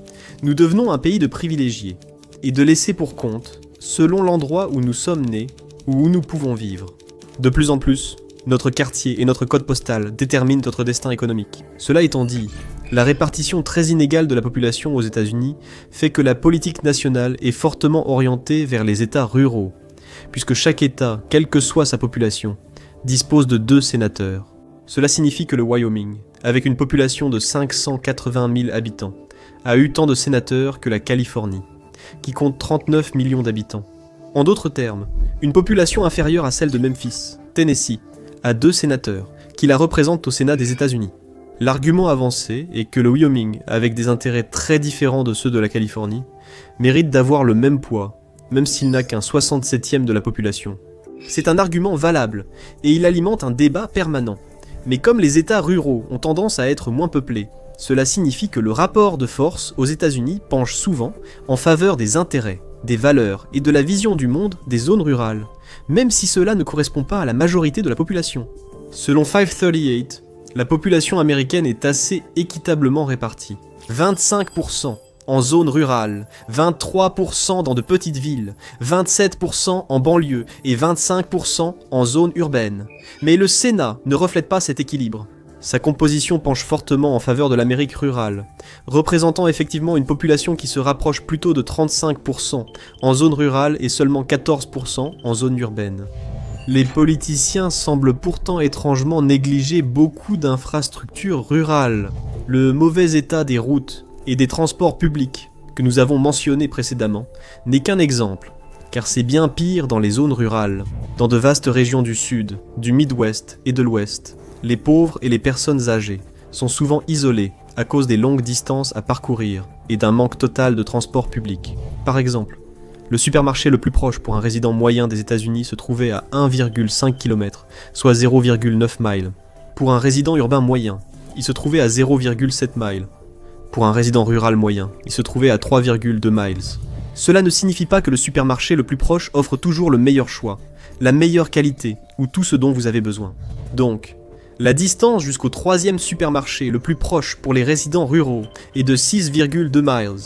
Speaker 1: nous devenons un pays de privilégiés et de laisser pour compte selon l'endroit où nous sommes nés ou où nous pouvons vivre. De plus en plus, notre quartier et notre code postal déterminent notre destin économique. Cela étant dit, la répartition très inégale de la population aux États-Unis fait que la politique nationale est fortement orientée vers les États ruraux, puisque chaque État, quelle que soit sa population, dispose de 2 sénateurs. Cela signifie que le Wyoming, avec une population de 580 000 habitants, a eu tant de sénateurs que la Californie, qui compte 39 millions d'habitants. En d'autres termes, une population inférieure à celle de Memphis, Tennessee, a 2 sénateurs, qui la représentent au Sénat des États-Unis. L'argument avancé est que le Wyoming, avec des intérêts très différents de ceux de la Californie, mérite d'avoir le même poids, même s'il n'a qu'un 67e de la population. C'est un argument valable, et il alimente un débat permanent. Mais comme les États ruraux ont tendance à être moins peuplés, cela signifie que le rapport de force aux États-Unis penche souvent en faveur des intérêts, des valeurs et de la vision du monde des zones rurales, même si cela ne correspond pas à la majorité de la population. Selon 538, la population américaine est assez équitablement répartie. 25% en zone rurale, 23% dans de petites villes, 27% en banlieue et 25% en zone urbaine. Mais le Sénat ne reflète pas cet équilibre. Sa composition penche fortement en faveur de l'Amérique rurale, représentant effectivement une population qui se rapproche plutôt de 35% en zone rurale et seulement 14% en zone urbaine. Les politiciens semblent pourtant étrangement négliger beaucoup d'infrastructures rurales. Le mauvais état des routes et des transports publics que nous avons mentionnés précédemment n'est qu'un exemple, car c'est bien pire dans les zones rurales, dans de vastes régions du sud, du Midwest et de l'ouest. Les pauvres et les personnes âgées sont souvent isolés à cause des longues distances à parcourir et d'un manque total de transport public. Par exemple, le supermarché le plus proche pour un résident moyen des États-Unis se trouvait à 1,5 km, soit 0,9 miles. Pour un résident urbain moyen, il se trouvait à 0,7 miles. Pour un résident rural moyen, il se trouvait à 3,2 miles. Cela ne signifie pas que le supermarché le plus proche offre toujours le meilleur choix, la meilleure qualité ou tout ce dont vous avez besoin. Donc, la distance jusqu'au 3e supermarché le plus proche pour les résidents ruraux est de 6,2 miles.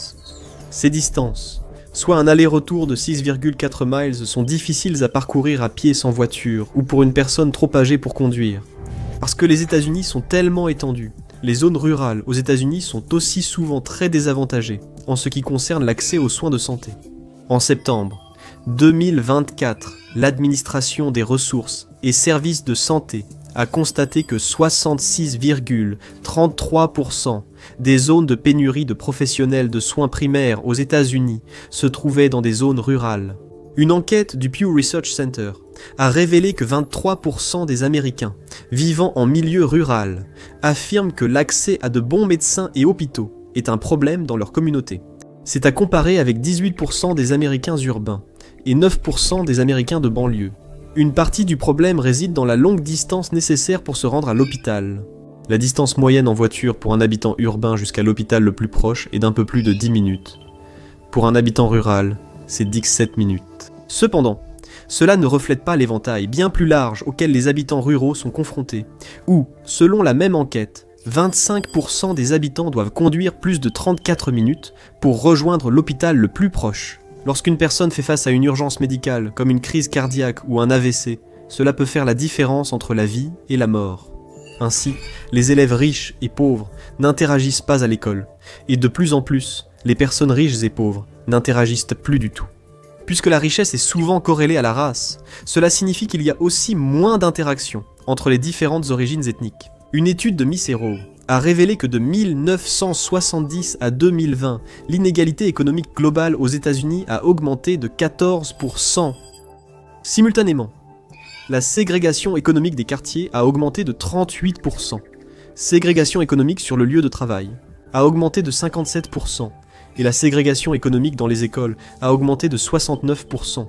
Speaker 1: Ces distances, soit un aller-retour de 6,4 miles, sont difficiles à parcourir à pied sans voiture ou pour une personne trop âgée pour conduire. Parce que les États-Unis sont tellement étendus, les zones rurales aux États-Unis sont aussi souvent très désavantagées en ce qui concerne l'accès aux soins de santé. En septembre 2024, l'administration des ressources et services de santé a constaté que 66,33% des zones de pénurie de professionnels de soins primaires aux États-Unis se trouvaient dans des zones rurales. Une enquête du Pew Research Center a révélé que 23% des Américains vivant en milieu rural affirment que l'accès à de bons médecins et hôpitaux est un problème dans leur communauté. C'est à comparer avec 18% des Américains urbains et 9% des Américains de banlieue. Une partie du problème réside dans la longue distance nécessaire pour se rendre à l'hôpital. La distance moyenne en voiture pour un habitant urbain jusqu'à l'hôpital le plus proche est d'un peu plus de 10 minutes. Pour un habitant rural, c'est 17 minutes. Cependant, cela ne reflète pas l'éventail bien plus large auquel les habitants ruraux sont confrontés, où, selon la même enquête, 25% des habitants doivent conduire plus de 34 minutes pour rejoindre l'hôpital le plus proche. Lorsqu'une personne fait face à une urgence médicale, comme une crise cardiaque ou un AVC, cela peut faire la différence entre la vie et la mort. Ainsi, les élèves riches et pauvres n'interagissent pas à l'école, et de plus en plus, les personnes riches et pauvres n'interagissent plus du tout. Puisque la richesse est souvent corrélée à la race, cela signifie qu'il y a aussi moins d'interactions entre les différentes origines ethniques. Une étude de Missero a révélé que de 1970 à 2020, l'inégalité économique globale aux États-Unis a augmenté de 14%. Simultanément, la ségrégation économique des quartiers a augmenté de 38%. Ségrégation économique sur le lieu de travail a augmenté de 57%. Et la ségrégation économique dans les écoles a augmenté de 69%.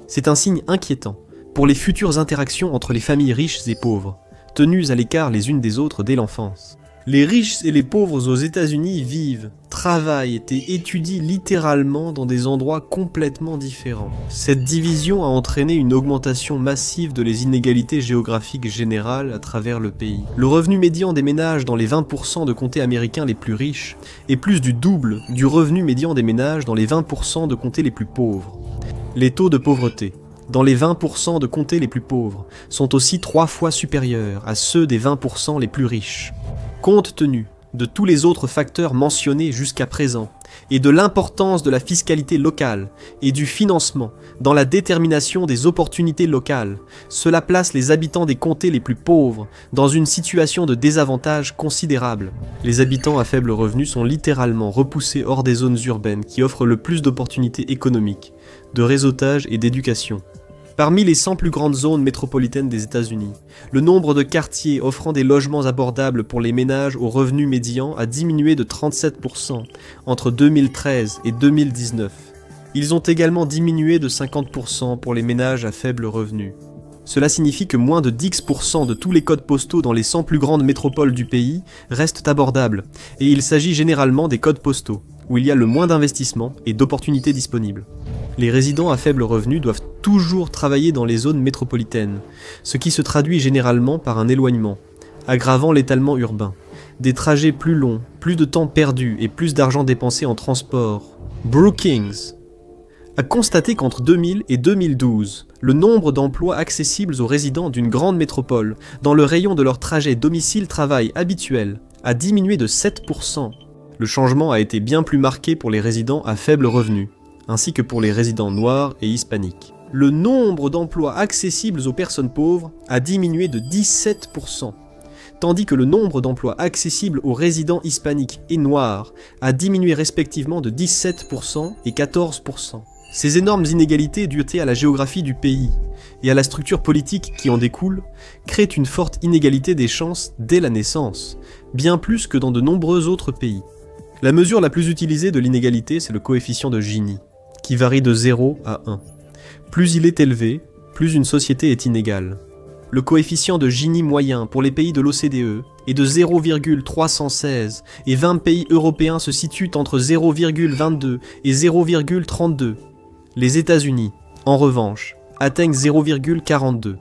Speaker 1: C'est un signe inquiétant pour les futures interactions entre les familles riches et pauvres, tenues à l'écart les unes des autres dès l'enfance. Les riches et les pauvres aux États-Unis vivent, travaillent et étudient littéralement dans des endroits complètement différents. Cette division a entraîné une augmentation massive de les inégalités géographiques générales à travers le pays. Le revenu médian des ménages dans les 20% de comtés américains les plus riches est plus du double du revenu médian des ménages dans les 20% de comtés les plus pauvres. Les taux de pauvreté, dans les 20% de comtés les plus pauvres, sont aussi 3 fois supérieurs à ceux des 20% les plus riches. Compte tenu de tous les autres facteurs mentionnés jusqu'à présent, et de l'importance de la fiscalité locale et du financement dans la détermination des opportunités locales, cela place les habitants des comtés les plus pauvres dans une situation de désavantage considérable. Les habitants à faible revenu sont littéralement repoussés hors des zones urbaines qui offrent le plus d'opportunités économiques, de réseautage et d'éducation. Parmi les 100 plus grandes zones métropolitaines des États-Unis, le nombre de quartiers offrant des logements abordables pour les ménages aux revenus médians a diminué de 37% entre 2013 et 2019. Ils ont également diminué de 50% pour les ménages à faible revenu. Cela signifie que moins de 10% de tous les codes postaux dans les 100 plus grandes métropoles du pays restent abordables, et il s'agit généralement des codes postaux, où il y a le moins d'investissement et d'opportunités disponibles. Les résidents à faible revenu doivent toujours travailler dans les zones métropolitaines, ce qui se traduit généralement par un éloignement, aggravant l'étalement urbain, des trajets plus longs, plus de temps perdu et plus d'argent dépensé en transport. Brookings a constaté qu'entre 2000 et 2012, le nombre d'emplois accessibles aux résidents d'une grande métropole dans le rayon de leur trajet domicile-travail habituel a diminué de 7%. Le changement a été bien plus marqué pour les résidents à faible revenu, ainsi que pour les résidents noirs et hispaniques. Le nombre d'emplois accessibles aux personnes pauvres a diminué de 17%, tandis que le nombre d'emplois accessibles aux résidents hispaniques et noirs a diminué respectivement de 17% et 14%. Ces énormes inégalités dues à la géographie du pays et à la structure politique qui en découle créent une forte inégalité des chances dès la naissance, bien plus que dans de nombreux autres pays. La mesure la plus utilisée de l'inégalité, c'est le coefficient de Gini, qui varie de 0 à 1. Plus il est élevé, plus une société est inégale. Le coefficient de Gini moyen pour les pays de l'OCDE est de 0,316 et 20 pays européens se situent entre 0,22 et 0,32. Les États-Unis, en revanche, atteignent 0,42.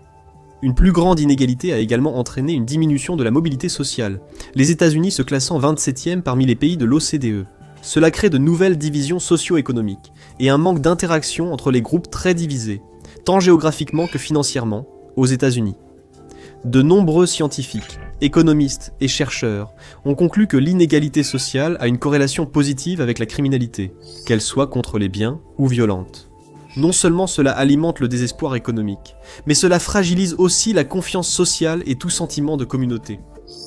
Speaker 1: Une plus grande inégalité a également entraîné une diminution de la mobilité sociale, les États-Unis se classant 27e parmi les pays de l'OCDE. Cela crée de nouvelles divisions socio-économiques et un manque d'interaction entre les groupes très divisés, tant géographiquement que financièrement, aux États-Unis. De nombreux scientifiques, économistes et chercheurs ont conclu que l'inégalité sociale a une corrélation positive avec la criminalité, qu'elle soit contre les biens ou violente. Non seulement cela alimente le désespoir économique, mais cela fragilise aussi la confiance sociale et tout sentiment de communauté.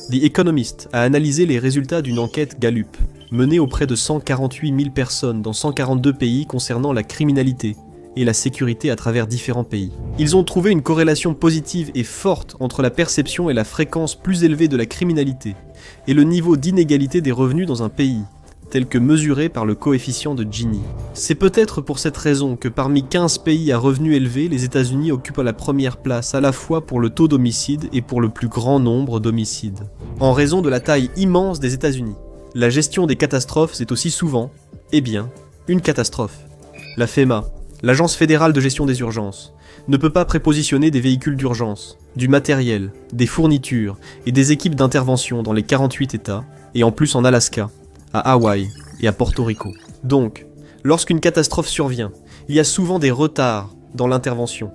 Speaker 1: The Economist a analysé les résultats d'une enquête Gallup, menée auprès de 148 000 personnes dans 142 pays concernant la criminalité et la sécurité à travers différents pays. Ils ont trouvé une corrélation positive et forte entre la perception et la fréquence plus élevée de la criminalité et le niveau d'inégalité des revenus dans un pays, tel que mesuré par le coefficient de Gini. C'est peut-être pour cette raison que parmi 15 pays à revenus élevés, les États-Unis occupent la première place à la fois pour le taux d'homicide et pour le plus grand nombre d'homicides. En raison de la taille immense des États-Unis, la gestion des catastrophes, c'est aussi souvent, une catastrophe. La FEMA, l'Agence fédérale de gestion des urgences, ne peut pas prépositionner des véhicules d'urgence, du matériel, des fournitures et des équipes d'intervention dans les 48 États, et en plus en Alaska, à Hawaï et à Porto Rico. Donc, lorsqu'une catastrophe survient, il y a souvent des retards dans l'intervention,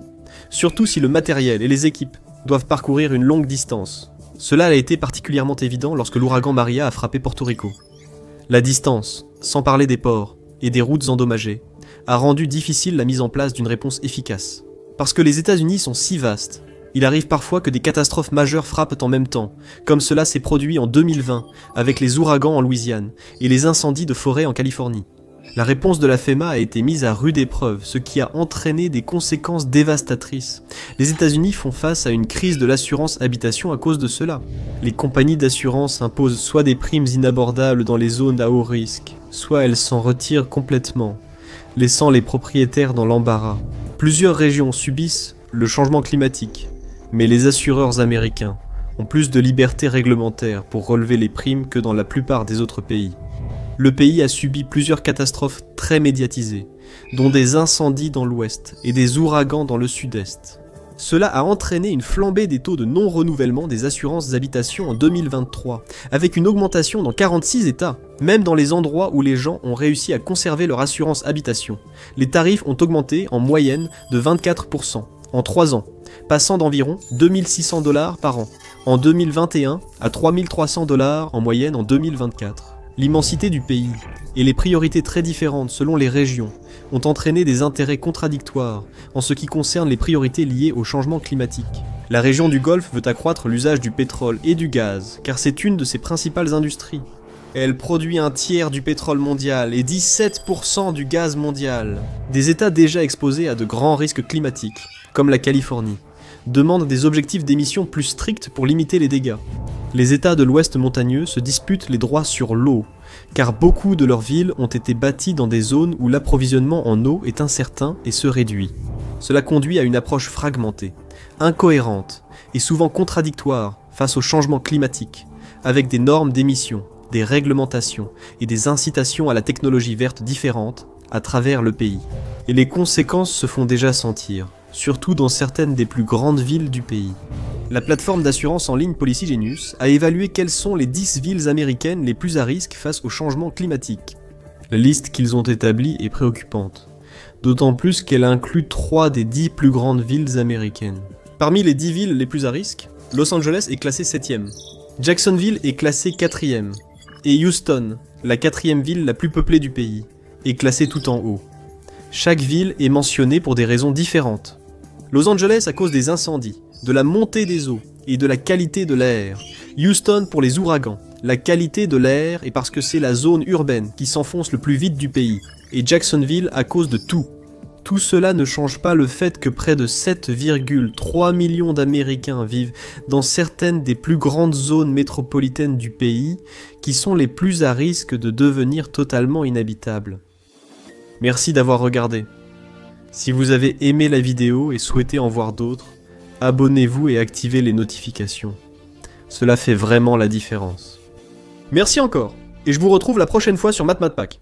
Speaker 1: surtout si le matériel et les équipes doivent parcourir une longue distance. Cela a été particulièrement évident lorsque l'ouragan Maria a frappé Porto Rico. La distance, sans parler des ports et des routes endommagées, a rendu difficile la mise en place d'une réponse efficace. Parce que les États-Unis sont si vastes, il arrive parfois que des catastrophes majeures frappent en même temps, comme cela s'est produit en 2020 avec les ouragans en Louisiane et les incendies de forêt en Californie. La réponse de la FEMA a été mise à rude épreuve, ce qui a entraîné des conséquences dévastatrices. Les États-Unis font face à une crise de l'assurance habitation à cause de cela. Les compagnies d'assurance imposent soit des primes inabordables dans les zones à haut risque, soit elles s'en retirent complètement, laissant les propriétaires dans l'embarras. Plusieurs régions subissent le changement climatique, mais les assureurs américains ont plus de liberté réglementaire pour relever les primes que dans la plupart des autres pays. Le pays a subi plusieurs catastrophes très médiatisées, dont des incendies dans l'ouest et des ouragans dans le sud-est. Cela a entraîné une flambée des taux de non-renouvellement des assurances habitation en 2023, avec une augmentation dans 46 États, même dans les endroits où les gens ont réussi à conserver leur assurance habitation. Les tarifs ont augmenté en moyenne de 24% en 3 ans, passant d'environ 2600 $ par an en 2021 à 3300 $ en moyenne en 2024. L'immensité du pays et les priorités très différentes selon les régions ont entraîné des intérêts contradictoires en ce qui concerne les priorités liées au changement climatique. La région du Golfe veut accroître l'usage du pétrole et du gaz, car c'est une de ses principales industries. Elle produit un tiers du pétrole mondial et 17% du gaz mondial. Des États déjà exposés à de grands risques climatiques, comme la Californie, demandent des objectifs d'émissions plus stricts pour limiter les dégâts. Les États de l'Ouest montagneux se disputent les droits sur l'eau, car beaucoup de leurs villes ont été bâties dans des zones où l'approvisionnement en eau est incertain et se réduit. Cela conduit à une approche fragmentée, incohérente et souvent contradictoire face au changement climatique, avec des normes d'émission, des réglementations et des incitations à la technologie verte différentes à travers le pays. Et les conséquences se font déjà sentir, surtout dans certaines des plus grandes villes du pays. La plateforme d'assurance en ligne Policy Genius a évalué quelles sont les 10 villes américaines les plus à risque face au changement climatique. La liste qu'ils ont établie est préoccupante, d'autant plus qu'elle inclut 3 des 10 plus grandes villes américaines. Parmi les 10 villes les plus à risque, Los Angeles est classée 7e, Jacksonville est classée 4e, et Houston, la 4e ville la plus peuplée du pays, est classée tout en haut. Chaque ville est mentionnée pour des raisons différentes. Los Angeles à cause des incendies, de la montée des eaux et de la qualité de l'air. Houston pour les ouragans, la qualité de l'air et parce que c'est la zone urbaine qui s'enfonce le plus vite du pays. Et Jacksonville à cause de tout. Tout cela ne change pas le fait que près de 7,3 millions d'Américains vivent dans certaines des plus grandes zones métropolitaines du pays qui sont les plus à risque de devenir totalement inhabitables. Merci d'avoir regardé. Si vous avez aimé la vidéo et souhaitez en voir d'autres, abonnez-vous et activez les notifications. Cela fait vraiment la différence. Merci encore, et je vous retrouve la prochaine fois sur MathMathPack.